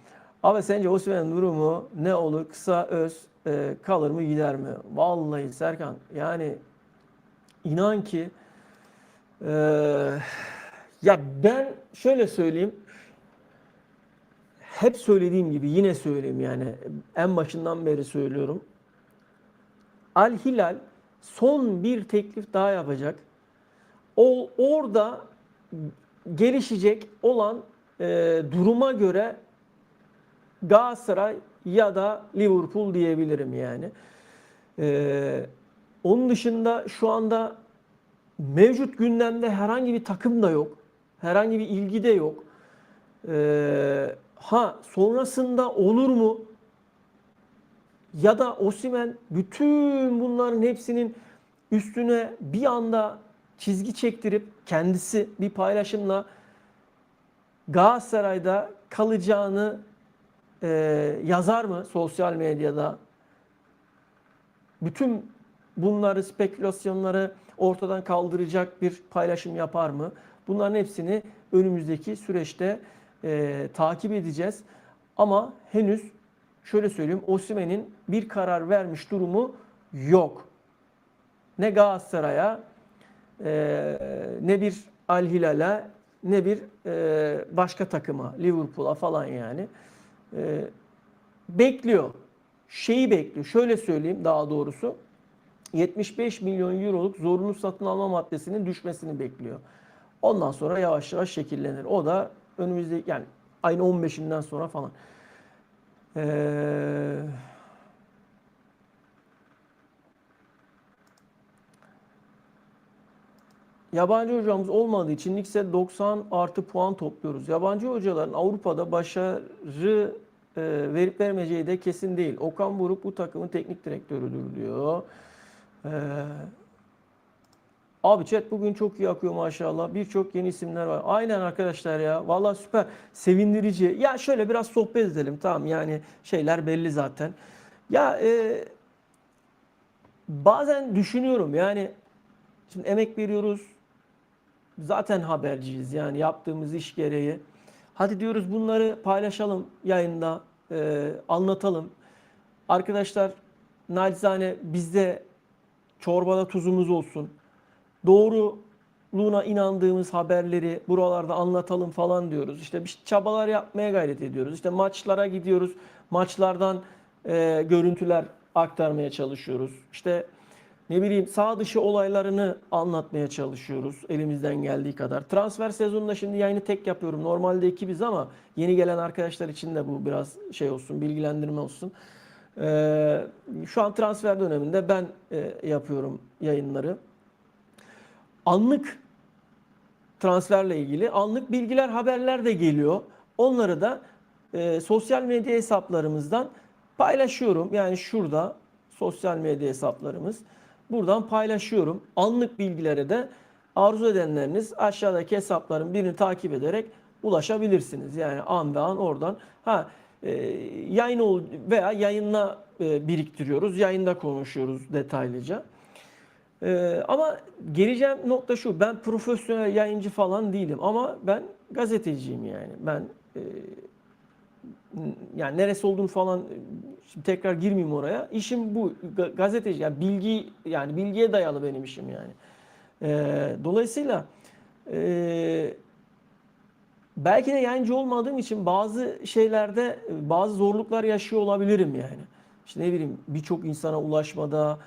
Abi sence Osimhen'in durumu ne olur? Kısa öz kalır mı gider mi? Vallahi Serkan yani inan ki e, ya ben şöyle söyleyeyim. Hep söylediğim gibi yine söyleyeyim yani en başından beri söylüyorum. Al Hilal son bir teklif daha yapacak. O orada gelişecek olan duruma göre Galatasaray ya da Liverpool diyebilirim yani. Onun dışında şu anda mevcut gündemde herhangi bir takım da yok. Herhangi bir ilgi de yok. Sonrasında olur mu? Ya da Osimhen bütün bunların hepsinin üstüne bir anda çizgi çektirip kendisi bir paylaşımla Galatasaray'da kalacağını yazar mı sosyal medyada? Bütün bunları, spekülasyonları ortadan kaldıracak bir paylaşım yapar mı? Bunların hepsini önümüzdeki süreçte takip edeceğiz. Ama henüz şöyle söyleyeyim, Osimhen'in bir karar vermiş durumu yok. Ne Galatasaray'a, ne bir Al Hilal'e, ne bir başka takıma, Liverpool'a falan yani. Bekliyor. Şeyi bekliyor. Şöyle söyleyeyim daha doğrusu. 75 milyon euroluk zorunlu satın alma maddesinin düşmesini bekliyor. Ondan sonra yavaş yavaş şekillenir. O da önümüzde yani ayın 15'inden sonra falan. Yabancı hocamız olmadığı için ligse 90 artı puan topluyoruz. Yabancı hocaların Avrupa'da başarı verip vermeyeceği de kesin değil. Okan Buruk bu takımın teknik direktörüdür diyor. Ee, Abi chat bugün çok iyi akıyor maşallah. Birçok yeni isimler var. Aynen arkadaşlar ya. Vallahi süper. Sevindirici. Ya şöyle biraz sohbet edelim. Tamam yani şeyler belli zaten. Ya bazen düşünüyorum yani şimdi emek veriyoruz. Zaten haberciyiz yani yaptığımız iş gereği. Hadi diyoruz bunları paylaşalım yayında, anlatalım. Arkadaşlar naçizane bizde çorbada tuzumuz olsun. Doğruluğuna inandığımız haberleri buralarda anlatalım falan diyoruz. İşte bir çabalar yapmaya gayret ediyoruz. İşte maçlara gidiyoruz. Maçlardan görüntüler aktarmaya çalışıyoruz. İşte ne bileyim sağ dışı olaylarını anlatmaya çalışıyoruz elimizden geldiği kadar. Transfer sezonunda şimdi yayını tek yapıyorum. Normalde ekibiz ama yeni gelen arkadaşlar için de bu biraz şey olsun, bilgilendirme olsun. Şu an transfer döneminde ben yapıyorum yayınları. Anlık transferle ilgili anlık bilgiler, haberler de geliyor. Onları da sosyal medya hesaplarımızdan paylaşıyorum. Yani şurada sosyal medya hesaplarımız. Buradan paylaşıyorum. Anlık bilgilere de arzu edenleriniz aşağıdaki hesapların birini takip ederek ulaşabilirsiniz. Yani an be an oradan yayın veya yayınla biriktiriyoruz. Yayında konuşuyoruz detaylıca. Ama geleceğim nokta şu. Ben profesyonel yayıncı falan değilim ama ben gazeteciyim yani. Ben yani neresi olduğunu falan şimdi tekrar girmeyeyim oraya. İşim bu. Gazeteci yani bilgiye dayalı benim işim yani. Dolayısıyla belki de yayıncı olmadığım için bazı şeylerde bazı zorluklar yaşıyor olabilirim yani. İşte ne bileyim birçok insana ulaşmada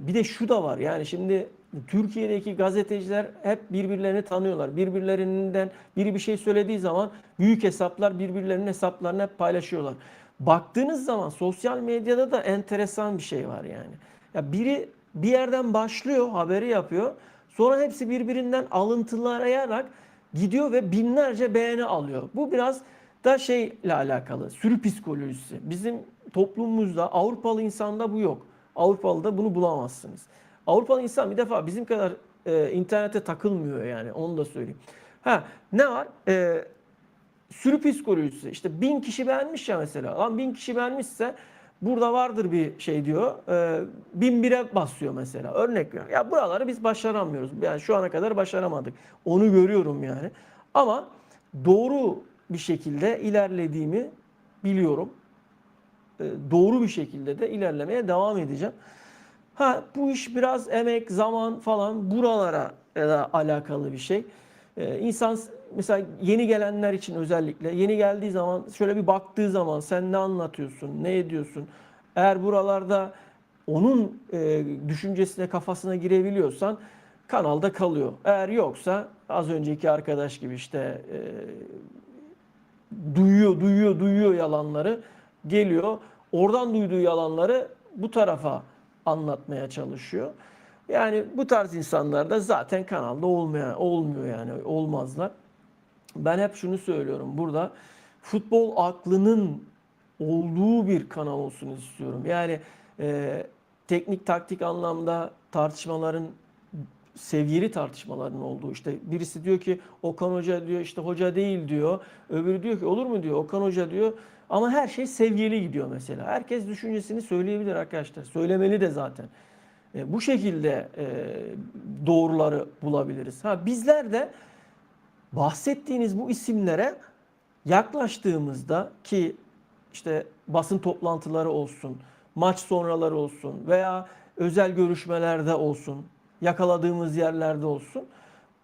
bir de şu da var yani şimdi Türkiye'deki gazeteciler hep birbirlerini tanıyorlar. Birbirlerinden biri bir şey söylediği zaman büyük hesaplar birbirlerinin hesaplarını hep paylaşıyorlar. Baktığınız zaman sosyal medyada da enteresan bir şey var yani. Ya biri bir yerden başlıyor, haberi yapıyor. Sonra hepsi birbirinden alıntılayarak gidiyor ve binlerce beğeni alıyor. Bu biraz da şeyle alakalı. Sürü psikolojisi. Bizim toplumumuzda Avrupalı insanda bu yok. Avrupalı'da bunu bulamazsınız. Avrupalı insan bir defa bizim kadar internete takılmıyor yani, onu da söyleyeyim. Ha, ne var? Sürü psikolojisi. İşte 1000 kişi beğenmiş ya mesela. Lan 1000 kişi beğenmişse burada vardır bir şey diyor. 1001'e basıyor mesela. Örnek veriyorum. Ya buraları biz başaramıyoruz. Yani şu ana kadar başaramadık. Onu görüyorum yani. Ama doğru bir şekilde ilerlediğimi biliyorum. Doğru bir şekilde de ilerlemeye devam edeceğim. Ha, bu iş biraz emek, zaman falan buralara alakalı bir şey. İnsan mesela yeni gelenler için özellikle yeni geldiği zaman şöyle bir baktığı zaman sen ne anlatıyorsun, ne ediyorsun? Eğer buralarda onun düşüncesine, kafasına girebiliyorsan kanalda kalıyor. Eğer yoksa az önceki arkadaş gibi işte duyuyor yalanları, geliyor. Oradan duyduğu yalanları bu tarafa anlatmaya çalışıyor. Yani bu tarz insanlar da zaten kanalda olmuyor yani, olmazlar. Ben hep şunu söylüyorum burada, futbol aklının olduğu bir kanal olsun istiyorum. Yani teknik taktik anlamda tartışmaların, seviyeli tartışmaların olduğu, işte birisi diyor ki Okan Hoca diyor işte hoca değil diyor. Öbürü diyor ki olur mu diyor Okan Hoca diyor. Ama her şey seviyeli gidiyor mesela. Herkes düşüncesini söyleyebilir arkadaşlar. Söylemeli de zaten. Bu şekilde doğruları bulabiliriz. Ha, bizler de bahsettiğiniz bu isimlere yaklaştığımızda ki işte basın toplantıları olsun, maç sonraları olsun veya özel görüşmelerde olsun, yakaladığımız yerlerde olsun.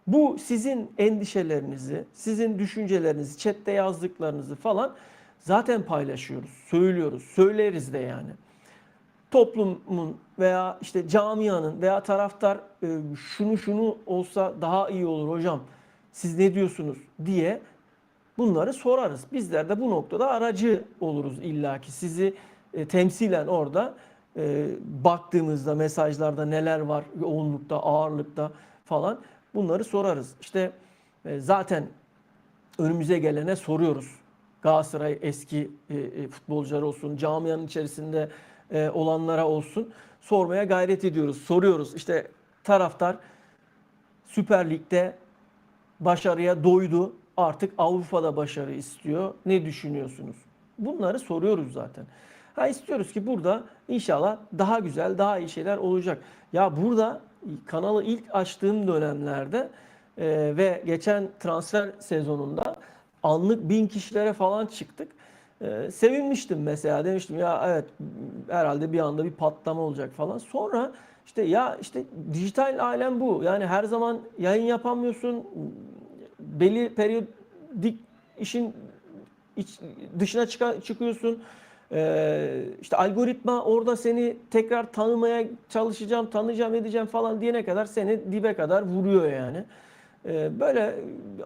Bu sizin endişelerinizi, sizin düşüncelerinizi, chatte yazdıklarınızı falan zaten paylaşıyoruz, söylüyoruz, söyleriz de yani. Toplumun veya işte camianın veya taraftar şunu olsa daha iyi olur hocam, siz ne diyorsunuz diye bunları sorarız. Bizler de bu noktada aracı oluruz illaki. Sizi temsilen orada baktığımızda mesajlarda neler var, yoğunlukta, ağırlıkta falan bunları sorarız. İşte zaten önümüze gelene soruyoruz. Galatasaray eski futbolcuları olsun, camianın içerisinde olanlara olsun sormaya gayret ediyoruz. Soruyoruz. İşte taraftar Süper Lig'de başarıya doydu. Artık Avrupa'da başarı istiyor. Ne düşünüyorsunuz? Bunları soruyoruz zaten. Ha, istiyoruz ki burada inşallah daha güzel, daha iyi şeyler olacak. Ya burada kanalı ilk açtığım dönemlerde ve geçen transfer sezonunda anlık 1000 kişilere falan çıktık. Sevinmiştim mesela. Demiştim ya evet herhalde bir anda bir patlama olacak falan. Sonra işte ya işte dijital alem bu. Yani her zaman yayın yapamıyorsun. Belli periyodik işin dışına çıkıyorsun. İşte algoritma orada seni tekrar tanımaya çalışacağım, tanıyacağım, edeceğim falan diyene kadar seni dibe kadar vuruyor yani. Böyle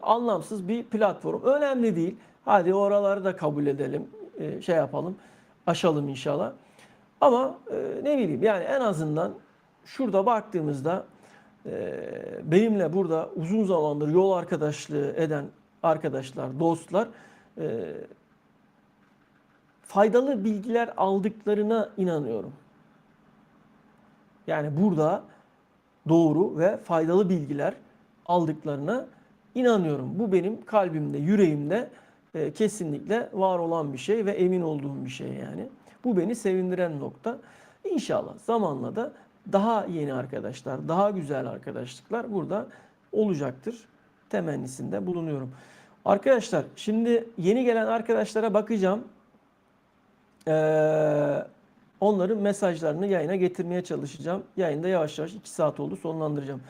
anlamsız bir platform. Önemli değil. Hadi oraları da kabul edelim. Şey yapalım. Aşalım inşallah. Ama ne bileyim yani en azından şurada baktığımızda benimle burada uzun zamandır yol arkadaşlığı eden arkadaşlar, dostlar faydalı bilgiler aldıklarına inanıyorum. Yani burada doğru ve faydalı bilgiler aldıklarına inanıyorum. Bu benim kalbimde, yüreğimde kesinlikle var olan bir şey ve emin olduğum bir şey yani. Bu beni sevindiren nokta. İnşallah zamanla da daha yeni arkadaşlar, daha güzel arkadaşlıklar burada olacaktır. Temennisinde bulunuyorum. Arkadaşlar şimdi yeni gelen arkadaşlara bakacağım. Onların mesajlarını yayına getirmeye çalışacağım. Yayında yavaş yavaş 2 saat oldu, sonlandıracağım.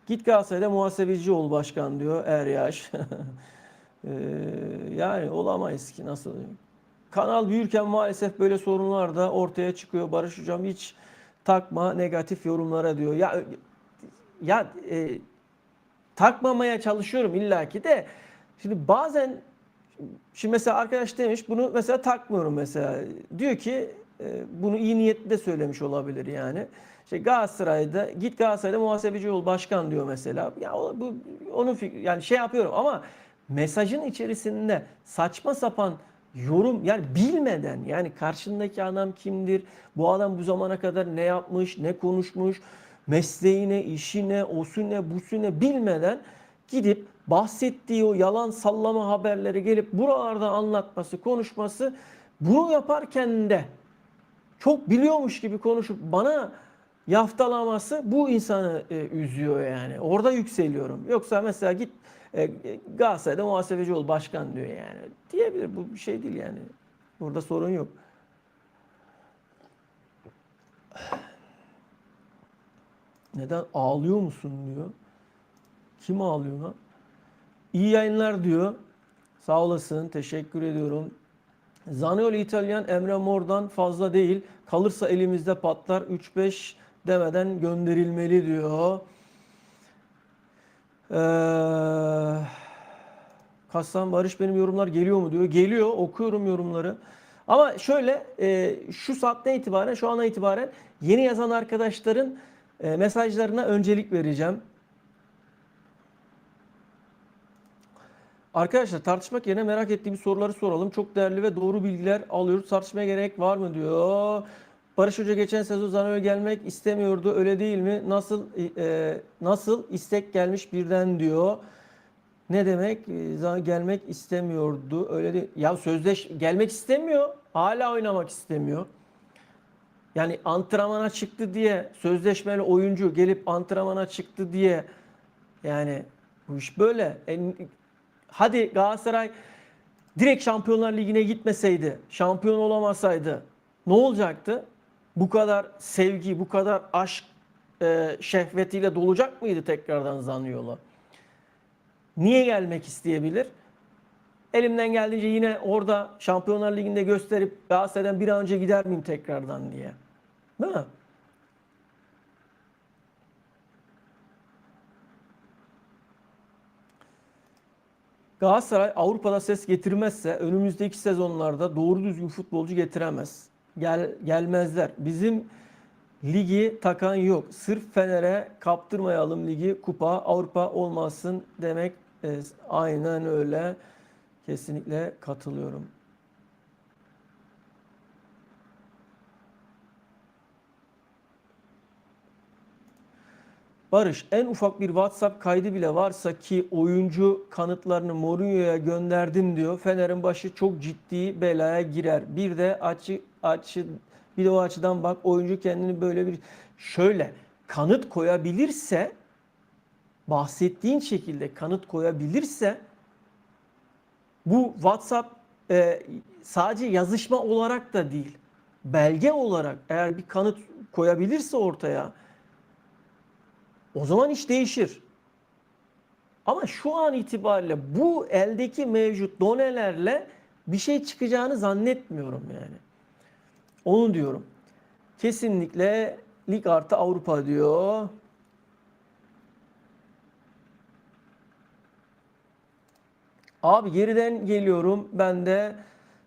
Git Galatasaray'da muhasebeci ol başkan diyor Eryaş. Yani olamayız ki nasıl? Kanal büyürken maalesef böyle sorunlar da ortaya çıkıyor. Barış hocam hiç takma negatif yorumlara diyor. Ya takmamaya çalışıyorum illaki de. Şimdi bazen şimdi mesela arkadaş demiş bunu mesela takmıyorum mesela. Diyor ki bunu iyi niyetli de söylemiş olabilir yani. İşte Galatasaray'da git Galatasaray'da muhasebeci ol başkan diyor mesela. Ya bu onun yani şey yapıyorum ama mesajın içerisinde saçma sapan yorum yani bilmeden, yani karşındaki adam kimdir? Bu adam bu zamana kadar ne yapmış, ne konuşmuş, mesleğine, işine, osu ne, busu ne bilmeden gidip bahsettiği o yalan sallama haberleri gelip buralarda anlatması, konuşması, bunu yaparken de çok biliyormuş gibi konuşup bana yaftalaması bu insanı üzüyor yani. Orada yükseliyorum. Yoksa mesela git Galatasaray'da muhasebeci ol başkan diyor yani. Diyebilir, bu bir şey değil yani. Burada sorun yok. Neden ağlıyor musun diyor. Kim ağlıyor lan? İyi yayınlar diyor. Sağ olasın. Teşekkür ediyorum. Zaniolo İtalyan Emre Mor'dan fazla değil. Kalırsa elimizde patlar. 3-5 demeden gönderilmeli diyor. Kassan Barış benim yorumlar geliyor mu diyor. Geliyor. Okuyorum yorumları. Ama şöyle şu saatten itibaren, şu ana itibaren yeni yazan arkadaşların mesajlarına öncelik vereceğim. Arkadaşlar tartışmak yerine merak ettiğimiz soruları soralım. Çok değerli ve doğru bilgiler alıyoruz. Tartışmaya gerek var mı diyor. Barış Hoca geçen sezon Zaniolo gelmek istemiyordu. Öyle değil mi? Nasıl istek gelmiş birden diyor. Ne demek? Gelmek istemiyordu. Öyle değil. Ya gelmek istemiyor. Hala oynamak istemiyor. Yani antrenmana çıktı diye sözleşmeli oyuncu gelip antrenmana çıktı diye yani bu iş böyle. Hadi Galatasaray direkt Şampiyonlar Ligi'ne gitmeseydi, şampiyon olamasaydı ne olacaktı? Bu kadar sevgi, bu kadar aşk şehvetiyle dolacak mıydı tekrardan Zaniolo? Niye gelmek isteyebilir? Elimden geldiğince yine orada Şampiyonlar Ligi'nde gösterip Galatasaray'dan bir an önce gider miyim tekrardan diye. Değil mi? Galatasaray Avrupa'da ses getirmezse önümüzdeki sezonlarda doğru düzgün futbolcu getiremez. Gelmezler. Bizim ligi takan yok. Sırf Fener'e kaptırmayalım ligi. Kupa Avrupa olmasın demek. Aynen öyle. Kesinlikle katılıyorum. Barış, en ufak bir WhatsApp kaydı bile varsa ki oyuncu kanıtlarını Mourinho'ya gönderdim diyor. Fener'in başı çok ciddi belaya girer. Bir de o açıdan bak, oyuncu kendini böyle bir şöyle kanıt koyabilirse, bahsettiğin şekilde kanıt koyabilirse, bu WhatsApp sadece yazışma olarak da değil, belge olarak eğer bir kanıt koyabilirse ortaya, o zaman iş değişir. Ama şu an itibariyle bu eldeki mevcut donelerle bir şey çıkacağını zannetmiyorum yani. Onu diyorum. Kesinlikle lig artı Avrupa diyor. Abi geriden geliyorum. Ben de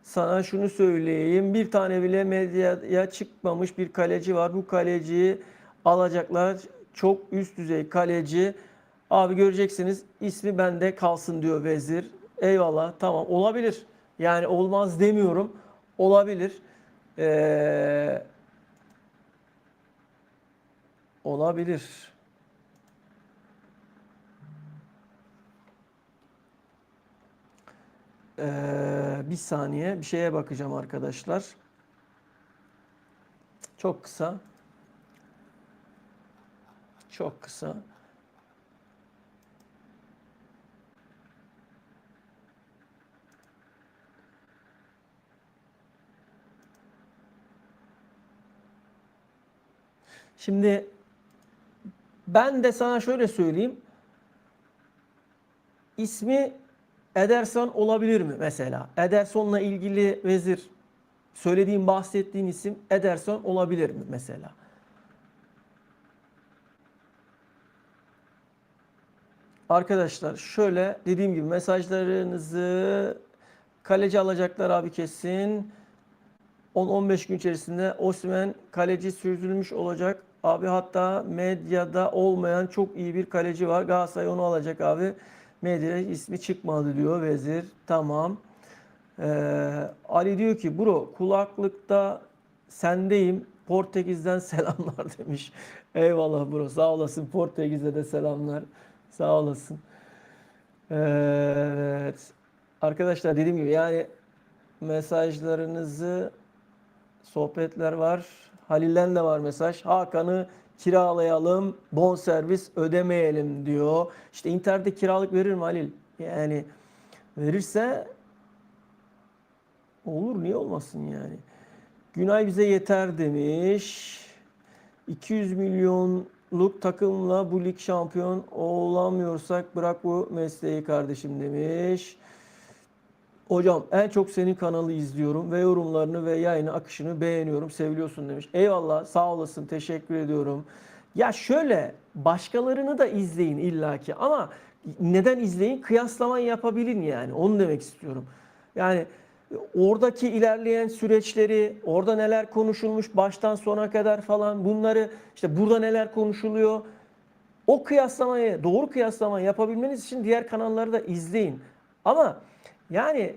sana şunu söyleyeyim. Bir tane bile medyaya çıkmamış bir kaleci var. Bu kaleciyi alacaklar. Çok üst düzey kaleci. Abi göreceksiniz, ismi bende kalsın diyor vezir. Eyvallah, tamam, olabilir. Yani olmaz demiyorum. Olabilir. Ee, olabilir. Bir saniye bir şeye bakacağım arkadaşlar. Çok kısa. Çok kısa. Şimdi ben de sana şöyle söyleyeyim. İsmi Ederson olabilir mi mesela? Ederson'la ilgili vezir, söylediğim, bahsettiğin isim Ederson olabilir mi mesela? Arkadaşlar şöyle dediğim gibi mesajlarınızı, kaleci alacaklar abi kesin. 10-15 gün içerisinde Osimhen kaleci sürdürülmüş olacak. Abi hatta medyada olmayan çok iyi bir kaleci var. Galatasaray onu alacak abi. Medyada ismi çıkmadı diyor vezir. Tamam. Ali diyor ki bro kulaklıkta sendeyim. Portekiz'den selamlar demiş. Eyvallah bro sağ olasın. Portekiz'e de selamlar. Sağ olasın. Evet. Arkadaşlar dediğim gibi yani mesajlarınızı sohbetler var. Halil'den de var mesaj. Hakan'ı kiralayalım, bonservis ödemeyelim diyor. İşte internette kiralık verir mi Halil? Yani verirse olur niye olmasın yani. Günay bize yeter demiş. 200 milyonluk takımla bu lig şampiyon olamıyorsak bırak bu mesleği kardeşim demiş. Hocam en çok senin kanalı izliyorum ve yorumlarını ve yayını akışını beğeniyorum. Seviliyorsun demiş. Eyvallah sağ olasın teşekkür ediyorum. Ya şöyle başkalarını da izleyin illaki ama neden izleyin? Kıyaslama yapabilin yani. Onu demek istiyorum. Yani oradaki ilerleyen süreçleri, orada neler konuşulmuş baştan sona kadar falan bunları işte burada neler konuşuluyor. O kıyaslamayı, doğru kıyaslamayı yapabilmeniz için diğer kanalları da izleyin. Ama yani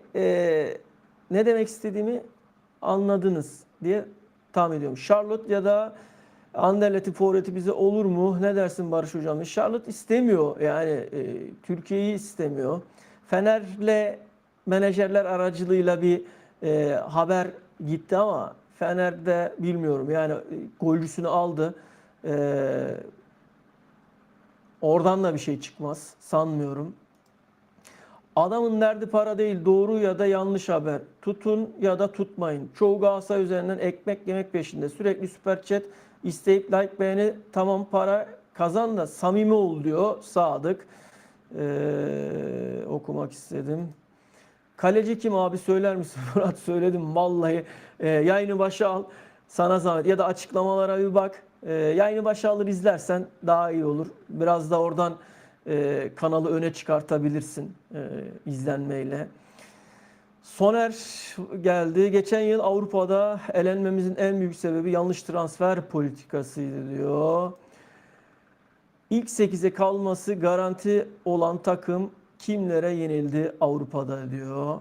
ne demek istediğimi anladınız diye tahmin ediyorum. Charlotte ya da Anderlet'in forveti bize olur mu? Ne dersin Barış Hocam? Charlotte istemiyor. Yani Türkiye'yi istemiyor. Fener'le menajerler aracılığıyla bir haber gitti ama Fener'de bilmiyorum. Yani golcüsünü aldı. Oradan da bir şey çıkmaz. Sanmıyorum. Adamın derdi para değil, doğru ya da yanlış haber. Tutun ya da tutmayın. Çoğu Galatasaray üzerinden ekmek yemek peşinde. Sürekli süper chat isteyip like beğeni tamam para kazan da samimi ol diyor Sadık. Okumak istedim. Kaleci kim abi söyler misin? Murat söyledim vallahi. Yayını başa al. Sana zahmet. Ya da açıklamalara bir bak. Yayını başa alır izlersen daha iyi olur. Biraz da oradan kanalı öne çıkartabilirsin izlenmeyle. Soner geldi. Geçen yıl Avrupa'da elenmemizin en büyük sebebi yanlış transfer politikasıydı diyor. İlk 8'e kalması garanti olan takım kimlere yenildi Avrupa'da diyor.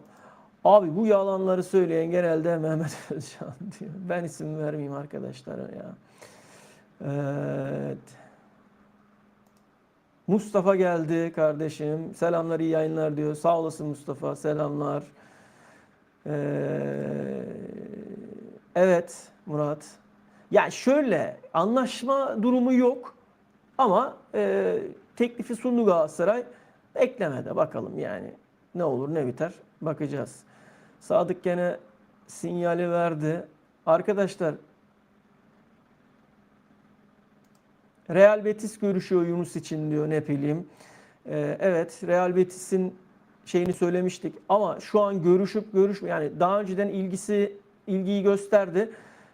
Abi bu yalanları söyleyen genelde Mehmet Özcan diyor. Ben isim vermeyeyim arkadaşlara ya. Evet. Mustafa geldi kardeşim. Selamlar iyi yayınlar diyor. Sağ olasın Mustafa. Selamlar. Evet Murat. Ya şöyle anlaşma durumu yok. Ama teklifi sundu Galatasaray. Eklemede bakalım yani. Ne olur ne biter bakacağız. Sadık gene sinyali verdi. Arkadaşlar Real Betis görüşüyor Yunus için diyor ne bileyim. Evet Real Betis'in şeyini söylemiştik ama şu an görüşüp yani daha önceden ilgiyi gösterdi.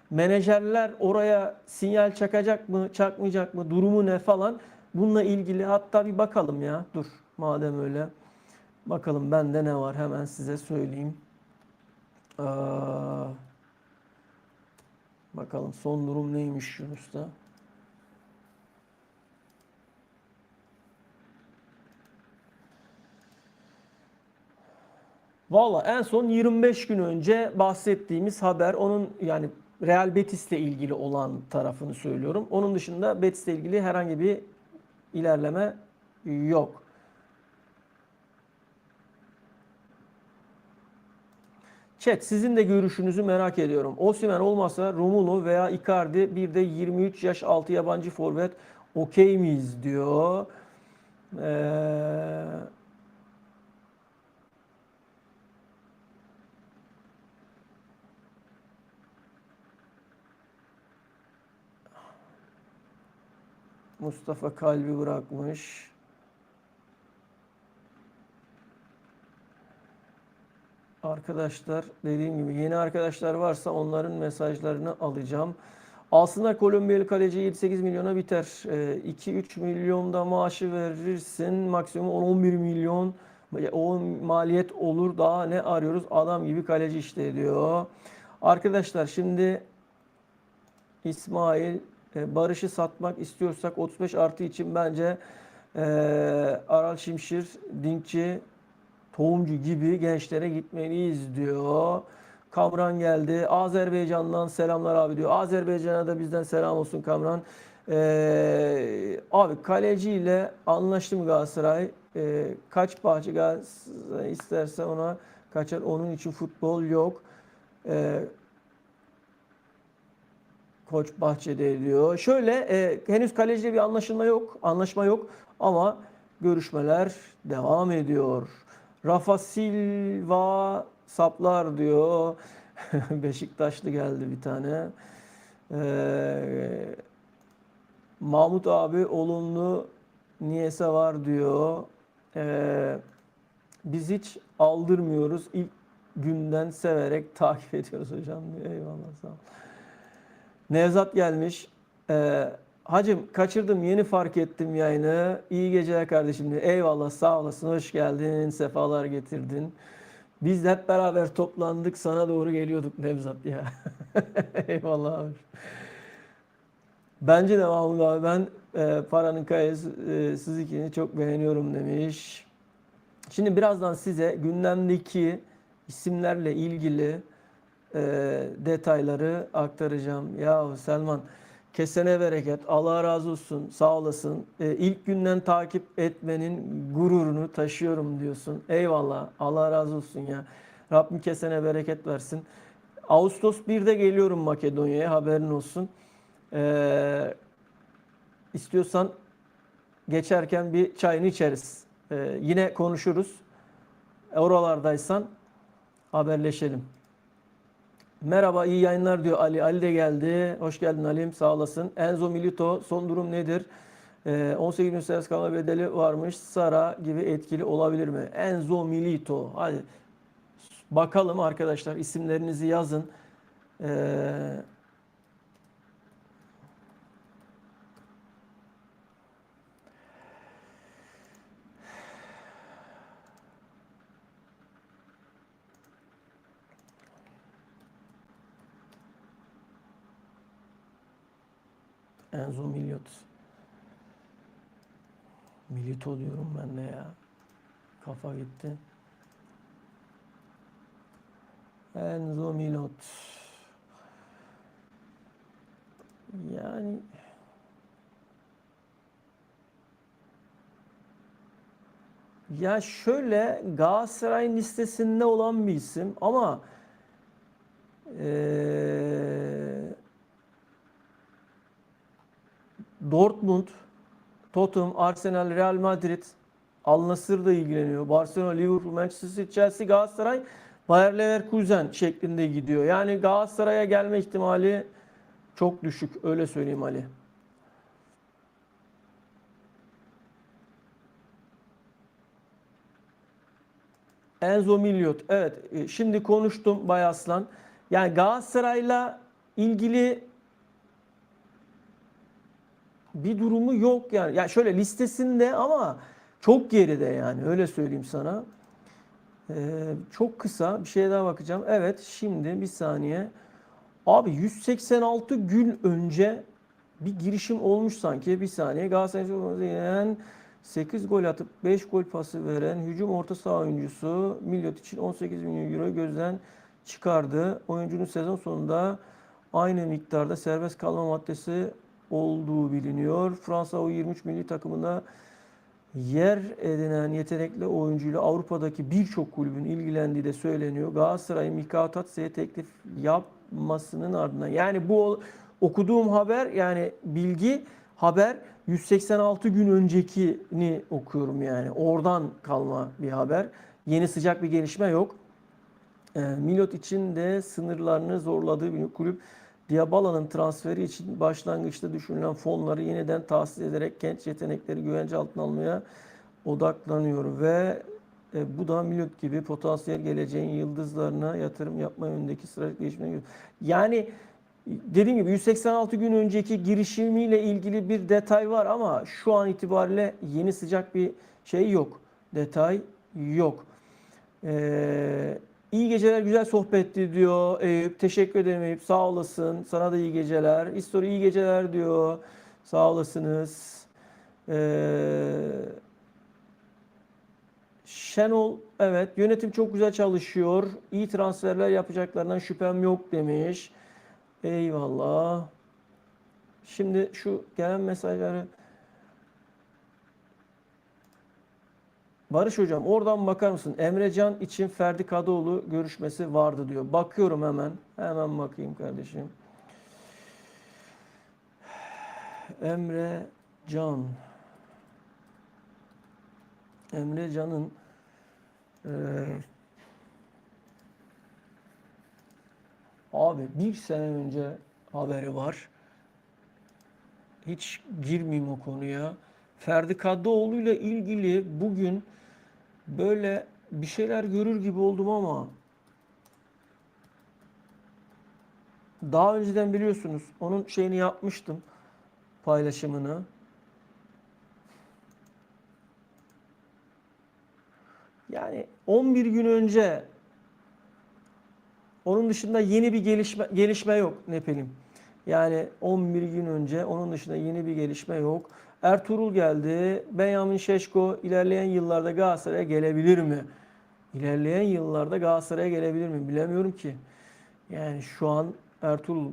Menajerler oraya sinyal çakacak mı, çakmayacak mı, durumu ne falan. Bununla ilgili hatta bir bakalım ya. Dur madem öyle. Bakalım bende ne var hemen size söyleyeyim. Bakalım son durum neymiş Yunus'ta. Valla en son 25 gün önce bahsettiğimiz haber onun yani Real Betis'le ilgili olan tarafını söylüyorum. Onun dışında Betis'le ilgili herhangi bir ilerleme yok. Chat sizin de görüşünüzü merak ediyorum. Osimhen olmasa Romulo veya Icardi bir de 23 yaş altı yabancı forvet okey miyiz diyor. Ee, Mustafa kalbi bırakmış. Arkadaşlar dediğim gibi yeni arkadaşlar varsa onların mesajlarını alacağım. Aslında Kolombiyalı kaleci 7-8 milyona biter. 2-3 milyon da maaşı verirsin. Maksimum 10-11 milyon o maliyet olur. Daha ne arıyoruz? Adam gibi kaleci işte diyor. Arkadaşlar şimdi İsmail Barış'ı satmak istiyorsak 35 artı için bence Aral Şimşir, Dinkçi tohumcu gibi gençlere gitmeliyiz diyor. Kamran geldi. Azerbaycan'dan selamlar abi diyor. Azerbaycan'a da bizden selam olsun Kamran. Abi kaleciyle anlaştı mı Galatasaray? Kaç bahçe Galatasaray isterse ona kaçar. Onun için futbol yok. Ee, Koç Bahçede diyor. Şöyle henüz kaleciyle bir anlaşma yok ama görüşmeler devam ediyor. Rafa Silva saplar diyor. Beşiktaşlı geldi bir tane. E, Mahmut abi olumlu niyese var diyor. Biz hiç aldırmıyoruz. İlk günden severek takip ediyoruz hocam diyor. Eyvallah sağ ol. Nevzat gelmiş. Hacım kaçırdım yeni fark ettim yayını. İyi geceler kardeşim diyor. Eyvallah sağ olasın hoş geldin. Sefalar getirdin. Biz de hep beraber toplandık sana doğru geliyorduk Nevzat ya. Eyvallah abi. Bence de Mahmut abi ben paranın kayası siz ikini çok beğeniyorum demiş. Şimdi birazdan size gündemdeki isimlerle ilgili detayları aktaracağım. Ya Selman kesene bereket. Allah razı olsun. Sağ olasın. İlk günden takip etmenin gururunu taşıyorum diyorsun. Eyvallah. Allah razı olsun ya. Rabbim kesene bereket versin. Ağustos 1'de geliyorum Makedonya'ya. Haberin olsun. İstiyorsan geçerken bir çayını içeriz. Yine konuşuruz. Oralardaysan haberleşelim. Merhaba, iyi yayınlar diyor Ali. Ali de geldi. Hoş geldin Ali'm, sağ olasın. Enzo Milito, son durum nedir? 18 bin serbest kalma bedeli varmış. Sara gibi etkili olabilir mi? Enzo Milito. Hadi bakalım arkadaşlar, isimlerinizi yazın. Ee, Enzo Milito. Milito diyorum ben de ya. Kafa gitti. Enzo Milot. Yani ya şöyle Galatasaray'ın listesinde olan bir isim ama eee Dortmund, Tottenham, Arsenal, Real Madrid, Al Nassr da ilgileniyor. Barcelona, Liverpool, Manchester City, Chelsea, Galatasaray, Bayer Leverkusen şeklinde gidiyor. Yani Galatasaray'a gelme ihtimali çok düşük. Öyle söyleyeyim Ali. Enzo Miliot. Evet, şimdi konuştum Bay Aslan. Yani Galatasaray'la ilgili bir durumu yok yani. Ya şöyle listesinde ama çok geride yani. Öyle söyleyeyim sana. Çok kısa bir şeye daha bakacağım. Evet, şimdi bir saniye. Abi 186 gün önce bir girişim olmuş sanki. Bir saniye. Galatasaray'ın 8 gol atıp 5 gol pası veren hücum orta saha oyuncusu Millet için 18 milyon euro gözden çıkardı. Oyuncunun sezon sonunda aynı miktarda serbest kalma maddesi olduğu biliniyor. Fransa U23 milli takımında yer edinen yetenekli oyuncuyla Avrupa'daki birçok kulübün ilgilendiği de söyleniyor. Galatasaray'ın Mikao Tatsu'ya teklif yapmasının ardından. Yani bu okuduğum haber yani bilgi haber 186 gün öncekini okuyorum yani. Oradan kalma bir haber. Yeni sıcak bir gelişme yok. Milot için de sınırlarını zorladığı bir kulüp Dybala'nın transferi için başlangıçta düşünülen fonları yeniden tahsis ederek genç yetenekleri güvence altına almaya odaklanıyor ve bu da Milot gibi potansiyel geleceğin yıldızlarına yatırım yapma yönündeki stratejik gelişme gibi. Yani dediğim gibi 186 gün önceki girişimiyle ilgili bir detay var ama şu an itibariyle yeni sıcak bir şey yok. Detay yok. İyi geceler, güzel sohbetti diyor Eyüp. Teşekkür ederim Eyüp. Sağ olasın. Sana da iyi geceler. İstori iyi geceler diyor. Sağ olasınız. Şenol, Evet, yönetim çok güzel çalışıyor. İyi transferler yapacaklarından şüphem yok demiş. Eyvallah. Şimdi şu gelen mesajları Barış hocam oradan bakar mısın? Emrecan için Ferdi Kadıoğlu görüşmesi vardı diyor. Bakıyorum hemen. Hemen bakayım kardeşim. Emre Can. Emre Can'ın abi bir sene önce haberi var. Hiç girmeyeyim o konuya. Ferdi Kadıoğlu ile ilgili bugün böyle bir şeyler görür gibi oldum ama daha önceden biliyorsunuz onun şeyini yapmıştım, paylaşımını. Yani 11 gün önce onun dışında yeni bir gelişme yok Nepelim. Yani 11 gün önce onun dışında yeni bir gelişme yok. Ertuğrul geldi. Benjamin Şeşko ilerleyen yıllarda Galatasaray'a gelebilir mi? İlerleyen yıllarda Galatasaray'a gelebilir mi? Bilemiyorum ki. Yani şu an Ertuğrul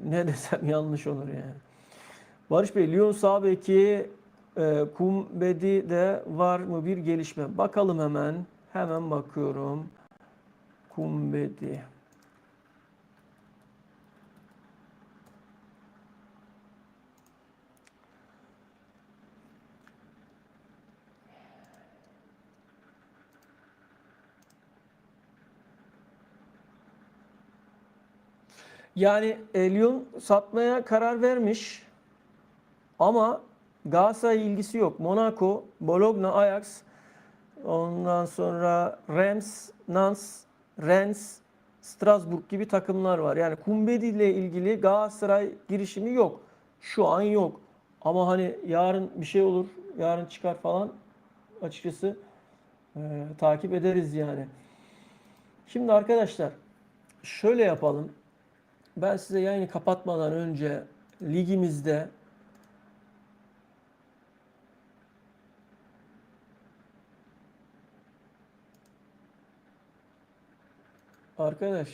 ne desem yanlış olur yani. Barış Bey, Lyon sağ beki Kumbedi'de var mı bir gelişme? Bakalım hemen. Hemen bakıyorum. Kumbedi. Yani Lyon satmaya karar vermiş ama Galatasaray ilgisi yok. Monaco, Bologna, Ajax, ondan sonra Reims, Nantes, Rennes, Strasbourg gibi takımlar var. Yani Kumbedi ile ilgili Galatasaray girişimi yok. Şu an yok. Ama hani yarın bir şey olur, yarın çıkar falan açıkçası takip ederiz yani. Şimdi arkadaşlar şöyle yapalım. Ben size yayını kapatmadan önce ligimizde arkadaş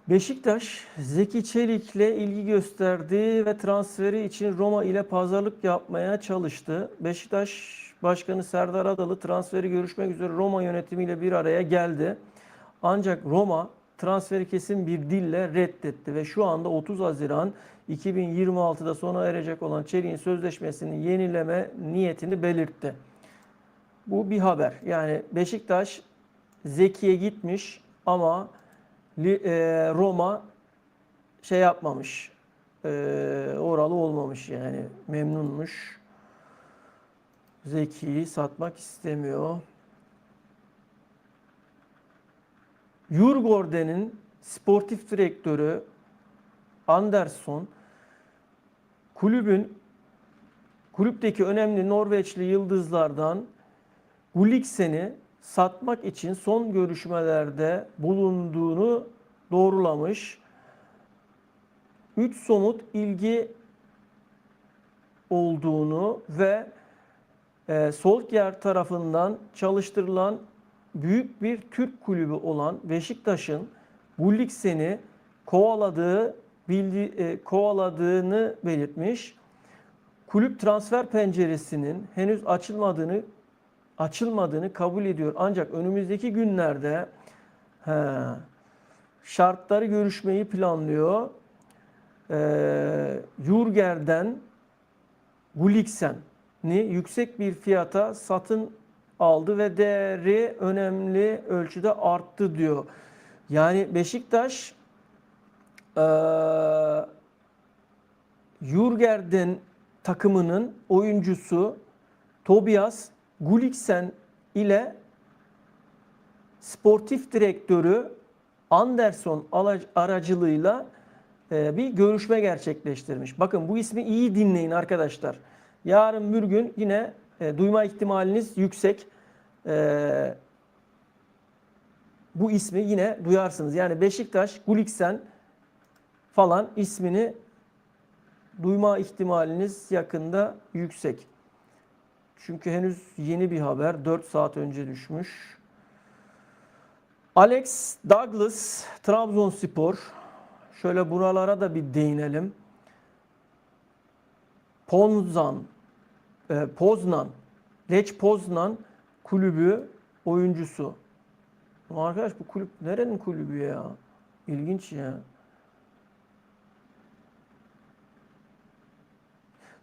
Beşiktaş Zeki Çelik'le ilgi gösterdi ve transferi için Roma ile pazarlık yapmaya çalıştı. Beşiktaş Başkanı Serdar Adalı transferi görüşmek üzere Roma yönetimiyle bir araya geldi. Ancak Roma transferi kesin bir dille reddetti ve şu anda 30 Haziran 2026'da sona erecek olan Çelik'in sözleşmesini yenileme niyetini belirtti. Bu bir haber. Yani Beşiktaş Zeki'ye gitmiş ama Roma şey yapmamış. Oralı olmamış yani. Memnunmuş. Zeki'yi satmak istemiyor. Djurgården'in sportif direktörü Anderson kulüpteki önemli Norveçli yıldızlardan Gulliksen'i satmak için son görüşmelerde bulunduğunu doğrulamış. 3 somut ilgi olduğunu ve Solskjaer tarafından çalıştırılan büyük bir Türk kulübü olan Beşiktaş'ın Gulliksen'i kovaladığını belirtmiş. Kulüp transfer penceresinin henüz açılmadığını kabul ediyor. Ancak önümüzdeki günlerde şartları görüşmeyi planlıyor. Jurger'den Gulliksen'i yüksek bir fiyata satın aldı ve değeri önemli ölçüde arttı diyor. Yani Beşiktaş Jurger'den takımının oyuncusu Tobias Gulliksen ile sportif direktörü Anderson aracılığıyla bir görüşme gerçekleştirmiş. Bakın bu ismi iyi dinleyin arkadaşlar. Yarın bir gün yine duyma ihtimaliniz yüksek. Bu ismi yine duyarsınız. Yani Beşiktaş, Gulliksen falan ismini duyma ihtimaliniz yakında yüksek. Çünkü henüz yeni bir haber. 4 saat önce düşmüş. Alex Douglas, Trabzonspor. Şöyle buralara da bir değinelim. Poznan, Lech Poznan kulübü oyuncusu. Arkadaş bu kulüp nerenin kulübü ya? İlginç ya.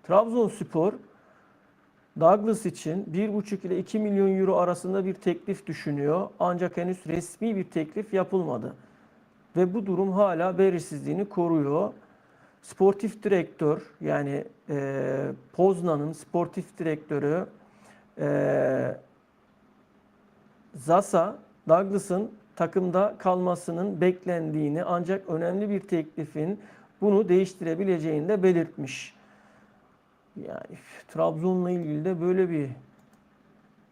Trabzonspor Douglas için 1,5 ile 2 milyon euro arasında bir teklif düşünüyor. Ancak henüz resmi bir teklif yapılmadı. Ve bu durum hala belirsizliğini koruyor. Sportif direktör yani Poznan'ın sportif direktörü Zasa Douglas'ın takımda kalmasının beklendiğini ancak önemli bir teklifin bunu değiştirebileceğini de belirtmiş. Yani Trabzon'la ilgili de böyle bir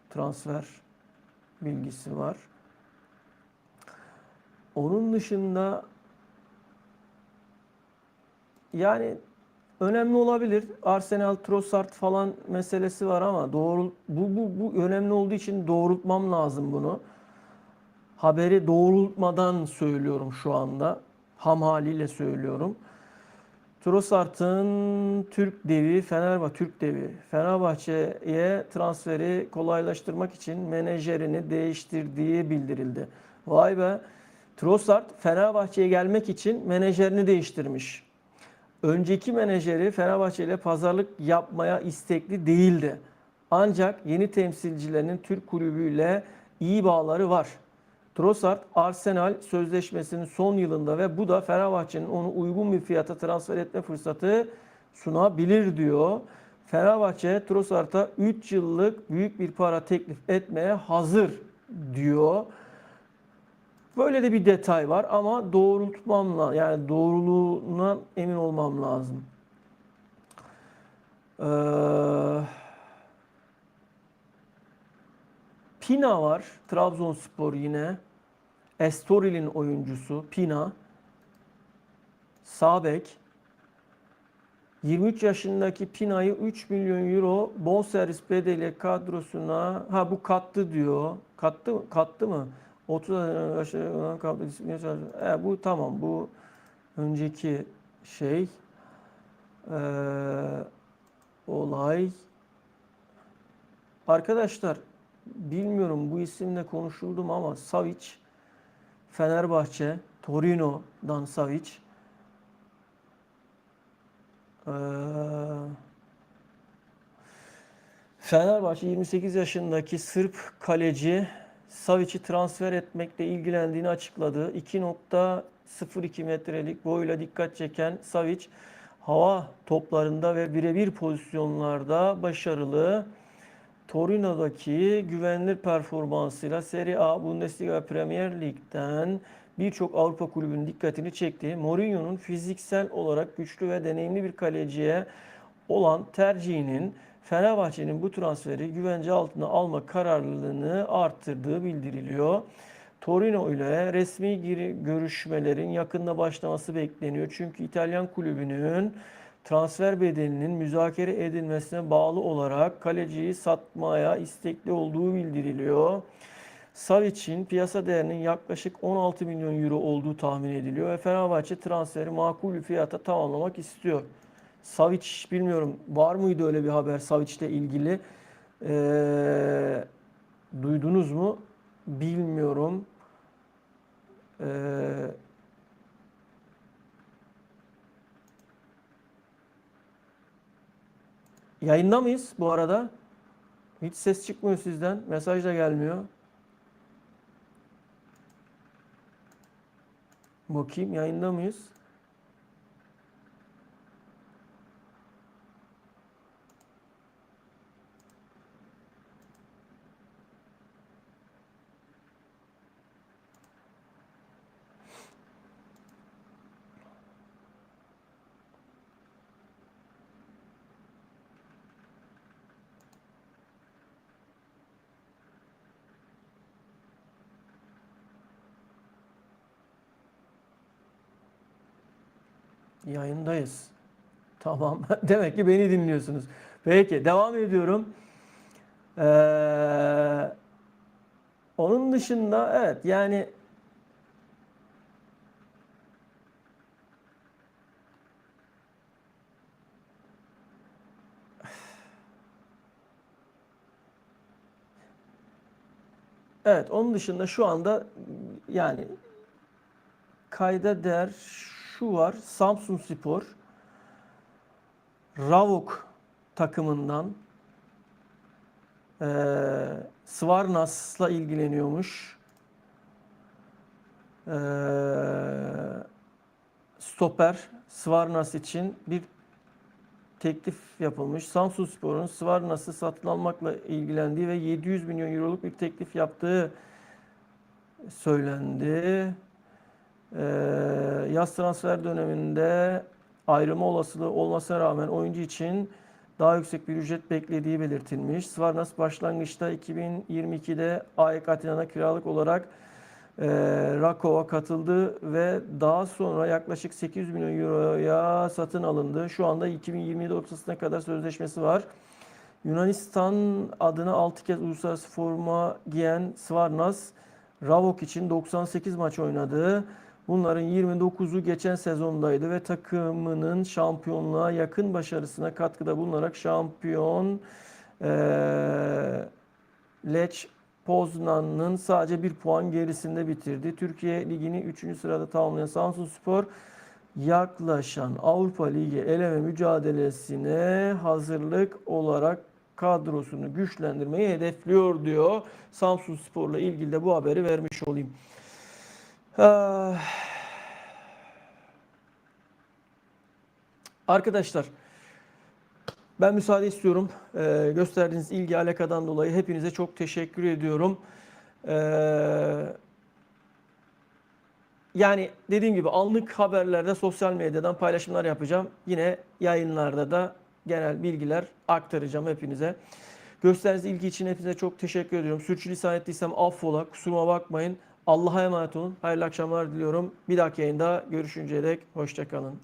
transfer bilgisi var. Onun dışında yani önemli olabilir. Arsenal, Trossard falan meselesi var ama bu önemli olduğu için doğrultmam lazım bunu. Haberi doğrultmadan söylüyorum şu anda. Ham haliyle söylüyorum. Trossard'ın Türk devi Fenerbahçe'ye transferi kolaylaştırmak için menajerini değiştirdiği bildirildi. Vay be. Trossard Fenerbahçe'ye gelmek için menajerini değiştirmiş. Önceki menajeri Fenerbahçe ile pazarlık yapmaya istekli değildi. Ancak yeni temsilcilerinin Türk kulübüyle iyi bağları var. Trossard Arsenal sözleşmesinin son yılında ve bu da Fenerbahçe'nin onu uygun bir fiyata transfer etme fırsatı sunabilir diyor. Fenerbahçe Trossard'a 3 yıllık büyük bir para teklif etmeye hazır diyor. Böyle de bir detay var ama doğrultmamla yani doğruluğuna emin olmam lazım. Pina var. Trabzonspor yine. Estoril'in oyuncusu Pina. Sağ bek. 23 yaşındaki Pina'yı 3 milyon euro bonservis bedeli kadrosuna bu kattı diyor. Kattı mı? 30 yaşında kaplı disiplin çalışıyor. Bu tamam. Bu önceki şey olay. Arkadaşlar bilmiyorum bu isimle konuşuldum ama Savic Fenerbahçe Torino'dan Savic Fenerbahçe 28 yaşındaki Sırp kaleci Savic'i transfer etmekle ilgilendiğini açıkladı. 2,02 metrelik boyuyla dikkat çeken Savic hava toplarında ve birebir pozisyonlarda başarılı. Torino'daki güvenilir performansıyla Serie A, Bundesliga ve Premier Lig'den birçok Avrupa kulübünün dikkatini çekti. Mourinho'nun fiziksel olarak güçlü ve deneyimli bir kaleciye olan tercihinin Fenerbahçe'nin bu transferi güvence altına alma kararlılığını arttırdığı bildiriliyor. Torino ile resmi görüşmelerin yakında başlaması bekleniyor. Çünkü İtalyan kulübünün transfer bedelinin müzakere edilmesine bağlı olarak kaleciyi satmaya istekli olduğu bildiriliyor. Savic'in piyasa değerinin yaklaşık 16 milyon euro olduğu tahmin ediliyor ve Fenerbahçe transferi makul bir fiyata tamamlamak istiyor. Savic bilmiyorum var mıydı öyle bir haber Savic ile ilgili? Duydunuz mu? Bilmiyorum. Ee, Yayında mıyız bu arada? Hiç ses çıkmıyor sizden. Mesaj da gelmiyor. Bakayım yayında mıyız? Yayındayız. Tamam. Demek ki beni dinliyorsunuz. Peki devam ediyorum. Ee, Onun dışında evet yani evet onun dışında şu anda yani kayda değer şu var. Samsunspor Ravuk takımından Svarnas'la ilgileniyormuş. Stoper Svarnas için bir teklif yapılmış. Samsunspor'un Svarnas'ı satın almakla ilgilendiği ve 700 milyon euroluk bir teklif yaptığı söylendi. Ee, Yaz transfer döneminde ayrılma olasılığı olmasına rağmen oyuncu için daha yüksek bir ücret beklediği belirtilmiş. Svarnas başlangıçta 2022'de AEK Atina'da kiralık olarak Rakov'a katıldı ve daha sonra yaklaşık 800 milyon euroya satın alındı. Şu anda 2027 ortasına kadar sözleşmesi var. Yunanistan adına 6 kez uluslararası forma giyen Svarnas, Ravok için 98 maç oynadı. Bunların 29'u geçen sezondaydı ve takımının şampiyonluğa yakın başarısına katkıda bulunarak şampiyon Lech Poznan'ın sadece bir puan gerisinde bitirdi. Türkiye Ligi'ni 3. sırada tamamlayan Samsunspor yaklaşan Avrupa Ligi eleme mücadelesine hazırlık olarak kadrosunu güçlendirmeyi hedefliyor diyor. Samsunspor'la ilgili de bu haberi vermiş olayım. Arkadaşlar ben müsaade istiyorum. Gösterdiğiniz ilgi alakadan dolayı hepinize çok teşekkür ediyorum. Yani dediğim gibi anlık haberlerde sosyal medyadan paylaşımlar yapacağım. Yine yayınlarda da genel bilgiler aktaracağım hepinize. Gösterdiğiniz ilgi için hepinize çok teşekkür ediyorum. Sürçülisan ettiysem affola, kusuruma bakmayın. Allah'a emanet olun. Hayırlı akşamlar diliyorum. Bir dahaki yayında görüşünceye dek hoşça kalın.